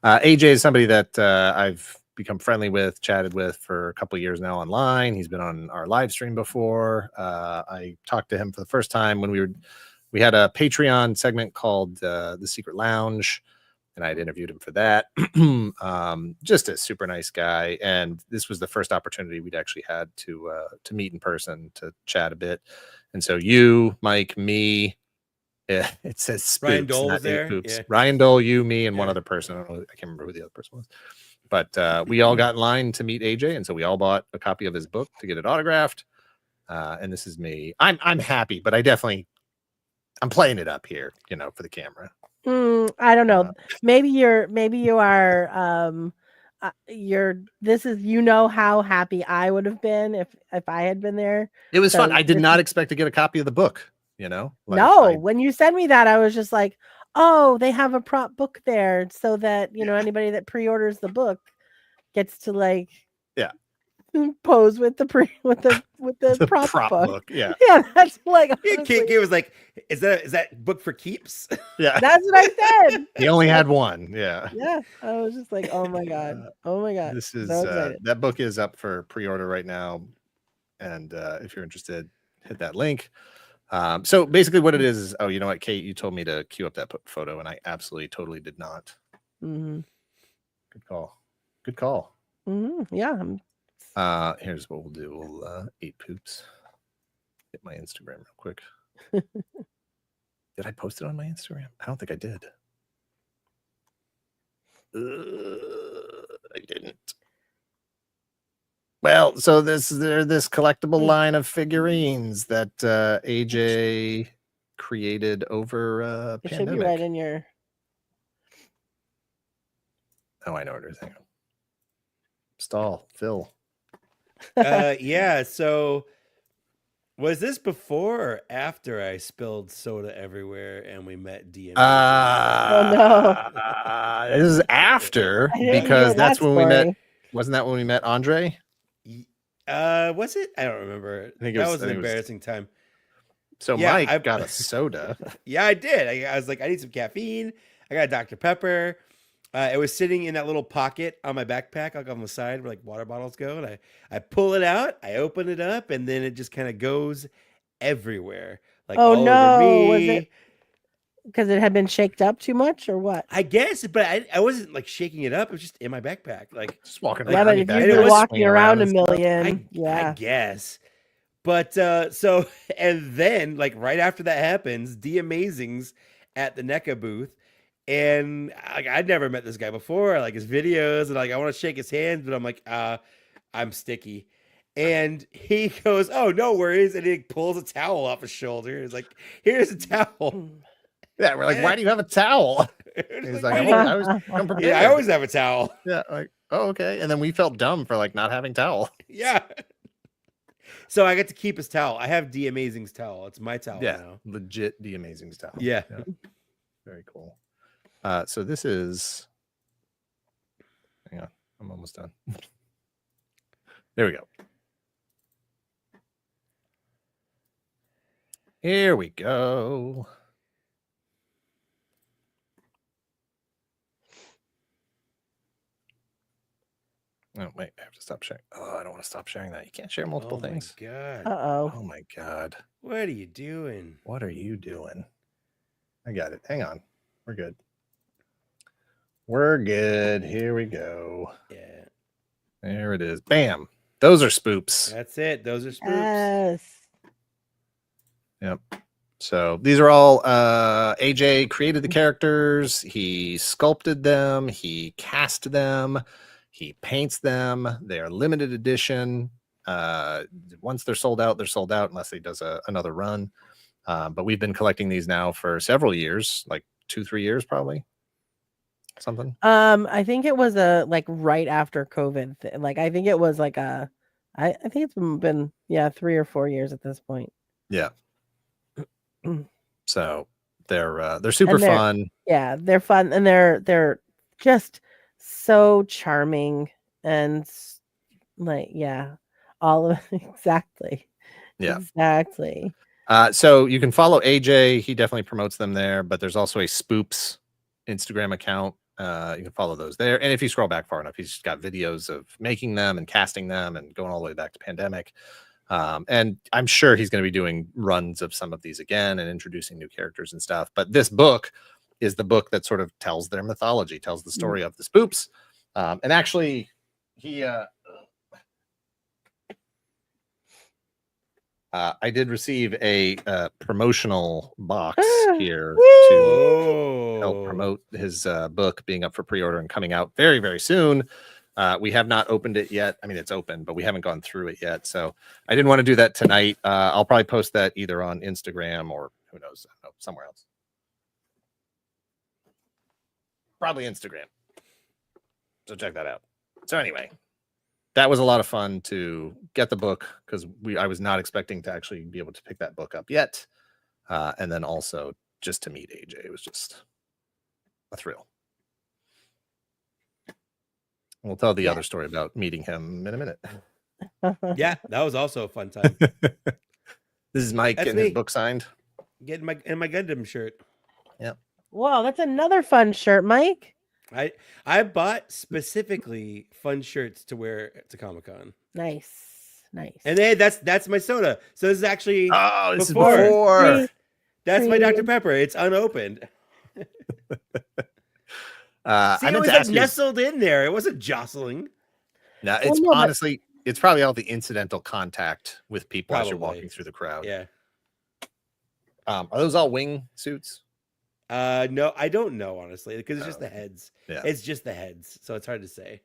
AJ is somebody that I've become friendly with, chatted with for a couple of years now online. He's been on our live stream before. I talked to him for the first time when we had a Patreon segment called The Secret Lounge, and I had interviewed him for that. Just a super nice guy, and this was the first opportunity we'd actually had to meet in person, to chat a bit. And so you, Mike, me, yeah, it says Spooks, Ryan Dole was there. Yeah. Ryan Dole, you, me, and one other person. I can't remember who the other person was. But we all got in line to meet AJ, and so we all bought a copy of his book to get it autographed. And this is me. I'm happy, but I'm playing it up here, for the camera. I don't know. Maybe you are. This is how happy I would have been if I had been there. It was fun. I did not expect to get a copy of the book. When you sent me that, I was just like, oh, they have a prop book there, so that anybody that pre-orders the book gets to pose with the prop book. Yeah, that's like. Kate was like, "Is that book for keeps?" Yeah, that's what I said. He only had one. Yeah. I was just like, oh my god, This is that book is up for pre-order right now, and if you're interested, hit that link. So basically, what it is, oh, you know what, Kate, you told me to queue up that photo, and I absolutely totally did not. Mm-hmm. Good call. Mm-hmm. Yeah. Here's what we'll do. We'll eat poops. Hit my Instagram real quick. Did I post it on my Instagram? I don't think I did. I didn't. Well, so this collectible line of figurines that AJ created over it pandemic. should be right in your. Oh, I know what it is. Hang on. Stall, Phil. Yeah. So, was this before or after I spilled soda everywhere and we met DM? Oh no! This is after, because that's when we met. Wasn't that when we met Andre? Was it? I don't remember. I think that was an embarrassing time. So yeah, Mike got a soda. Yeah, I did. I was like, I need some caffeine. I got a Dr. Pepper. It was sitting in that little pocket on my backpack, like on the side where like water bottles go. And I pull it out, I open it up, and then it just kind of goes everywhere. Like, oh all no, over me. was it because it had been shaked up too much or what? I guess, but I wasn't like shaking it up. It was just in my backpack, like just walking around. Yeah, but if you've been walking around a million, I guess. But so, and then like right after that happens, The Amazing's at the NECA booth. And I'd never met this guy before. I like his videos, and like I want to shake his hand, but I'm like, I'm sticky. And he goes, "Oh, no worries," and he pulls a towel off his shoulder. He's like, "Here's a towel." Yeah, we're like, "Why do you have a towel?" He's like, I always have a towel. Yeah, like, oh, okay. And then we felt dumb for like not having towel. Yeah. So I get to keep his towel. I have The Amazing's towel. It's my towel now. Legit The Amazing's towel. Yeah. Very cool. So this is, hang on, I'm almost done. There we go. Here we go. Oh, wait, I have to stop sharing. Oh, I don't want to stop sharing that. You can't share multiple things. Oh, my God. Uh-oh. Oh, my God. What are you doing? What are you doing? I got it. Hang on. We're good. We're good. Here we go. Yeah. There it is. Bam. Those are spoops. That's it. Those are spoops. Yes. Yep. So these are all AJ created the characters. He sculpted them. He cast them. He paints them. They are limited edition. Once they're sold out unless he does another run. But we've been collecting these now for several years, like 2-3 years, probably. Something. I think it was right after COVID. Like I think it was like I think it's been 3 or 4 years at this point. Yeah. So they're super fun. Yeah, they're fun and they're just so charming and all of exactly. Yeah. Exactly. So you can follow AJ. He definitely promotes them there, but there's also a Spoops Instagram account. You can follow those there. And if you scroll back far enough, he's got videos of making them and casting them and going all the way back to pandemic. And I'm sure he's going to be doing runs of some of these again and introducing new characters and stuff. But this book is the book that sort of tells their mythology, tells the story of the Spoops. And actually, he I did receive a promotional box here to help promote his book being up for pre-order and coming out very, very soon. We have not opened it yet. I mean, it's open, but we haven't gone through it yet. So I didn't want to do that tonight. I'll probably post that either on Instagram or who knows, somewhere else. Probably Instagram. So check that out. So anyway, that was a lot of fun to get the book because I was not expecting to actually be able to pick that book up yet. And then also just to meet AJ, it was just a thrill. We'll tell the other story about meeting him in a minute. Yeah, that was also a fun time. This is Mike getting his book signed. Getting my Gundam shirt. Yeah. Wow, that's another fun shirt, Mike. I bought specifically fun shirts to wear to Comic-Con. Nice. And that's my soda. So this is actually this is before. That's my Dr. Pepper. It's unopened. See, it was like nestled in there. It wasn't jostling. No, it's honestly, it's probably all the incidental contact with people as you're walking through the crowd. Yeah. Are those all wing suits? No, I don't know, honestly, because it's just the heads. Yeah. It's just the heads, so it's hard to say.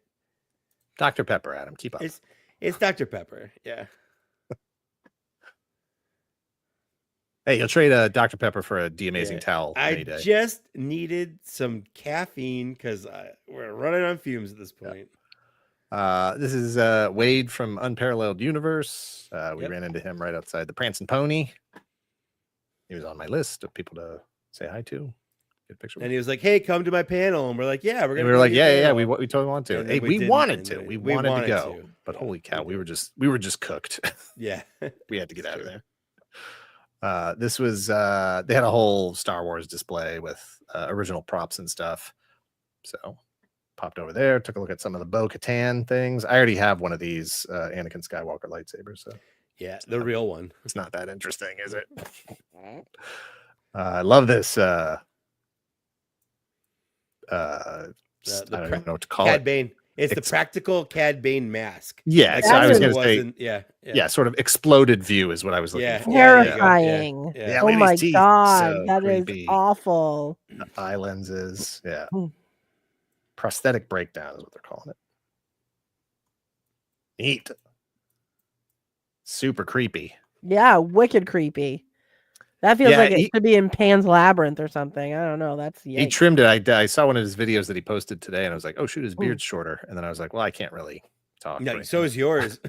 Dr. Pepper, Adam, keep up. It's Dr. Pepper, yeah. Hey, you'll trade a Dr. Pepper for a De-Amazing towel any day. I just needed some caffeine because we're running on fumes at this point. This is Wade from Unparalleled Universe. We ran into him right outside the Prancing Pony. He was on my list of people to say hi to. Get a picture. And he was like, "Hey, come to my panel." And we're like, "Yeah, we're gonna." We were like, "Yeah, we totally want to." Hey, we wanted to. We wanted to go, but holy cow, we were just cooked. Yeah, we had to get out of there. This was they had a whole Star Wars display with original props and stuff. So popped over there, took a look at some of the Bo-Katan things. I already have one of these Anakin Skywalker lightsabers. So yeah, the real one. It's not that interesting, is it? I love this. I don't even know what to call Cad it. Bane. It's the practical Cad Bane mask. Yeah, like so I was going to say, yeah, sort of exploded view is what I was looking for. Terrifying. Yeah. Oh my God, so that creepy. is awful. The eye lenses, prosthetic breakdown is what they're calling it. Neat. Super creepy. Yeah, wicked creepy. That feels like it should be in Pan's Labyrinth or something. I don't know. That's he trimmed it. I saw one of his videos that he posted today, and I was like, "Oh shoot, his beard's shorter." And then I was like, "Well, I can't really talk." No, so is yours.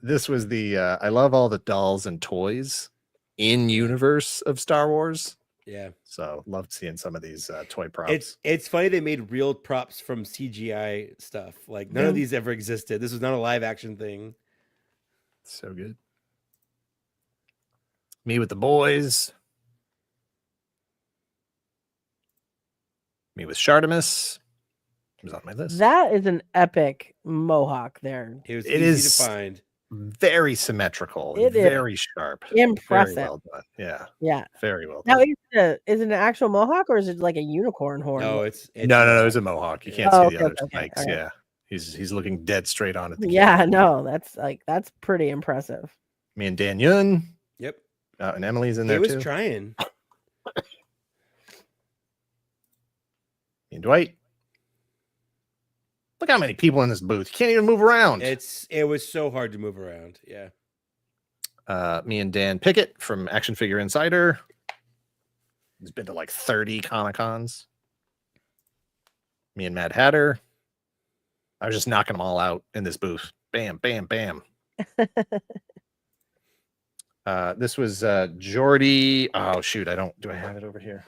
This was the. I love all the dolls and toys in universe of Star Wars. Yeah. So loved seeing some of these toy props. It's funny they made real props from CGI stuff. Like none of these ever existed. This was not a live action thing. So good. Me with the boys. Me with Shartimus. It was on my list. That is an epic mohawk there. It was It easy is to find. very symmetrical. It is very sharp. impressive. Very well done. Yeah. Yeah. Very well Now, done. is it an actual mohawk or is it like a unicorn horn? No, it's No, it's a mohawk. You can't Oh, see the other okay, spikes. all right. Yeah. He's looking dead straight on at the Yeah, camera. no, that's pretty impressive. Me and Dan Yun. Yep. And Emily's in He there was too. trying. Me and Dwight. Look how many people in this booth. You can't even move around. It was so hard to move around. Yeah. Me and Dan Pickett from Action Figure Insider. He's been to like 30 Comic-Cons. Me and Mad Hatter. I was just knocking them all out in this booth. Bam, bam, bam. This was Jordy. Oh, shoot. Do I have it over here?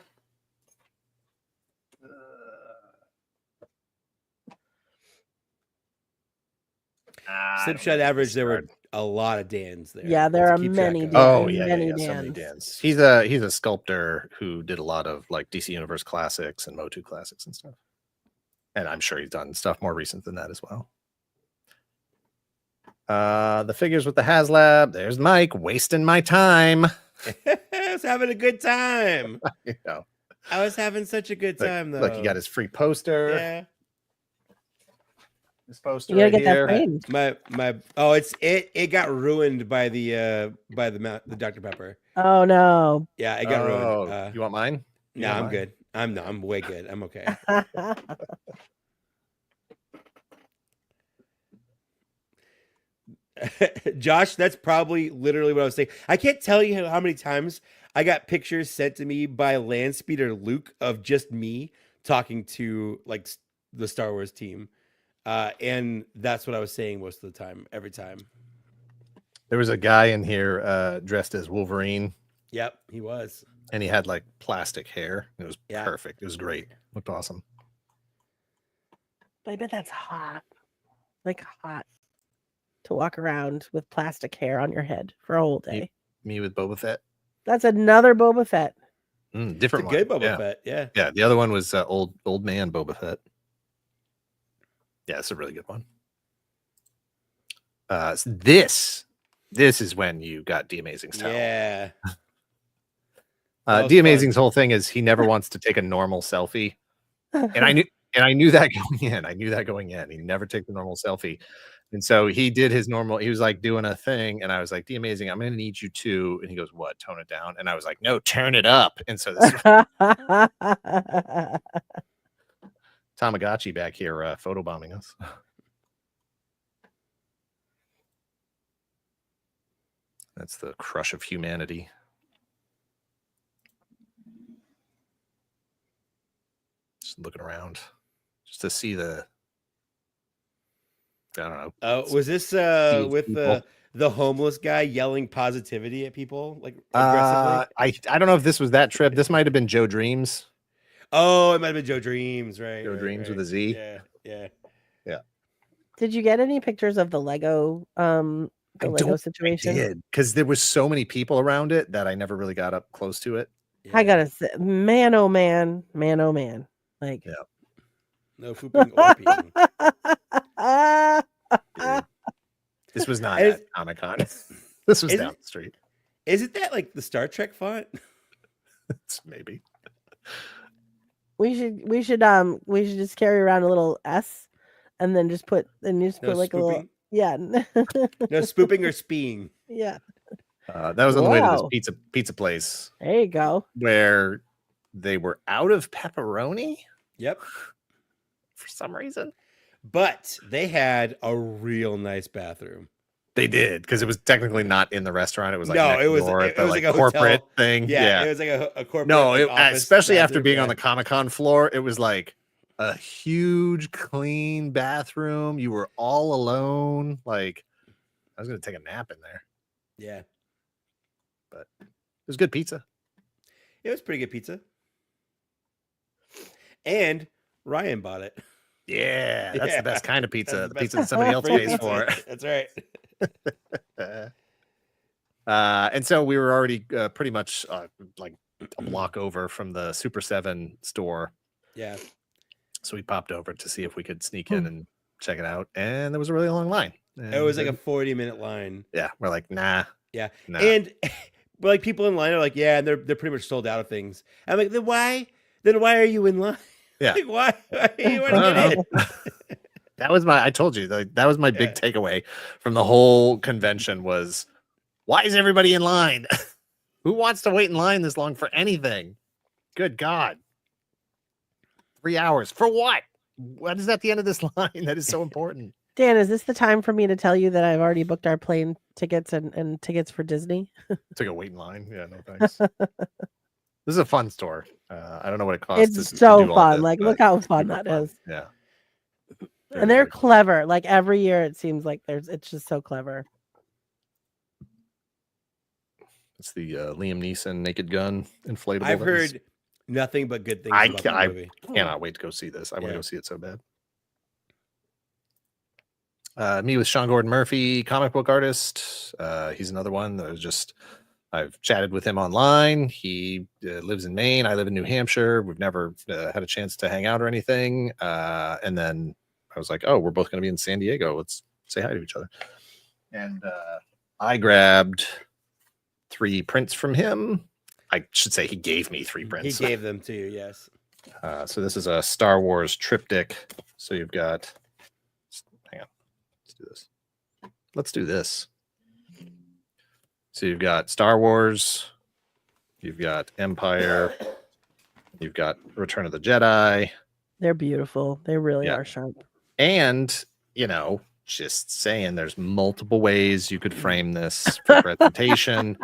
Slipshot average, there were a lot of Dans there. Yeah, there to are keep track many of. Dans. Oh yeah, Many so many Dans. Dans. He's a sculptor who did a lot of like DC Universe classics and Motu classics and stuff. And I'm sure he's done stuff more recent than that as well. The figures with the HasLab. There's Mike wasting my time. I was having a good time. You know, I was having such a good time, though. look, he got his free poster. Yeah. This poster You gotta right get that here. framed. It got ruined by the Dr. Pepper. Oh no. Yeah, it got ruined. You want mine? You No, want I'm mine? good. I'm way good. I'm okay. Josh, that's probably literally what I was saying. I can't tell you how many times I got pictures sent to me by Landspeeder Luke of just me talking to like the Star Wars team. And that's what I was saying most of the time, every time. There was a guy in here dressed as Wolverine, Yep, he was. and he had like plastic hair. It was Yeah. perfect. It was great. Looked awesome. I bet that's hot. Like hot to walk around with plastic hair on your head for a whole day. Me with Boba Fett. That's another Boba Fett. It's Different a good one. Boba Yeah. Fett. Yeah. Yeah, the other one was old man Boba Fett. Yeah, it's a really good one. So this is when you got D Amazing's towel. Yeah. That was D Amazing's fun. whole thing is he never wants to take a normal selfie, and I knew that going in. I knew that going in. He never take the normal selfie, and so he did his normal. He was like doing a thing, and I was like, D Amazing, I'm going to need you to. And he goes, what? Tone it down. And I was like, no, turn it up. And so this Tamagotchi back here photobombing us. That's the crush of humanity. Just looking around, just to see the. I don't know. Was this with people. the homeless guy yelling positivity at people like aggressively? I don't know if this was that trip. This might have been Joe Dreams. Oh, it might have been Joe Dreams, right? Joe right, Dreams right. with a Z. Yeah. Did you get any pictures of the Lego situation? I did, because there was so many people around it that I never really got up close to it. I gotta say, man, oh man, like Yeah. No pooping or peeing. Dude, this was not Is- at Comic-Con. This was is down it- the street. Isn't that like the Star Trek font? Maybe. we should just carry around a little S, and then just put No like a little spooping? yeah No spooping or speeing. yeah. That was on the way to Wow. this pizza place There you go. where they were out of pepperoni Yep. for some reason. But they had a real nice bathroom. They did, because it was technically not in the restaurant. It was like No, next it was- door it at the was like like a corporate hotel. thing. Yeah, it was like a corporate. No, like, office especially after bathroom, being yeah. on the Comic-Con floor, it was like a huge, clean bathroom. You were all alone. Like, I was gonna take a nap in there. Yeah. It was good pizza. It was pretty good pizza. And Ryan bought it. Yeah, that's the best kind of pizza. That's The the pizza best that somebody else free pays for. pizza. That's right. And so we were already pretty much like a block over from the Super 7 store. Yeah. So we popped over to see if we could sneak in and check it out. And there was a really long line. It was like a 40-minute line. Yeah. We're like, nah. Yeah. Nah. And but like people in line are like, yeah, and they're pretty much sold out of things. I'm like, then why are you in line? Yeah. Like, why you want to get in? That was I told you, that was my big takeaway from the whole convention was, why is everybody in line? Who wants to wait in line this long for anything? Good God. 3 hours. For what? What is at the end of this line? That is so important. Dan, is this the time for me to tell you that I've already booked our plane tickets and tickets for Disney? To go wait in line. Yeah, no thanks. This is a fun store. I don't know what it costs. It's to so do all fun. this, Like, but look how fun super that is. Yeah. And they're Very clever. Like every year, it seems like it's just so clever. It's the Liam Neeson Naked Gun inflatable. I've that was- heard nothing but good things I about that movie. cannot wait to go see this. I want to Yeah. go see it so bad. Me with Sean Gordon Murphy, comic book artist. He's another one that I've chatted with him online. He lives in Maine. I live in New Hampshire. We've never had a chance to hang out or anything. And then I was like, oh, we're both going to be in San Diego. Let's say hi to each other. And I grabbed 3 prints from him. I should say he gave me 3 prints. He gave them to you, yes. So this is a Star Wars triptych. So you've got, hang on, let's do this. So you've got Star Wars, you've got Empire, you've got Return of the Jedi. They're beautiful. They really Yeah. are sharp. And, just saying there's multiple ways you could frame this for presentation.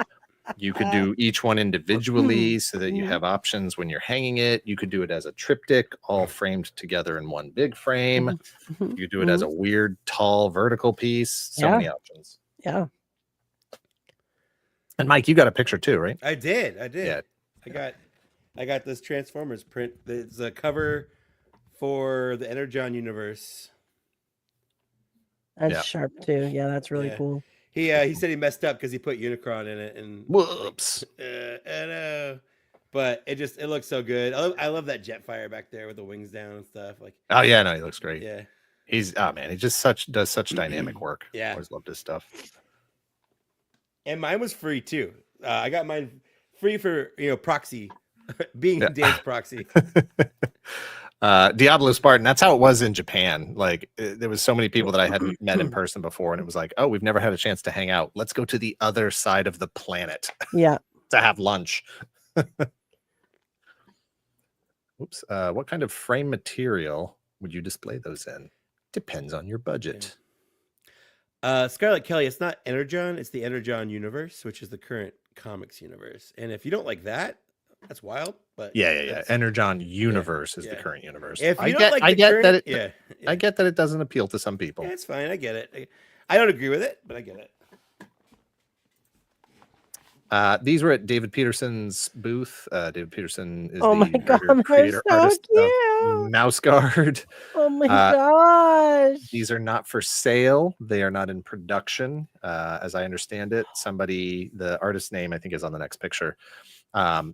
You could do each one individually so that you have options when you're hanging it. You could do it as a triptych, all framed together in one big frame. You could do it as a weird, tall, vertical piece. So many options. Yeah. And Mike, you got a picture too, right? I did. Yeah. I got this Transformers print. It's a cover for the Energon universe. That's sharp too. Yeah, that's really Yeah. cool. He said he messed up because he put Unicron in it, and Whoops. I know. But it looks so good. I love that Jetfire back there with the wings down and stuff. Like, Oh yeah, no, he looks great. yeah, He just does such dynamic work. Yeah. Always loved his stuff. and mine was free too. I got mine free for proxy, being Dan's proxy. Diablo Spartan, that's how it was in Japan. Like there was so many people that I hadn't met in person before, and it was like, oh, we've never had a chance to hang out. Let's go to the other side of the planet Yeah. to have lunch. Oops. What kind of frame material would you display those in? Depends on your budget. Scarlet Kelly, it's not Energon, it's the Energon universe, which is the current comics universe. And if you don't like that, that's wild. But Yeah. that's- Energon universe is the yeah. current universe. If you I don't get, like I the get current, that it, yeah, I get that it doesn't appeal to some people. yeah, it's fine. I get it. I don't agree with it, but I get it. These were at David Peterson's booth. David Peterson is Oh the my God, writer, they're creator, so artist cute. of Mouse Guard. Oh my Uh, gosh. These are not for sale. They are not in production, as I understand it. The artist's name I think is on the next picture.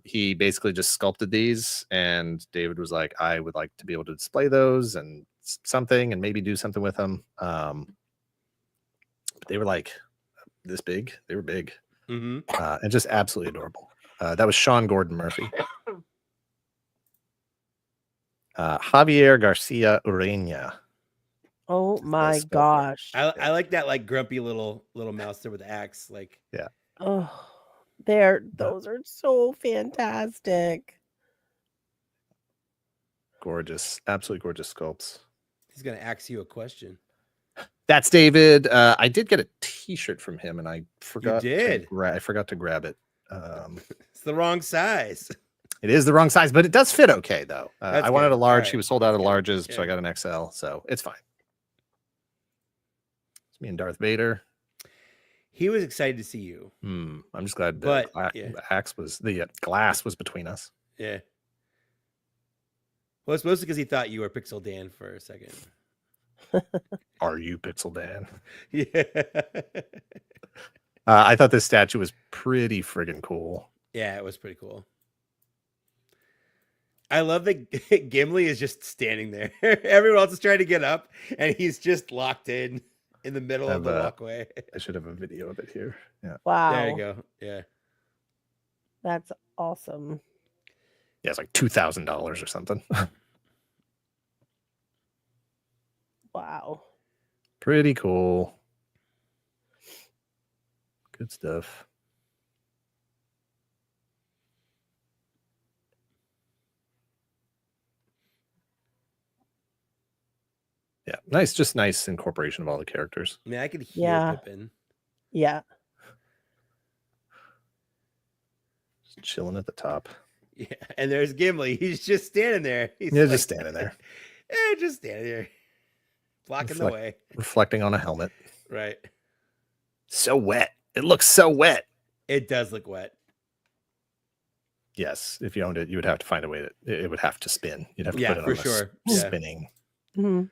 He basically just sculpted these, and David was like, I would like to be able to display those and something and maybe do something with them. But they were like this big. They were big. Mm-hmm. And just absolutely adorable. That was Sean Gordon Murphy. Javier Garcia Ureña. Oh my spelled gosh. I like that like grumpy little mouse there with the axe. Like, Oh, those are so fantastic. Gorgeous, absolutely gorgeous sculpts. he's gonna ask you a question. That's David. I did get a T-shirt from him, and I forgot. did? I forgot to grab it. It's the wrong size. It is the wrong size, but it does fit okay, though. That's I wanted good. a large. All He right. was sold out of larges, so Yeah. I got an XL. So it's fine. It's me and Darth Vader. He was excited to see you. I'm just glad But, the yeah. glass was between us. Yeah. Well, it's mostly because he thought you were Pixel Dan for a second. Are you Pixel Dan? Yeah. I thought this statue was pretty friggin' cool. Yeah, it was pretty cool. I love that Gimli is just standing there. Everyone else is trying to get up, and he's just locked in the middle of the walkway. I should have a video of it here. Yeah. Wow. There you go. Yeah. That's awesome. Yeah, it's like $2,000 or something. Wow. Pretty cool. Good stuff. Yeah, nice, just nice incorporation of all the characters. I mean, I could hear Yeah. Pippin. Yeah. Just chilling at the top. Yeah, and there's Gimli. He's just standing there. He's Just standing there. Yeah, just standing there, blocking the way. Reflecting on a helmet. Right. So wet. It looks so wet. It does look wet. Yes, if you owned it, you would have to find a way that it would have to spin. You'd have to Yeah, put it for on sure. a Yeah. spinning. Mhm.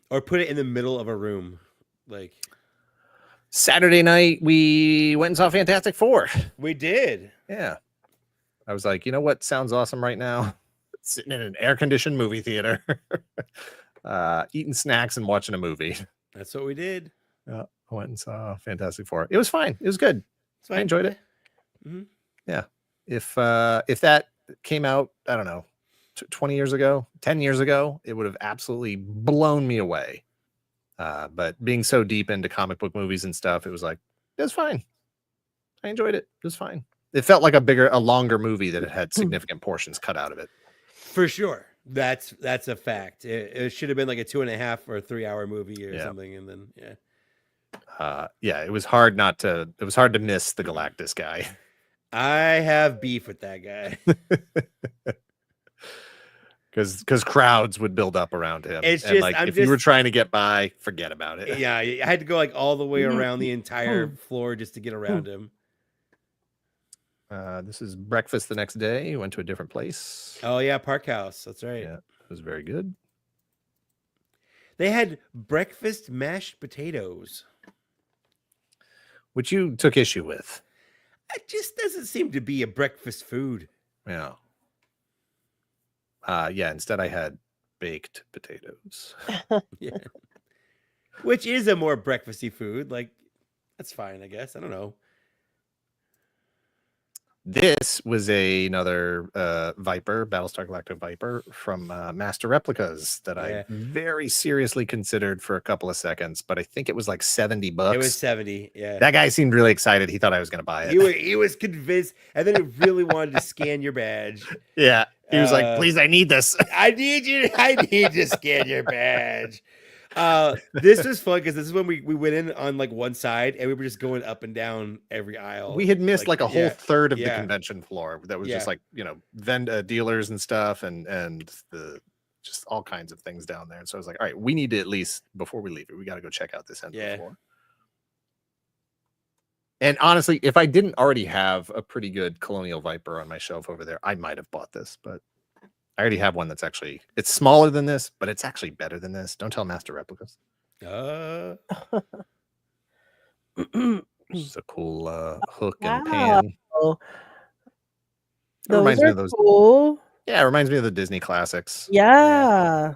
Or put it in the middle of a room. Like Saturday night, we went and saw Fantastic Four. we did. Yeah. I was like, you know what sounds awesome right now? Sitting in an air-conditioned movie theater, eating snacks and watching a movie. That's what we did. Yeah, I went and saw Fantastic Four. It was fine. It was good. It's fine. I enjoyed it. Mhm. Yeah. If that came out, I don't know, 20 years ago, 10 years ago, it would have absolutely blown me away. But being so deep into comic book movies and stuff, it was like, it was fine. I enjoyed it. It was fine. It felt like a longer movie that it had significant portions cut out of it. For sure. That's a fact. It should have been like a 2.5 or 3 hour movie or something. And then, it was hard to miss the Galactus guy. I have beef with that guy. Because crowds would build up around him. It's and just, like, I'm if you were trying to get by, forget about it. Yeah, I had to go like all the way around the entire floor just to get around him. This is breakfast the next day. Went to a different place. Oh yeah, Park House. That's right. Yeah, it was very good. They had breakfast mashed potatoes, Which you took issue with. It just doesn't seem to be a breakfast food. Yeah. Instead I had baked potatoes. Yeah. Which is a more breakfasty food. Like, that's fine, I guess. I don't know. This was another Viper, Battlestar Galactica Viper from Master Replicas that I very seriously considered for a couple of seconds, but I think it was like $70. It was 70. Yeah. That guy seemed really excited. He thought I was going to buy it. He was convinced, and then he really wanted to scan your badge. Yeah. He was like, please, I need this. I need to scan your badge. This was fun because this is when we went in on like one side and we were just going up and down every aisle. We had missed like a whole third of the yeah. convention floor that was just like, dealers and stuff and the just all kinds of things down there. And so I was like, all right, we need to, at least before we leave it, we got to go check out this end of the floor. And honestly, if I didn't already have a pretty good Colonial Viper on my shelf over there, I might have bought this, but I already have one that's actually, it's smaller than this, but it's actually better than this. Don't tell Master Replicas. It's a cool hook and pan. It reminds me of those. Cool. Yeah, it reminds me of the Disney classics. Yeah.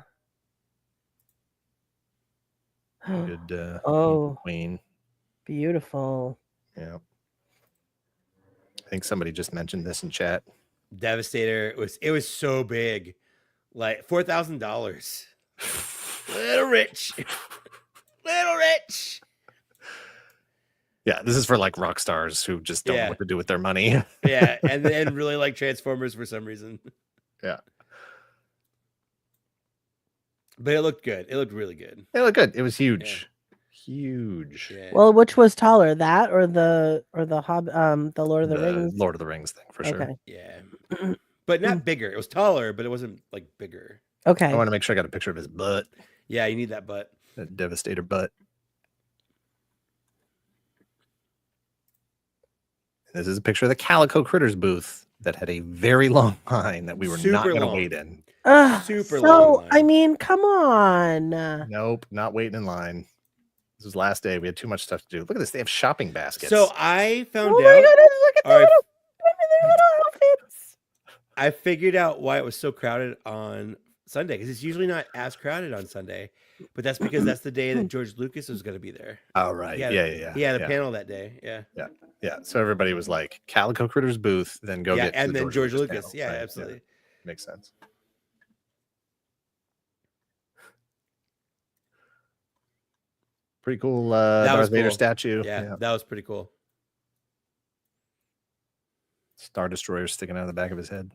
Good. Queen. Beautiful. Yeah. I think somebody just mentioned this in chat. Devastator. It was so big, like $4,000. Little rich. Yeah, this is for like rock stars who just don't know what to do with their money. Yeah, and then really like Transformers for some reason. Yeah. But it looked good. It looked really good. It looked good. It was huge. Huge. Yeah. Well, which was taller, that or the Lord of the Rings? Lord of the Rings thing for sure. Yeah. But not bigger. It was taller, but it wasn't like bigger. Okay. I want to make sure I got a picture of his butt. Yeah, you need that butt. That Devastator butt. This is a picture of the Calico Critters booth that had a very long line that we were not Super going to long. wait in. Super so, long I line. mean, come on. Nope, not waiting in line. This was last day. We had too much stuff to do. Look at this. They have shopping baskets. So I found Oh out. my goodness, look at All right, their little outfits. I figured out why it was so crowded on Sunday, because it's usually not as crowded on Sunday, but that's because that's the day that George Lucas was going to be there. Oh, right. He had, Yeah. He had a panel that day. Yeah. So everybody was like, Calico Critters booth, then go yeah, get to and the then George Lucas. panel. Yeah, Right, absolutely. Makes sense. Pretty cool Darth Vader cool. statue. Yeah, that was pretty cool. Star Destroyer sticking out of the back of his head.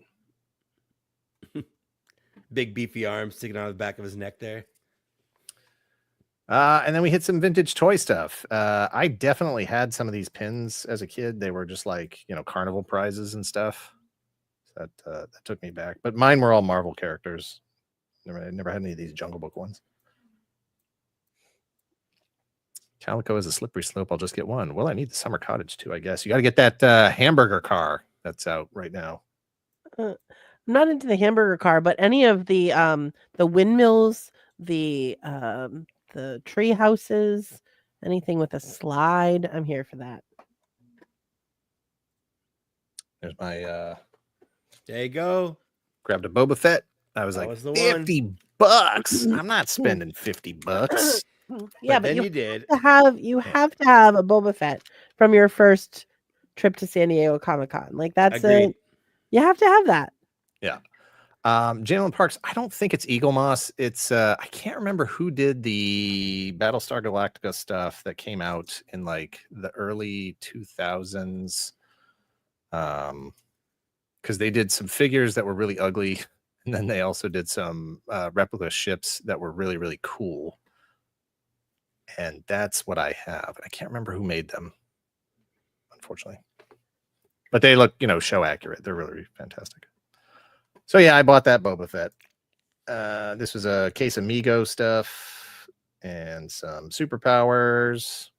Big beefy arms sticking out of the back of his neck there. And then we hit some vintage toy stuff. I definitely had some of these pins as a kid. They were just like, carnival prizes and stuff. So that took me back. But mine were all Marvel characters. Never had any of these Jungle Book ones. Calico is a slippery slope. I'll just get one. Well, I need the Summer Cottage too, I guess. You got to get that hamburger car that's out right now. I'm not into the hamburger car, but any of the windmills, the tree houses, anything with a slide, I'm here for that. There's my There you go. grabbed a Boba Fett. I was That like, was the one. $50. I'm not spending $50. Yeah, then but you did. you have to have a Boba Fett from your first trip to San Diego Comicon. Like that's Agreed. it. You have to have that. Yeah. Jalen Parks, I don't think it's Eagle Moss. It's I can't remember who did the Battlestar Galactica stuff that came out in like the early 2000s. Because they did some figures that were really ugly, and then they also did some replica ships that were really, really cool. And that's what I have. I can't remember who made them, unfortunately. But they look, show accurate. They're really, really fantastic. So yeah, I bought that Boba Fett. This was a case of Mego stuff and some superpowers.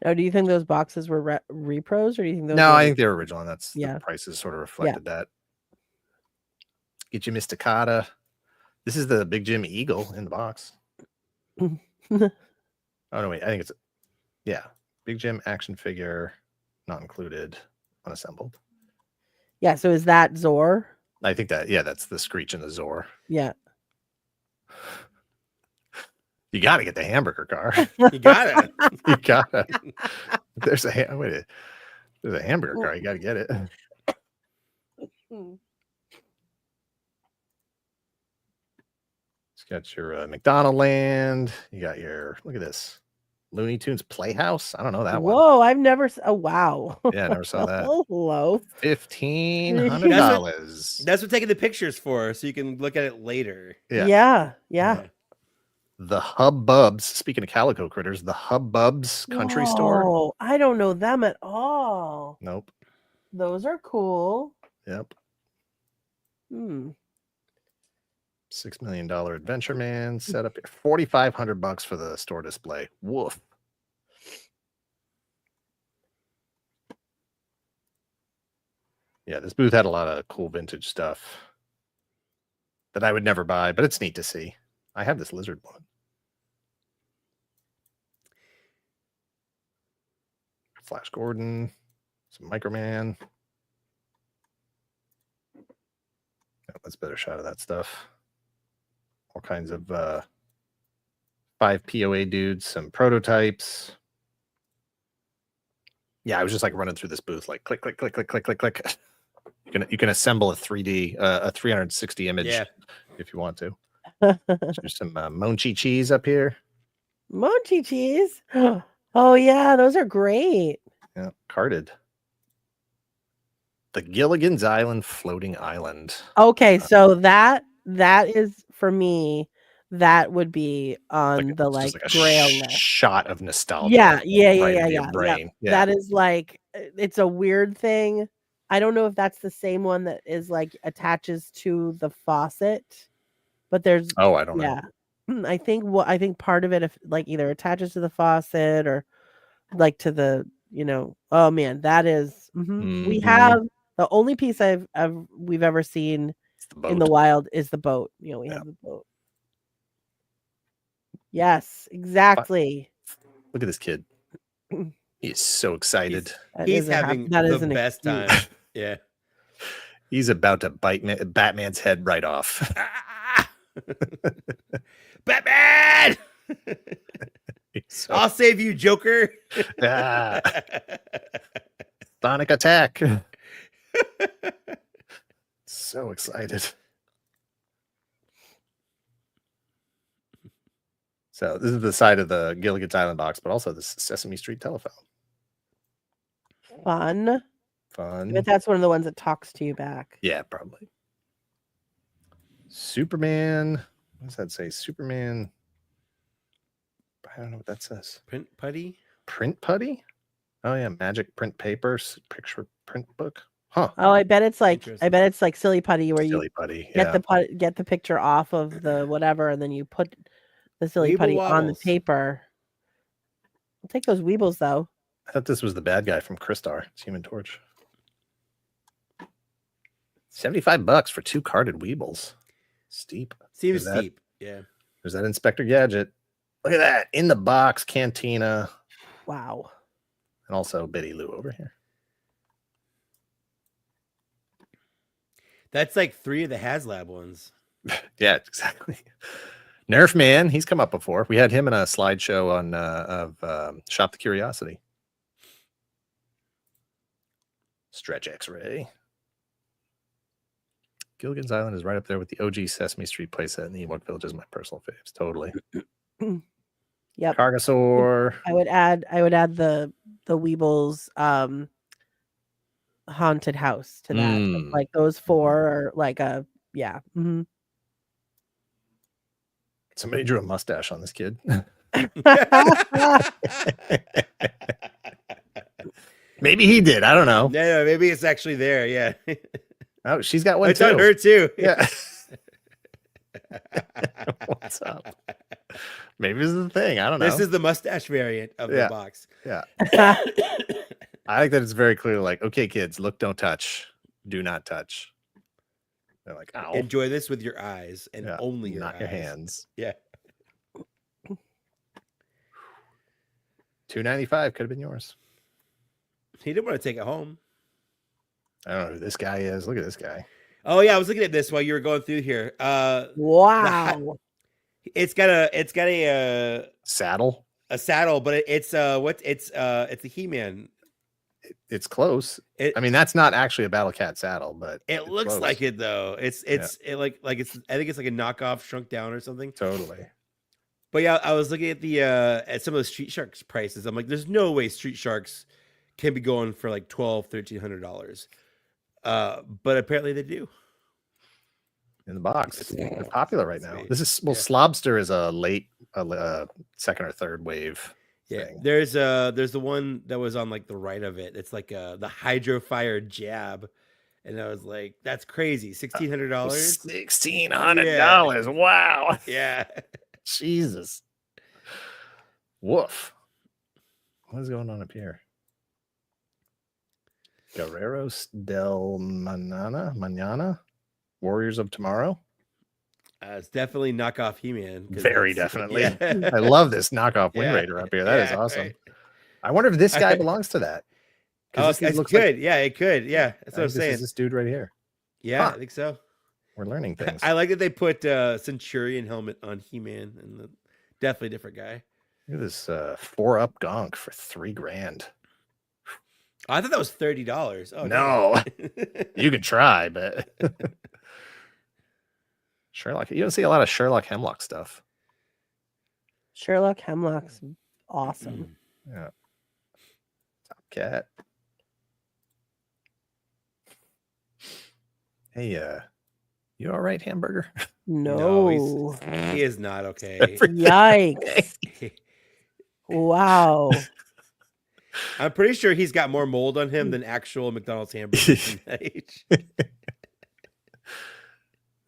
Now, do you think those boxes were repros, or do you think those? No, were I think they're original. And that's Yeah. the prices sort of reflected that. Get you Mysticata. This is the Big Jim Eagle in the box. Oh no, wait. I think it's Big Jim action figure, not included, unassembled. Yeah. So is that Zor? I think that's the Screech and the Zor. Yeah. You got to get the hamburger car. You got it. You got it. There's a hamburger car. You got to get it. It's got your McDonald Land. You got your, look at this, Looney Tunes Playhouse. I don't know that one. Whoa! I've never. Oh wow. Yeah, I never saw that. Hello. $1,500. That's what taking the pictures for, so you can look at it later. Yeah. The Hubbubs. Speaking of Calico Critters, the Hubbubs Country Store. Oh, I don't know them at all. Nope. Those are cool. Yep. Hmm. $6 million Adventure Man set up $4,500 for the store display. Woof. Yeah, this booth had a lot of cool vintage stuff that I would never buy, but it's neat to see. I have this lizard one. Flash Gordon, some Microman. That's a better shot of that stuff. All kinds of 5 POA dudes, some prototypes. Yeah, I was just like running through this booth, like click, click, click, click, click, click, click. You can assemble a 3D, a 360 image if you want to. There's some Monchi cheese up here. Monchi cheese. Oh yeah, those are great. Yeah, carded. The Gilligan's Island floating island. Okay, so that is for me. That would be on the just like a grail list. Shot of nostalgia. Yeah. right into your brain. Yeah. That is like, it's a weird thing. I don't know if that's the same one that is like attaches to the faucet, but there's Oh, I don't know. I think part of it, if like either attaches to the faucet or like to the, oh man, that is, we Mhm. have the only piece we've ever seen It's the in the boat. wild is the boat. We Yeah. have the boat. Yes, exactly. Look at this kid. He's so excited. He's having that the is an best excuse. time. Yeah. He's about to bite Batman's head right off. Ah! Batman! So- I'll save you, Joker. Ah, Sonic attack. So excited. So this is the side of the Gilligan's Island box, but also the Sesame Street telephone. Fun. Fun. But that's one of the ones that talks to you back. Yeah, probably. Superman. What does that say? Superman. I don't know what that says. Print putty? Print putty? Oh yeah, magic print papers, picture print book. Huh. Oh, I bet it's like Interesting. Silly Putty where Silly you putty. get get the picture off of the whatever, and then you put the Silly Weeble Putty on the wobbles. paper. I'll take those Weebles though. I thought this was the bad guy from Crystar. It's Human Torch. $75 for 2 carded Weebles. Steep. Seems Is that- steep. Yeah. There's that Inspector Gadget. Look at that. In the box, Cantina. Wow. And also Betty Lou over here. That's like 3 of the HasLab ones. Yeah, exactly. Nerf Man, he's come up before. We had him in a slideshow on of Shop the Curiosity. Stretch X-Ray. Gilligan's Island is right up there with the OG Sesame Street playset, and the Ewok Village is my personal faves. Totally. Yep. Cargosaur. I would add the Weebles haunted house to that. Mm. Like those 4 are like a mhm. Somebody drew a mustache on this kid. Maybe he did. I don't know. No, maybe it's actually there. Yeah. Oh, she's got one It's on too. her too. Yeah. What's up? Maybe this is the thing. I don't know. This is the mustache variant of Yeah. the box. Yeah. I like that it's very clear, like, okay, kids, look, don't touch. Do not touch. They're like, ow. Enjoy this with your eyes and Yeah, only your not eyes. your hands. Yeah. $2.95 could have been yours. He didn't want to take it home. I don't know who this guy is. Look at this guy. Oh yeah, I was looking at this while you were going through here. Wow. It's got a Saddle. saddle, but it's a He-Man. It's close. It, I mean, that's not actually a Battle Cat saddle, but it it's looks close. like it though. It's I think it's like a knockoff shrunk down or something. Totally. But yeah, I was looking at the at some of the Street Sharks prices. I'm like, there's no way Street Sharks can be going for like $1,200-$1,300. But apparently they do. In the box. They're popular right now. Sweet. This is Yeah. Slobster is a late second or third wave. Yeah, thing. there's the one that was on like the right of it. It's like the Hydro Fire Jab, and I was like, that's crazy, $1,600. $1,600. Wow. Yeah, Jesus. Woof. What is going on up here? Guerreros del Mañana? Warriors of Tomorrow? it's definitely knockoff He-Man. Very definitely. Yeah. I love this knockoff Wind Yeah. Raider up here. That is Yeah, awesome. right. I wonder if this guy belongs to that. 'Cause Oh, this it's dude looks good. like- Yeah, it could. Yeah, that's what I'm I think this saying. is this dude right here. Yeah, Huh. I think so. We're learning things. I like that they put Centurion helmet on He-Man, and definitely a different guy. Look at this 4-up gonk for $3,000. Oh, I thought that was $30. Oh No. damn. You can try, but Sherlock. You don't see a lot of Sherlock Hemlock stuff. Sherlock Hemlock's awesome. Yeah. Top Cat. Hey, you all right, Hamburger? No. He is not okay. Yikes. Wow. I'm pretty sure he's got more mold on him than actual McDonald's hamburgers in that age. All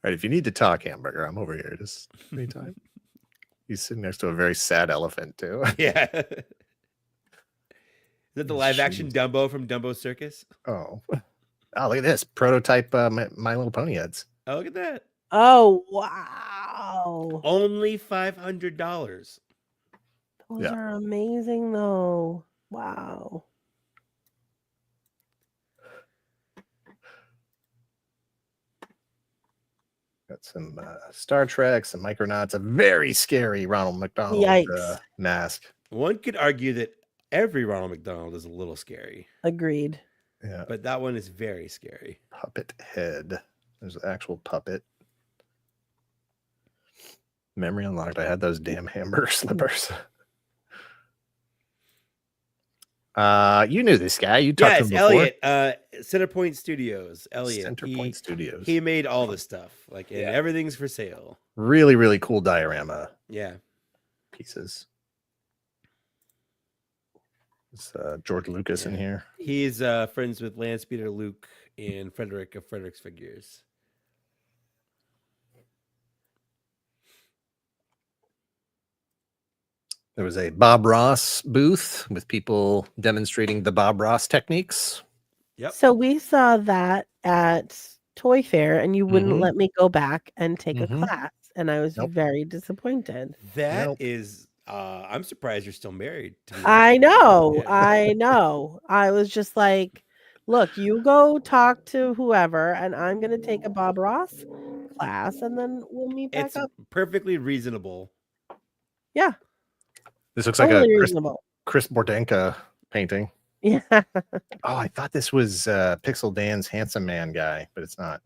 right, if you need to talk, Hamburger, I'm over here. Just anytime. He's sitting next to a very sad elephant, too. Yeah. that the His live action shoes. Dumbo from Dumbo Circus? Oh, look at this prototype My Little Pony heads. Oh, look at that. Oh wow. Only $500. Those Yeah. are amazing though. Wow. Got some Star Trek, some Micronauts, a very scary Ronald McDonald Yikes. mask. One could argue that every Ronald McDonald is a little scary, Agreed. Yeah, but that one is very scary. puppet head. There's an actual puppet. Memory unlocked. I had those damn hamburger slippers. You knew this guy. You talked to him Yes, before. Elliot, Centerpoint Studios. Elliot. Centerpoint Studios. He made all this stuff. Like, and Yeah. everything's for sale. Really, really cool diorama Yeah. pieces. It's George Lucas in here. He's friends with Lance, Peter, Luke, and Frederick of Frederick's Figures. There was a Bob Ross booth with people demonstrating the Bob Ross techniques. Yep. So we saw that at Toy Fair, and you wouldn't Mhm. let me go back and take a Mhm. class, and I was Nope. very disappointed. That Nope. is, I'm surprised you're still married. To be honest I with you. know, Yeah. I know. I was just like, look, you go talk to whoever, and I'm gonna take a Bob Ross class, and then we'll meet back It's up. perfectly reasonable. Yeah, This looks like a totally Chris, reasonable. Chris Bordenka painting. Yeah. Oh, I thought this was Pixel Dan's Handsome Man guy, but it's not.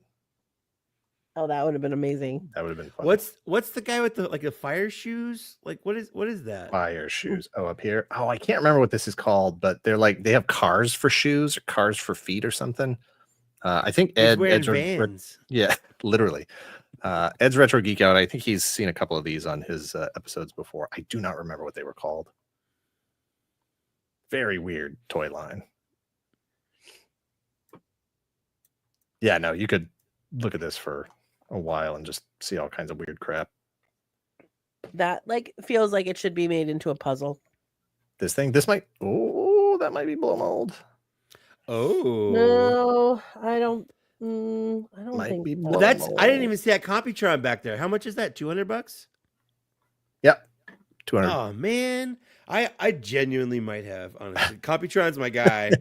Oh, that would have been amazing. That would have been fun. What's the guy with the fire shoes? Like what is that? Fire shoes? Oh, up here. Oh, I can't remember what this is called, but they're like they have cars for shoes or cars for feet or something. I think He's wearing Ed's Vans. yeah, literally. Ed's Retro Geek Out. I think he's seen a couple of these on his episodes before. I do not remember what they were called. Very weird toy line. Yeah, no, you could look at this for a while and just see all kinds of weird crap. That like feels like it should be made into a puzzle. This thing, this might, oh, that might be blow mold. Oh. No, I don't. I don't Might think be so. Well, I didn't even see that Computron back there. How much is that? $200? Yep, 200. Oh man, I genuinely might have, honestly. Computron's my guy.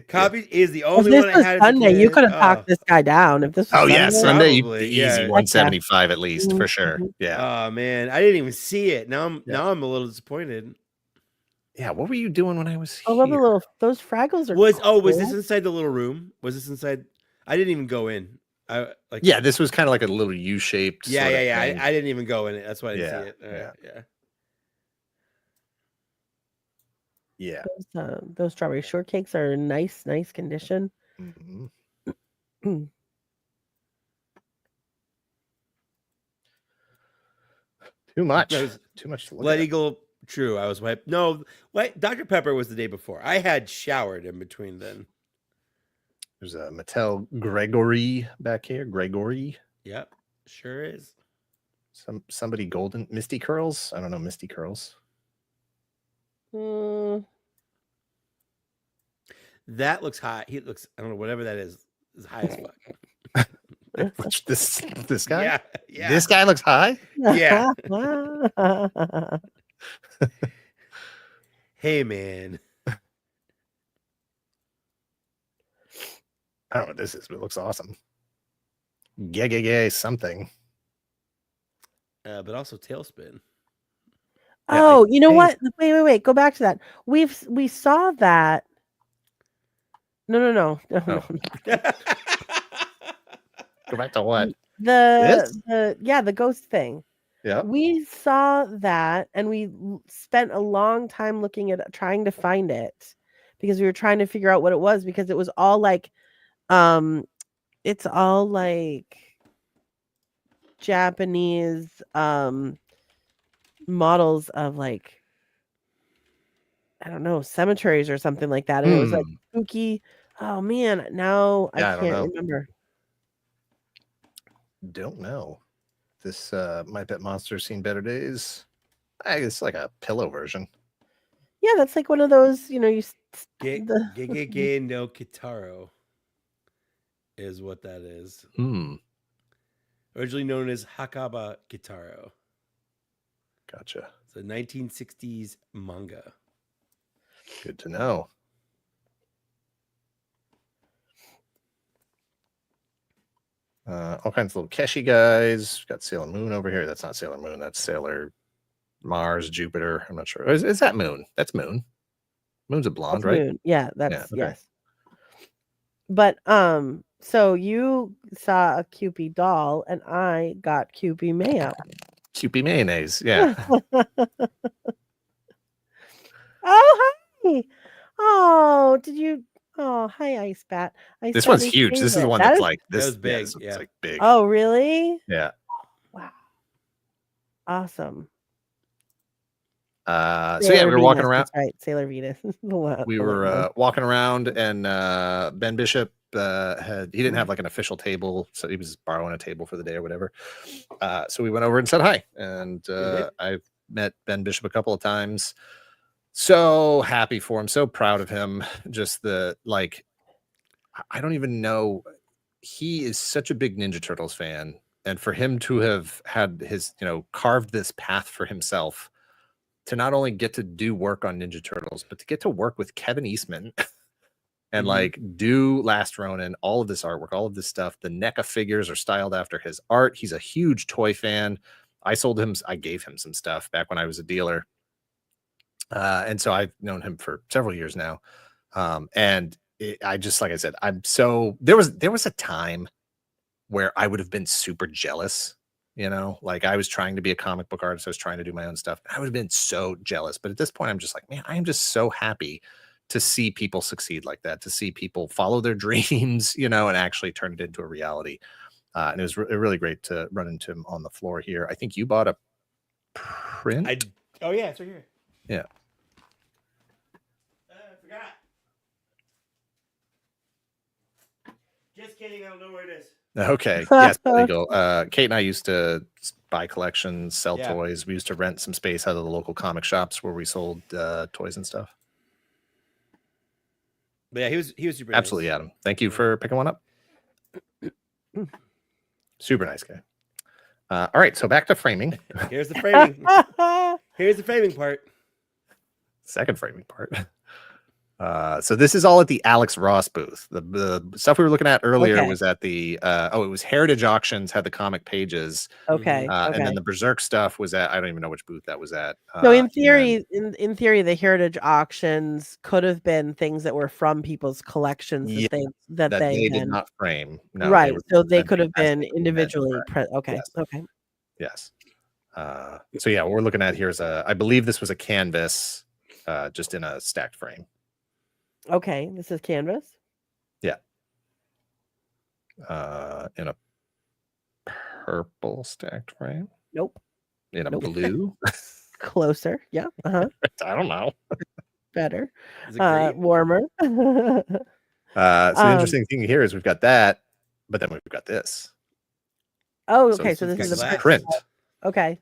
Copy is the If only this one I was had. as a Sunday, you kid. could have Oh. talked this guy down. If this was Oh yeah, Sunday Probably, easy yeah. 175 at least for sure. Mhm. Yeah, Oh man, I didn't even see it. Now Yeah. I'm a little disappointed. yeah. What were you doing when I was I love the here? little those Fraggles are. Was cool. this inside the little room? Was this inside? I didn't even go in. I like Yeah, this was kind of like a little U-shaped. yeah. sort of I thing. didn't even go in it. That's why I didn't Yeah, see it. All right, yeah. Yeah. Those strawberry shortcakes are in nice condition. Mhm. Too much. That was- Too much to look Blood at. Eagle. True. I was wiped. No, Dr. Pepper was the day before. I had showered in between then. There's a Mattel Gregory back here. Gregory. Yep, sure is. Somebody golden Misty Curls. I don't know Misty Curls. Mm, That looks hot. He looks. I don't know. Whatever that is high as fuck. Which this guy? Yeah, yeah. This guy looks high. Yeah. Hey, man. I don't know what this is, but it looks awesome. Gay something. But also Tailspin. Oh, you know think- what? Wait. Go back to that. We saw that. No. Oh. Go back to what? The ghost thing. Yeah. We saw that, and we spent a long time looking at trying to find it because we were trying to figure out what it was because it was all like, it's all like Japanese models of like, I don't know, cemeteries or something like that, and it was like spooky. Oh man, now Yeah, I I don't can't know. remember. Don't know. This My Pet Monster's seen better days. It's like a pillow version. Yeah, that's like one of those, you know, the Gegege no Kitaro is what that is. Originally known as Hakaba Kitaro. Gotcha. It's a 1960s manga. Good to know. All kinds of little Keshi guys. Got Sailor Moon over here. That's not Sailor Moon. That's Sailor Mars, Jupiter. I'm not sure. Is that Moon? That's Moon. Moon's a blonde, that's right? Moon. Yeah, that's okay. yes. But so you saw a Cupid doll, and I got Cupid Mayo. Cupid mayonnaise. Yeah. Oh, hi. Oh, did you? Oh, hi, Ice Bat. This one's huge. This is the one that's like this. That was big. This Yeah. like big. Oh, really? Yeah. Wow. Awesome. So yeah, we were walking around. That's right, Sailor Venus. We were walking around, and Ben Bishop he didn't have like an official table, so he was borrowing a table for the day or whatever. So we went over and said hi, and I've met Ben Bishop a couple of times. So happy for him, so proud of him. Just the like, I don't even know. He is such a big Ninja Turtles fan, and for him to have had his, carved this path for himself, to not only get to do work on Ninja Turtles, but to get to work with Kevin Eastman and like do Last Ronin, all of this artwork, all of this stuff. The NECA figures are styled after his art. He's a huge toy fan. I gave him some stuff back when I was a dealer. And so I've known him for several years now. And I just, like I said, there was a time where I would have been super jealous. Like I was trying to be a comic book artist. I was trying to do my own stuff. I would have been so jealous. But at this point, I'm just like, man, I am just so happy to see people succeed like that, to see people follow their dreams, and actually turn it into a reality. And it was really great to run into him on the floor here. I think you bought a print. Oh yeah, it's right here. Yeah. I forgot. Just kidding. I don't know where it is. Okay. Yes, legal. Kate and I used to buy collections, sell toys. We used to rent some space out of the local comic shops where we sold toys and stuff. But yeah, he was super absolutely nice. Adam. Thank you for picking one up. Super nice guy. All right, so back to framing. Here's the framing. Here's the framing part. Second framing part. So this is all at the Alex Ross booth. The stuff we were looking at earlier was at the it was Heritage Auctions, had the comic pages. Okay. And then the Berserk stuff was at, I don't even know which booth that was at. So in theory, in theory, the Heritage Auctions could have been things that were from people's collections that they did not frame. No, right. So they could have been individually. Okay. Yes. Okay. Yes. So yeah, what we're looking at here is I believe this was a canvas, just in a stacked frame. Okay, this is canvas. Yeah. In a purple stacked frame. Nope. In a blue. Closer. Yeah. I don't know. Better. Is it great? Warmer. So the interesting thing here is we've got that, but then we've got this. Oh, okay. So this is a print. Okay.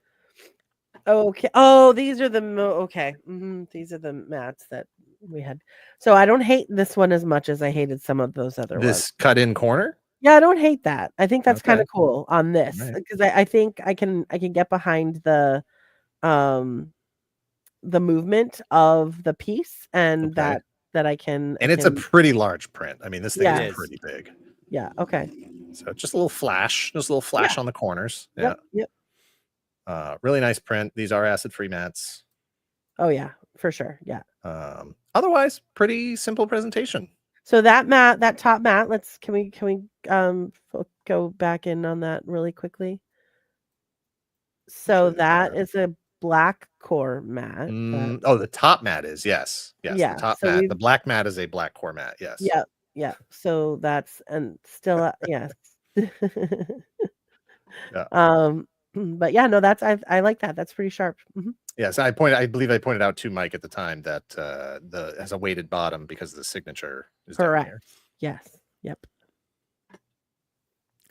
Okay. Oh, these are the okay. These are the mats that we had. So I don't hate this one as much as I hated some of those other ones. This cut in corner? Yeah, I don't hate that. I think that's kind of cool on this Right. because I think I can get behind the movement of the piece and that I can. And it's a pretty large print. I mean, this thing is pretty big. Yeah. Okay. So just a little flash, on the corners. Yeah. Yep. Really nice print. These are acid-free mats. Oh yeah, for sure. Yeah. Otherwise, pretty simple presentation. So that top mat, can we go back in on that really quickly? So that is a black core mat. The top mat is yes. Yeah, the top mat. The black mat is a black core mat. Yes. Yeah. So that's still yes. Yeah. But yeah, no, that's I like that. That's pretty sharp. Mm-hmm. Yes, I believe I pointed out to Mike at the time that has a weighted bottom because the signature is correct. Down here. Yes. Yep.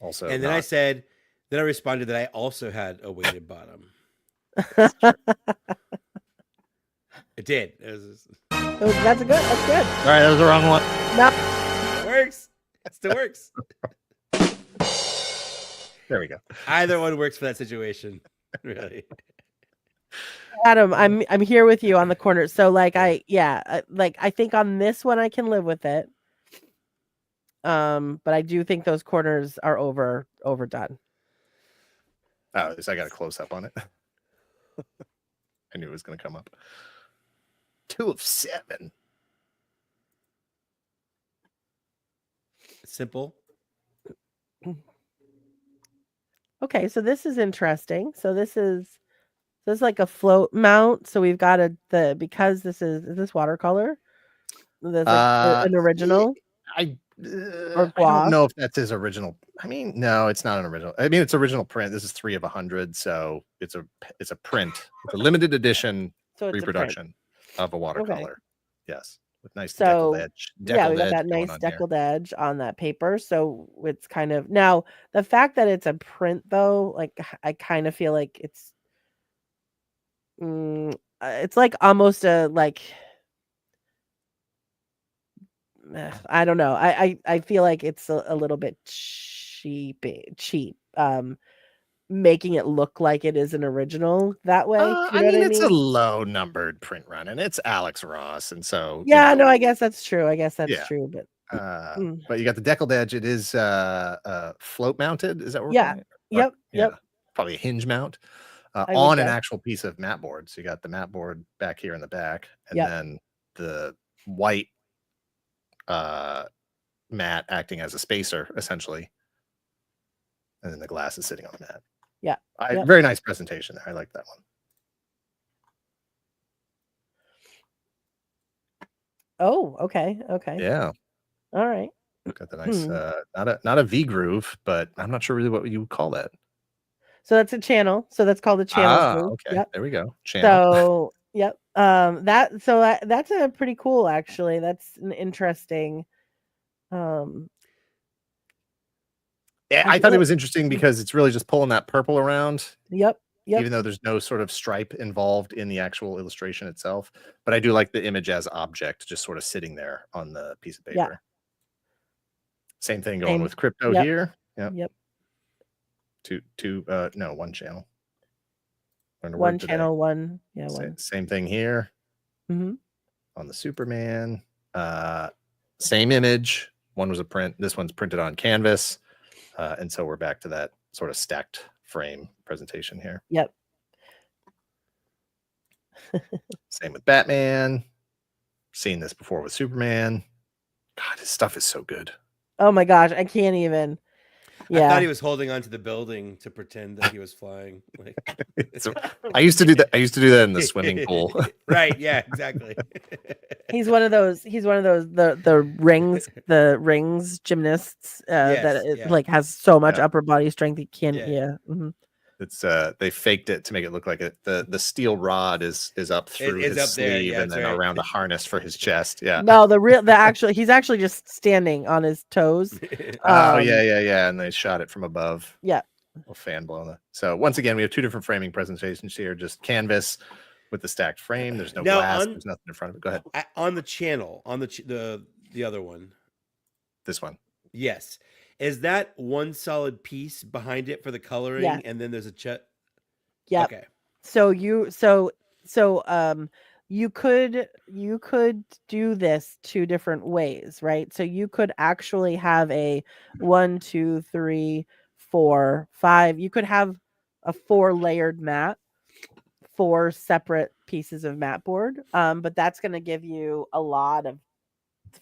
Also, and then I responded that I also had a weighted bottom. It did. That's good. That's good. All right, that was the wrong one. No, It works. It still works. There we go. Either one works for that situation. Really. Adam, I'm here with you on the corner. So like I think on this one I can live with it. But I do think those corners are overdone. Oh, I got a close up on it. I knew it was going to come up. 2 of 7. Simple. Okay, so this is interesting. So this is like a float mount. So we've got because this is this watercolor. This an original. I don't know if that's his original. I mean, no, it's not an original. I mean, it's original print. This is 3 of 100, so it's a print. It's a limited edition reproduction of a watercolor. Okay. Yes, with nice deckled edge. We got that nice deckled edge on that paper. So it's kind of now the fact that it's a print though, like I kind of feel like it's like almost a like. I don't know. I feel like it's a little bit cheap. Making it look like it is an original that way. I mean, it's a low numbered print run, and it's Alex Ross, and so no, I guess that's true. True, but but you got the deckled edge. It is float mounted. Is that what? Yep. Probably a hinge mount on an actual piece of mat board. So you got the mat board back here in the back, and then the white mat acting as a spacer essentially, and then the glass is sitting on the mat. Very nice presentation there. I like that one. Oh, okay. Yeah. All right. Got the nice not a V groove, but I'm not sure really what you would call that. So that's a channel. So that's called a channel. Okay. Yep. There we go. Channel. So that's a pretty cool actually. That's an interesting I thought it was interesting because it's really just pulling that purple around. Yep. Even though there's no sort of stripe involved in the actual illustration itself. But I do like the image as object just sort of sitting there on the piece of paper. Yeah. Same thing going with crypto here. Yep. One channel. One channel, one. Yeah, one. Same thing here. Mm-hmm. On the Superman. Same image. One was a print. This one's printed on canvas. And so we're back to that sort of stacked frame presentation here. Yep. Same with Batman. Seen this before with Superman. God, his stuff is so good. Oh my gosh, I can't even. Yeah. I thought he was holding onto the building to pretend that he was flying. Like I used to do that. I used to do that in the swimming pool. Right. Yeah, exactly. He's one of those the rings gymnasts like has so much upper body strength he can't. Mm-hmm. It's they faked it to make it look like it. The steel rod is up through his sleeve and then around a harness for his chest. Yeah. No, he's actually just standing on his toes. Yeah. And they shot it from above. Yeah. A fan blowing it. So once again, we have 2 different framing presentations here. Just canvas with the stacked frame. There's no glass. There's nothing in front of it. Go ahead. On the channel, on the other one. This one. Yes. Is that one solid piece behind it for the coloring, and then there's a Yeah. Okay. So you could do this 2 different ways, right? So you could actually have a 1, 2, 3, 4, 5. You could have a 4-layered mat, 4 separate pieces of mat board. But that's going to give you a lot of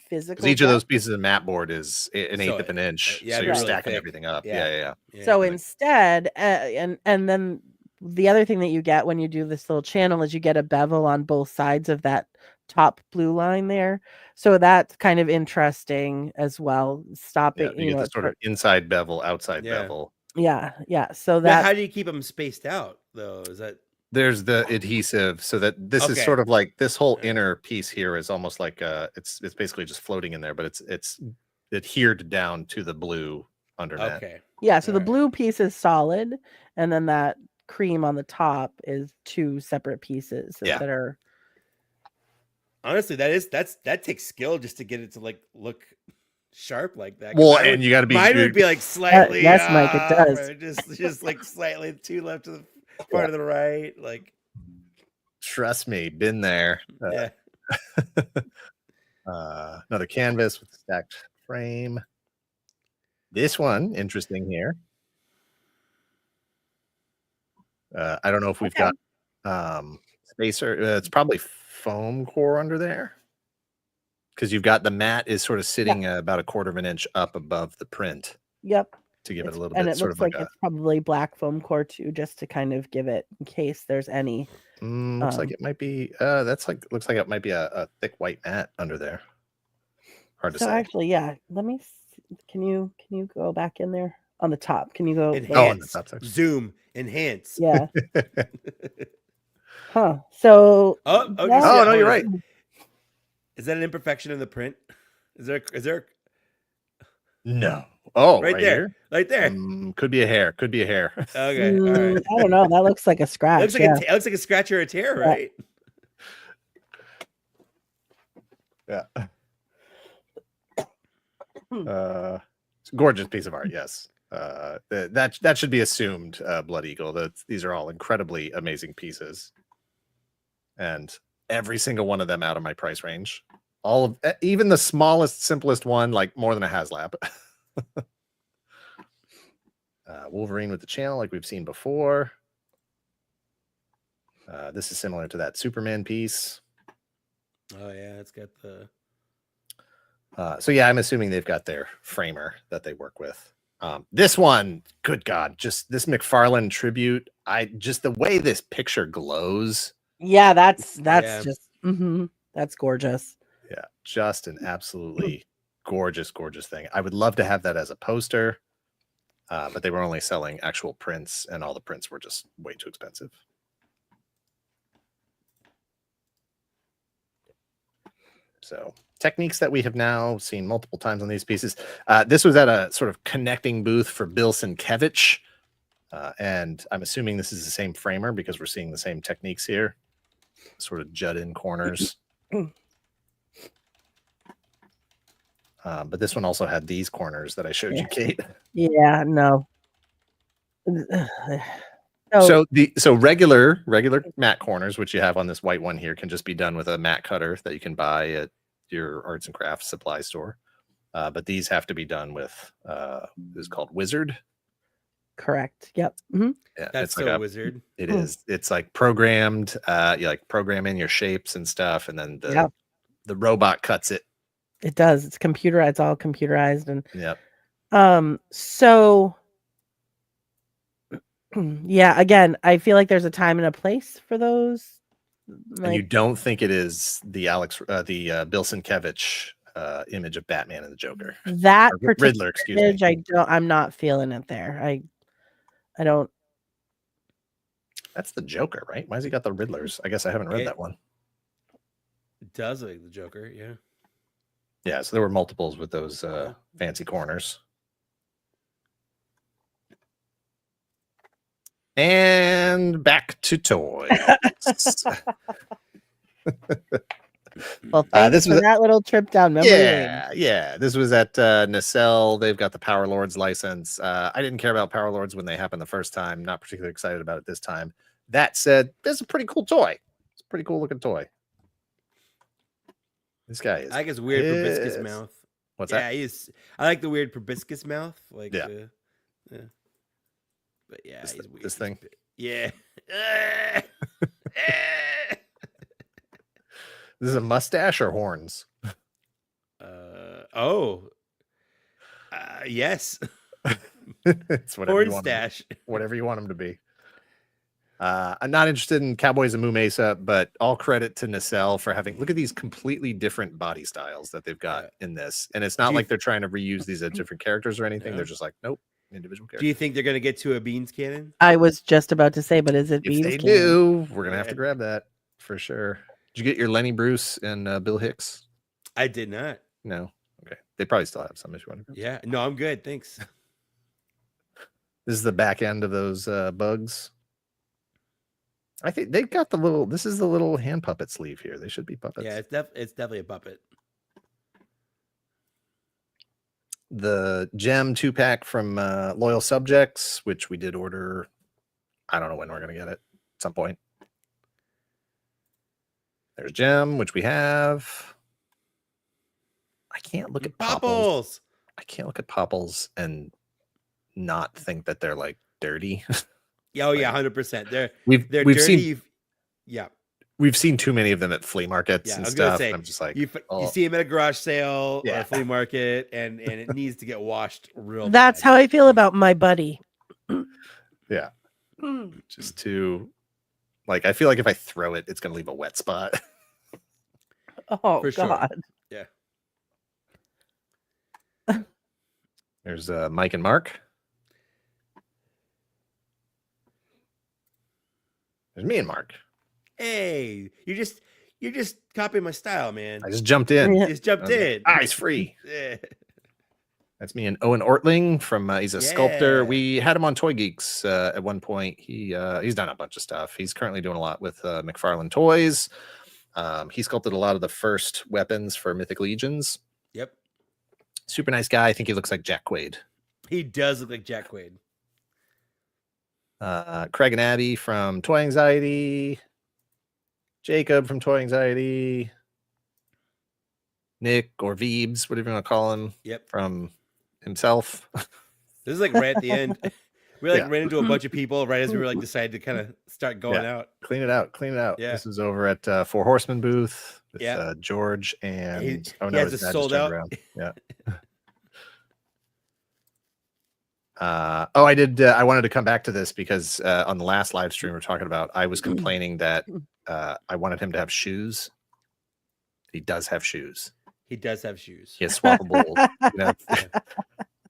physical. Each of those pieces of mat board is an eighth of an inch, so you're stacking everything up. Yeah. So instead, and then the other thing that you get when you do this little channel is you get a bevel on both sides of that top blue line there. So that's kind of interesting as well. Stopping, you get the sort of inside bevel, outside bevel. Yeah. So that. How do you keep them spaced out though? Is that there's the adhesive, so that this is sort of like this whole inner piece here is almost like it's basically just floating in there, but it's adhered down to the blue underneath. Okay. Yeah. So the blue piece is solid, and then that cream on the top is 2 separate pieces that are. Honestly, that takes skill just to get it to like look sharp like that. 'Cause Well, mine and you got to be. mine would be like slightly yes, Mike, it off, does. or just like slightly too left to the part of the right. Like, Trust me, been there. yeah. Another canvas with a stacked frame. This one, interesting here. I don't know if we've got spacer. It's probably foam core under there, because you've got the mat is sort of sitting about 1/4 of an inch up above the print Yep. to give it a little And bit it sort looks of like, like it's probably black foam core too, just to kind of give it in case there's any. looks like it might be. Looks like it might be a thick white mat under there. Hard to So say. actually, yeah. Let me. Can you go back in there on the top? Can you go? Enhance, on the top section. zoom, enhance. Yeah. Huh. So. Oh, that- no, you're right. Is that an imperfection in the print? Is there No. Oh, right there, here? right there? Could be a hair. Could be a hair. Okay, all right. I don't know. That looks like a scratch. It looks like a scratch or a tear, Yeah. right? Yeah. It's a gorgeous piece of art. Yes. That should be assumed. Blood Eagle. These are all incredibly amazing pieces, and every single one of them out of my price range. All of even the smallest, simplest one, like more than a HasLab. Wolverine with the channel, like we've seen before. This is similar to that Superman piece. Oh yeah, it's got the. So yeah, I'm assuming they've got their framer that they work with. This one, good God, just this McFarlane tribute. Just the way this picture glows. Yeah, that's Yeah. just that's gorgeous. Yeah, just an absolutely gorgeous thing. I would love to have that as a poster, but they were only selling actual prints, and all the prints were just way too expensive. So techniques that we have now seen multiple times on these pieces. This was at a sort of connecting booth for Bill Sienkiewicz, and I'm assuming this is the same framer because we're seeing the same techniques here, sort of jut in corners. But this one also had these corners that I showed you, Kate. Yeah, no. So regular matte corners, which you have on this white one here, can just be done with a matte cutter that you can buy at your arts and crafts supply store. But these have to be done with this is called Wizard. Correct. Yep. Mm-hmm. Yeah, That's it's like so wizard. It is. It's like programmed. You like program in your shapes and stuff, and then the robot cuts it. It does. It's computerized. It's all computerized, and Yep. So yeah, again, I feel like there's a time and a place for those. And you don't think it is the Bill Sienkiewicz image of Batman and the Joker? That Or particular Riddler, excuse image, me. I'm not feeling it there. I don't. That's the Joker, right? Why has he got the Riddlers? I guess I haven't read that one. It does like the Joker, yeah. Yeah, so there were multiples with those fancy corners. And back to toys. Well, thanks this was for that little trip down memory lane. Yeah. This was at Nacelle. They've got the Power Lords license. I didn't care about Power Lords when they happened the first time. Not particularly excited about it this time. That said, this is a pretty cool toy. It's a pretty cool looking toy. This guy is. I like his weird proboscis mouth. What's yeah, that? I like the weird proboscis mouth. Like, Yeah. But yeah, This- he's weird. this thing? Yeah. This is a mustache or horns? Yes. It's whatever Horn you want. stash. Whatever you want him to be. I'm not interested in Cowboys and Moo Mesa, but all credit to Nacelle for having. Look at these completely different body styles that they've got in this, and it's not like they're trying to reuse these as different characters or anything. No. They're just like, nope, individual characters. Do you think they're gonna get to a beans cannon? I was just about to say, but is it If beans they cannon? do, we're gonna have to grab that for sure. Did you get your Lenny Bruce and Bill Hicks? I did not. No. Okay, they probably still have some if you want to grab. Yeah. No, I'm good. Thanks. This is the back end of those bugs. I think they got the little. This is the little hand puppet sleeve here. They should be puppets. Yeah, it's definitely a puppet. The gem 2-pack from Loyal Subjects, which we did order. I don't know when we're gonna get it. At some point. There's gem, which we have. I can't look at Popples. I can't look at Popples and not think that they're like dirty. Oh yeah, 100%. They're We've dirty. seen Yeah, we've seen too many of them at flea markets yeah. I and was gonna stuff. say, I'm just like, you see them at a garage sale or Yeah. a flea market, and it needs to get washed real. That's bad. how I feel about my buddy. yeah, just too. Like, I feel like if I throw it, it's gonna leave a wet spot. Oh For sure. God. Yeah. There's Mike and Mark. There's me and Mark. Hey, you're just copying my style, man. I just jumped in. Yeah. You just jumped in. Eyes free. Yeah. That's me and Owen Ortling from. He's a sculptor. Yeah. We had him on Toy Geeks at one point. He's done a bunch of stuff. He's currently doing a lot with McFarlane Toys. He sculpted a lot of the first weapons for Mythic Legions. Yep. Super nice guy. I think he looks like Jack Quaid. He does look like Jack Quaid. Craig and Abby from Toy Anxiety. Jacob from Toy Anxiety. Nick or Veebs, whatever you want to call him, Yep. from himself. This is like right at the end. We like Yeah. ran into a bunch of people right as we were like decided to kind of start going out. Clean it out. Clean it out. Yeah. This is over at Four Horsemen booth with Yeah. George and He his has it dad just sold turned out. around. Yeah. I did. I wanted to come back to this because on the last live stream we're talking about, I was complaining that I wanted him to have shoes. He does have shoes. He does have shoes. He has swappable.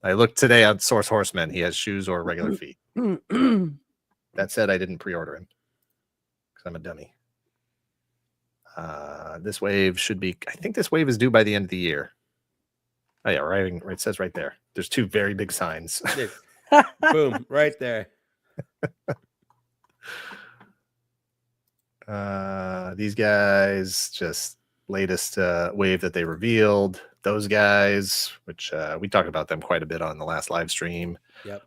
I looked today on Source Horsemen. He has shoes or regular feet. That said, I didn't pre-order him because I'm a dummy. This wave should be. I think this wave is due by the end of the year. Oh yeah, right. It says right there. There's two very big signs. Boom, right there. These guys, just latest wave that they revealed. Those guys, which we talked about them quite a bit on the last live stream. Yep.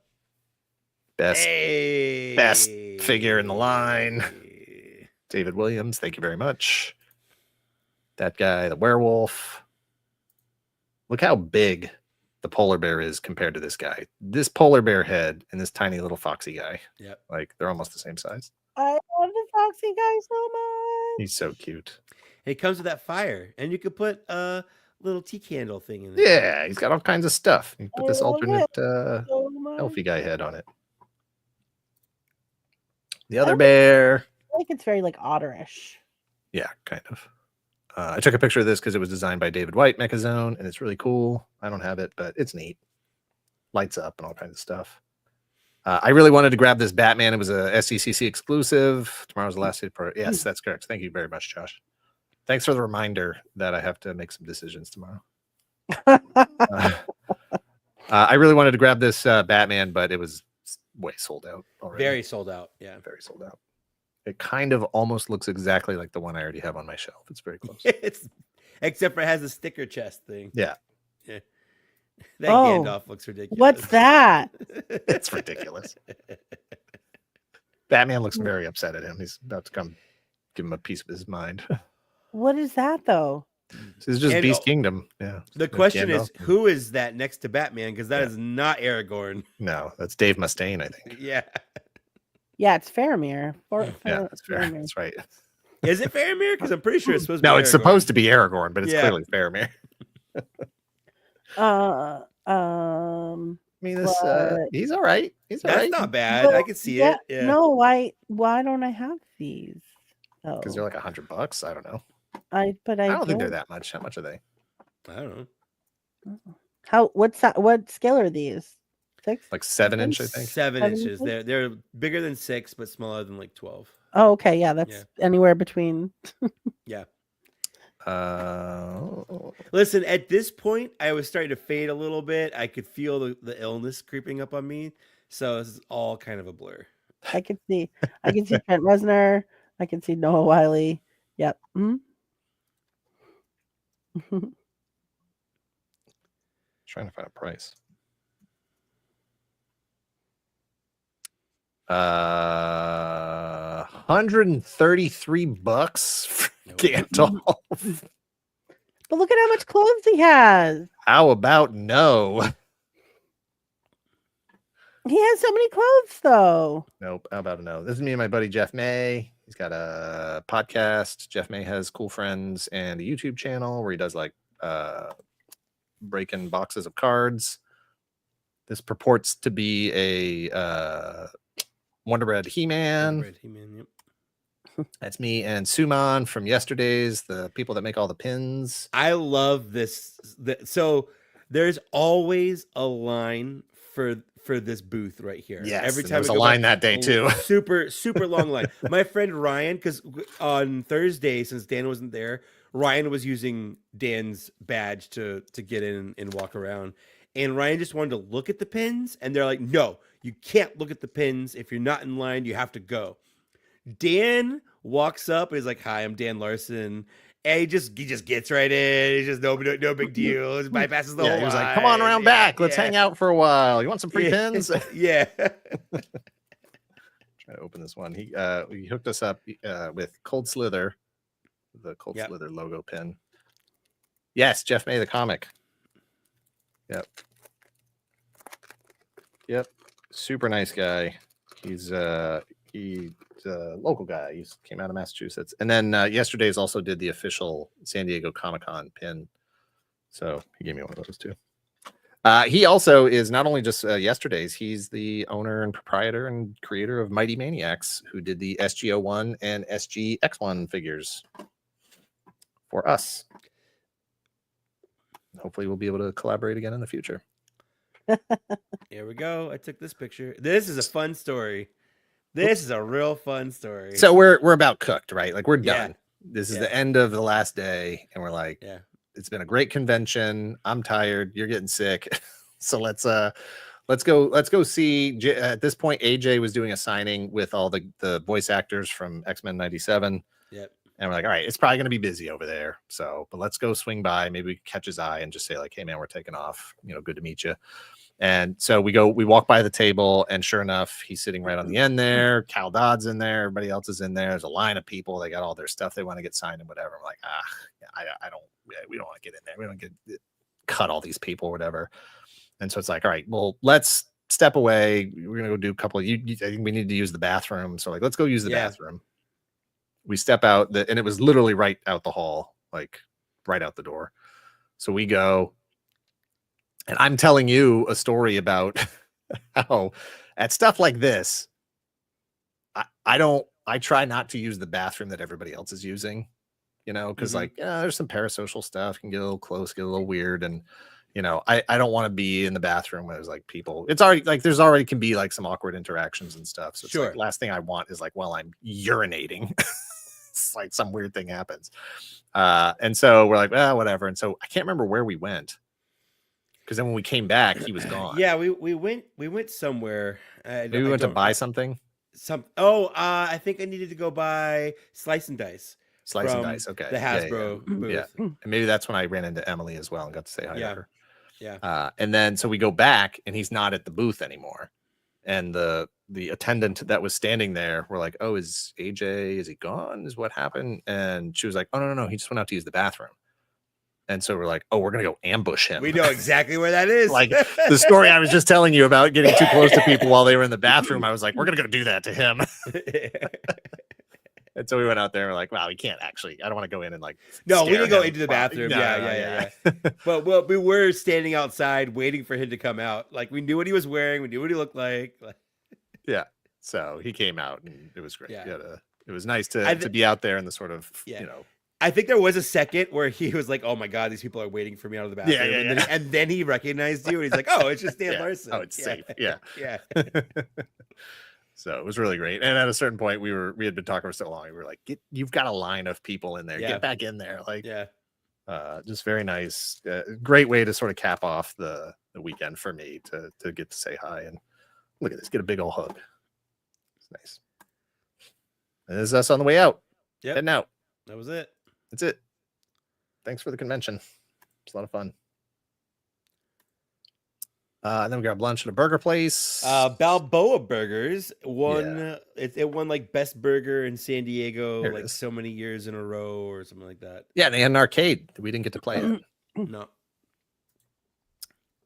Best Hey. figure in the line. David Williams, thank you very much. That guy, the werewolf. Look how big the polar bear is compared to this guy. This polar bear head and this tiny little foxy guy. Yep. Like, they're almost the same size. I love the Foxy guy so much. He's so cute. It comes with that fire, and you could put a little tea candle thing in there. Yeah, he's got all kinds of stuff. You put this I love alternate So much. elfie guy head on it. The other bear. I think it's very like otterish. Yeah, kind of. I took a picture of this because it was designed by David White, Mechazone, and it's really cool. I don't have it, but it's neat. Lights up and all kinds of stuff. I really wanted to grab this Batman. It was a SCCC exclusive. Tomorrow's the last day. Yes, that's correct. Thank you very much, Josh. Thanks for the reminder that I have to make some decisions tomorrow. I really wanted to grab this Batman, but it was way sold out already. Very sold out. Yeah. Very sold out. It kind of almost looks exactly like the one I already have on my shelf. It's very close. Except for it has the sticker chest thing. Yeah. Yeah. That Oh, Gandalf looks ridiculous. What's that? It's ridiculous. Batman looks very upset at him. He's about to come give him a piece of his mind. What is that though? This is just And Beast Kingdom. Yeah. The With question is, Gandalf. who is that next to Batman? Because that Yeah. is not Aragorn. No, that's Dave Mustaine, I think. Yeah. Yeah, it's Faramir. Yeah, that's fair. Faramir. That's right. Is it Faramir? Because I'm pretty sure it's supposed to be No, it's Aragorn. supposed to be Aragorn, but it's Yeah. clearly Faramir. I mean, this he's all right. He's all That's right. not bad. I can see it. Yeah. No, why don't I have these? Oh, Because they're like $100. I don't know. I I don't think they're that much. How much are they? I don't know. What scale are these? 6? Like 7-inch, I think. 7 7 inches. inches? They're bigger than 6, but smaller than like 12. Oh, okay, yeah, that's Yeah. anywhere between. Yeah. Uh, Listen, at this point, I was starting to fade a little bit. I could feel the illness creeping up on me. So this is all kind of a blur. I can see Trent Reznor, I can see Noah Wiley. Yep. Trying to find a price. $133 for Gandalf. But look at how much clothes he has. How about no? He has so many clothes, though. Nope. How about no? This is me and my buddy Jeff May. He's got a podcast. Jeff May has cool friends and a YouTube channel where he does like breaking boxes of cards. This purports to be a Wonder Bread He-Man. Yep. That's me and Suman from yesterday's, the people that make all the pins. I love this. So there's always a line for this booth right here. Yes, every and time there was we a go line by, that day too. super long line. My friend Ryan, because on Thursday, since Dan wasn't there, Ryan was using Dan's badge to get in and walk around. And Ryan just wanted to look at the pins, and they're like, "No, you can't look at the pins. If you're not in line, you have to go." Dan walks up and he's like, "Hi, I'm Dan Larson." And he just gets right in. He's just no big deal. He bypasses the whole He was like, line. "Come on around back. Let's yeah. hang out for a while. You want some free Yeah. pins?" Yeah. Try to open this one. He hooked us up with Cold Slither, the Cold Yep. Slither logo pin. Yes, Jeff May the comic. Yep. Super nice guy. He's a local guy. He came out of Massachusetts. And then yesterday's also did the official San Diego Comicon pin. So he gave me one of those too. He also is not only just yesterday's, he's the owner and proprietor and creator of Mighty Maniacs, who did the SG01 and SGX1 figures for us. Hopefully we'll be able to collaborate again in the future. Here we go. I took this picture. This is a fun story. This is a real fun story. So we're about cooked, right? Like we're Yeah. done. This is Yeah. the end of the last day, and we're like, yeah. it's been a great convention. I'm tired. You're getting sick. So let's go see. At this point, AJ was doing a signing with all the voice actors from X-Men 97. Yep. And we're like, all right, it's probably going to be busy over there. So, but let's go swing by. Maybe we can catch his eye and just say like, hey man, we're taking off. Good to meet you. And so we walk by the table, and sure enough, he's sitting right on the end there. Cal Dodd's in there. Everybody else is in there. There's a line of people. They got all their stuff they want to get signed and whatever. I'm like, we don't want to get in there. We don't get cut all these people or whatever. And so it's like, all right, well, let's step away. We're gonna go do a couple of I think we need to use the bathroom. So like, let's go use the bathroom. We step out, and it was literally right out the hall, like right out the door. So we go. And I'm telling you a story about how at stuff like this, I try not to use the bathroom that everybody else is using, because like, there's some parasocial stuff, can get a little close, get a little weird. And, I don't want to be in the bathroom where there's like people. It's already like, there's already can be like some awkward interactions and stuff. So it's like, last thing I want is like, while I'm urinating, it's like some weird thing happens. And so we're like, well, whatever. And so I can't remember where we went. Because then when we came back, he was gone. Yeah, we went somewhere. Maybe we went to buy something. I think I needed to go buy Slice and Dice. Slice and Dice, okay. The Hasbro booth. Yeah. And maybe that's when I ran into Emily as well and got to say hi to her. Yeah. And then so we go back, and he's not at the booth anymore. And the attendant that was standing there, we're like, oh, is he gone? Is what happened? And she was like, oh, no, he just went out to use the bathroom. And so we're like, oh, we're going to go ambush him. We know exactly where that is. Like the story I was just telling you about getting too close to people while they were in the bathroom. I was like, we're going to go do that to him. And so we went out there and we're like, wow, we can't actually. I don't want to go in and like. No, we didn't go him. into the bathroom. No, Yeah. But we were standing outside waiting for him to come out. Like we knew what he was wearing. We knew what he looked like. Yeah. So he came out and it was great. Yeah. It was nice to be out there in the sort of, I think there was a second where he was like, "Oh my god, these people are waiting for me out of the bathroom." Yeah. And then he recognized you, and he's like, "Oh, it's just Dan Larson. Oh, it's safe." Yeah. Yeah. So it was really great. And at a certain point, we had been talking for so long. We were like, "You've got a line of people in there. Yeah. Get back in there!" Like, Yeah. Just very nice. Great way to sort of cap off the weekend for me to get to say hi and look at this. Get a big old hug. It's nice. This is us on the way out. Yep. Heading out. That was it. That's it. Thanks for the convention. It's a lot of fun. And then we got lunch at a burger place. Balboa Burgers won. It won like best burger in San Diego There it like is. so many years in a row or something like that. Yeah, they had an arcade. We didn't get to play it. No.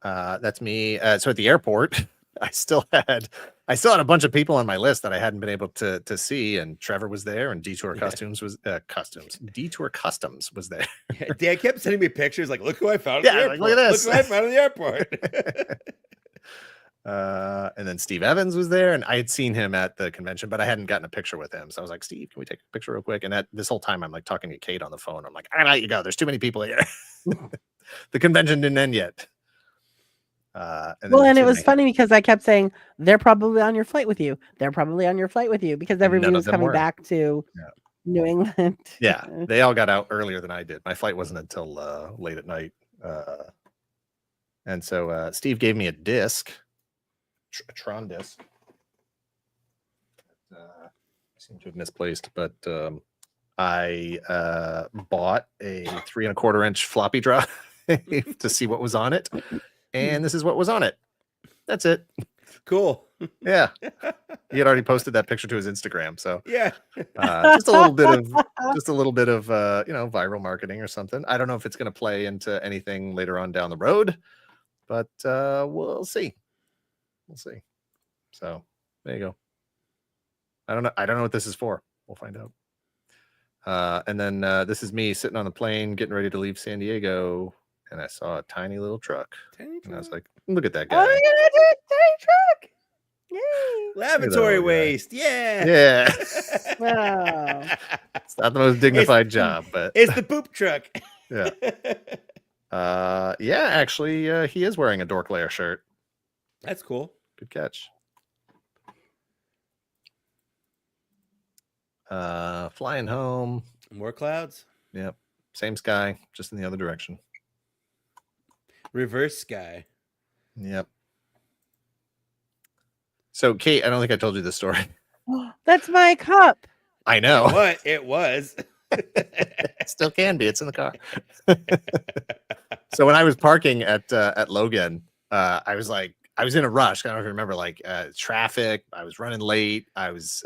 That's me. So at the airport, I still had a bunch of people on my list that I hadn't been able to see, and Trevor was there, and Detour Customs was Detour Customs was there. Dan kept sending me pictures like, look who I found. Yeah, at the like, airport. look at this. Look who I found at the airport. And then Steve Evans was there, and I had seen him at the convention, but I hadn't gotten a picture with him. So I was like, Steve, can we take a picture real quick? And this whole time I'm like talking to Kate on the phone. I'm like, I gotta let you go. There's too many people here. The convention didn't end yet. And it was funny because I kept saying they're probably on your flight with you. They're probably on your flight with you because everybody None of was them coming were. back to New England. Yeah, they all got out earlier than I did. My flight wasn't until late at night. And so Steve gave me a disc, a Tron disc. I seem to have misplaced, but I bought a 3 1/4-inch floppy drive to see what was on it. And this is what was on it. That's it. Cool. Yeah. He had already posted that picture to his Instagram. So Yeah. just a little bit of viral marketing or something. I don't know if it's going to play into anything later on down the road, but we'll see. We'll see. So there you go. I don't know what this is for. We'll find out. And then this is me sitting on the plane getting ready to leave San Diego, and I saw a tiny little truck. And I was like, look at that guy. Oh, you're gonna do a tiny truck! Yay! Lavatory guy. Yeah. Yeah. Wow. It's not the most dignified job, but It's the poop truck. yeah. Yeah, actually, he is wearing a Dork Lair shirt. That's cool. Good catch. Flying home. More clouds. Yep. Same sky, just in the other direction. Reverse sky. Yep. So, Kate, I don't think I told you this story. That's my cup. I know. What it was. It still can be. It's in the car. So when I was parking at Logan, I was in a rush. I don't know if you remember, traffic. I was running late. I was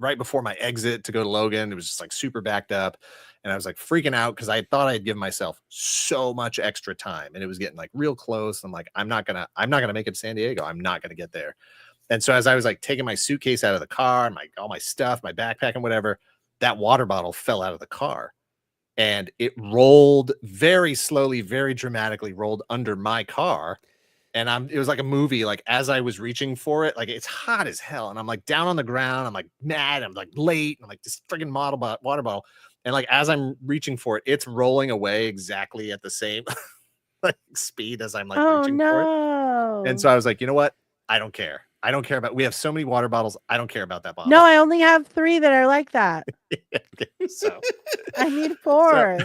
right before my exit to go to Logan. It was just super backed up, and I was freaking out because I thought I had given myself so much extra time, and it was getting real close. I'm like, I'm not gonna make it to San Diego. I'm not gonna get there. And so as I was taking my suitcase out of the car and all my stuff, my backpack and whatever, that water bottle fell out of the car, and it rolled very slowly, very dramatically, rolled under my car. And it was like a movie. As I was reaching for it, it's hot as hell, and I'm down on the ground. I'm mad. I'm late. I'm this friggin' water bottle, and as I'm reaching for it, it's rolling away exactly at the same speed as I'm reaching for it. And so I was like, you know what? I don't care. I don't care about. We have so many water bottles. I don't care about that bottle. No, I only have 3 that are like that. So I need 4.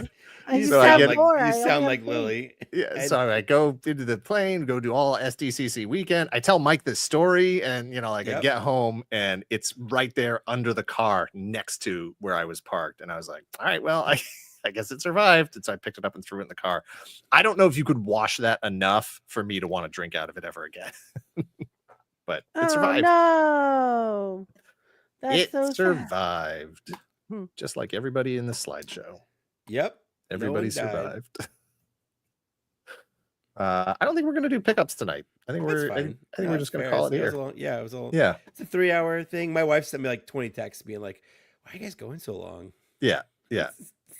I You just sound have like, 4. you I only sound have like 3. Lily. yeah, so I go into the plane, go do all SDCC weekend. I tell Mike this story, and I get home, and it's right there under the car next to where I was parked. And I was like, all right, well, I guess it survived. And so I picked it up and threw it in the car. I don't know if you could wash that enough for me to want to drink out of it ever again. But it survived. No. That's It so sad. survived. Just like everybody in the slideshow. Yep. Everybody one died. survived. I don't think we're going to do pickups tonight. I think That's we're fine. we're just going to call it here. It was a long. Yeah. It's a 3-hour thing. My wife sent me 20 texts being like, why are you guys going so long? Yeah. Yeah.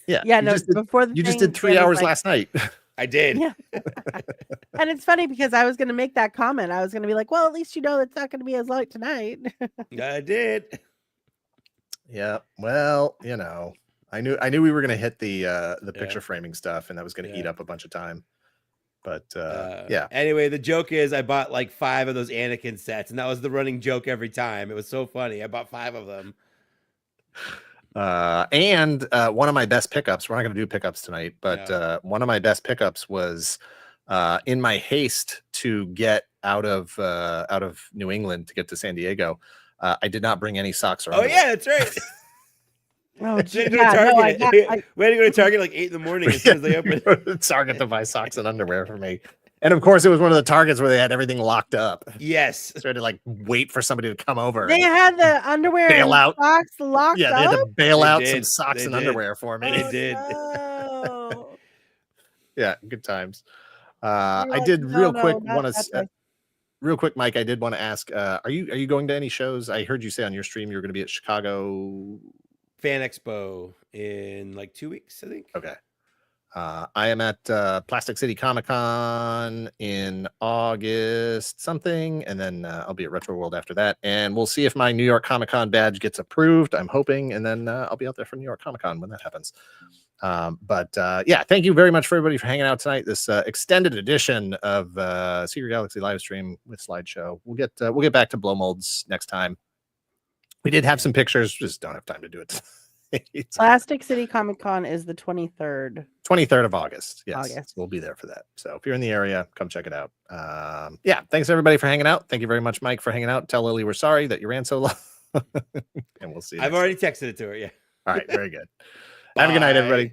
Yeah, You no, just did, before the you just thing, did 3 Dan was hours like- last night. I did. Yeah. And it's funny because I was going to make that comment. I was going to be like, well, at least it's not going to be as light tonight. I did. Yeah. Well, I knew we were going to hit the picture framing stuff, and that was going to eat up a bunch of time. But yeah. Anyway, the joke is I bought 5 of those Anakin sets, and that was the running joke every time. It was so funny. I bought 5 of them. And one of my best pickups, we're not going to do pickups tonight, but one of my best pickups was in my haste to get out of New England to get to San Diego, I did not bring any socks or Oh underwear. yeah, that's right. Oh, We gee, had to go to yeah, no, Target. We had to go to Target like 8 in the morning as soon as they opened. Target to buy socks and underwear for me. And of course, it was one of the Targets where they had everything locked up. Yes. So I had to like wait for somebody to come over. They and had the underwear bail and out. socks locked Yeah, up. they had to bail They out some did. socks They and did. underwear for me. They did. No. Yeah, good times. You're I like, did real no, quick not want that to way. real quick, Mike. I did want to ask: Are you going to any shows? I heard you say on your stream you're going to be at Chicago Fan Expo in like 2 weeks, I think. Okay. I am at Plastic City Comic-Con in August something, and then I'll be at Retro World after that. And we'll see if my New York Comic-Con badge gets approved. I'm hoping, and then I'll be out there for New York Comic-Con when that happens. Yeah, thank you very much for everybody for hanging out tonight. This extended edition of Secret Galaxy live stream with slideshow. We'll get back to blow molds next time. We did have some pictures, just don't have time to do it. It's Plastic City Comic Con is the 23rd. 23rd of August. Yes, August. we'll be there for that. So if you're in the area, come check it out. Yeah, thanks everybody for hanging out. Thank you very much, Mike, for hanging out. Tell Lily we're sorry that you ran so long. And we'll see you. I've already texted it to her. Yeah. All right, very good. Have a good night, everybody.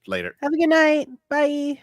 Later. Have a good night. Bye.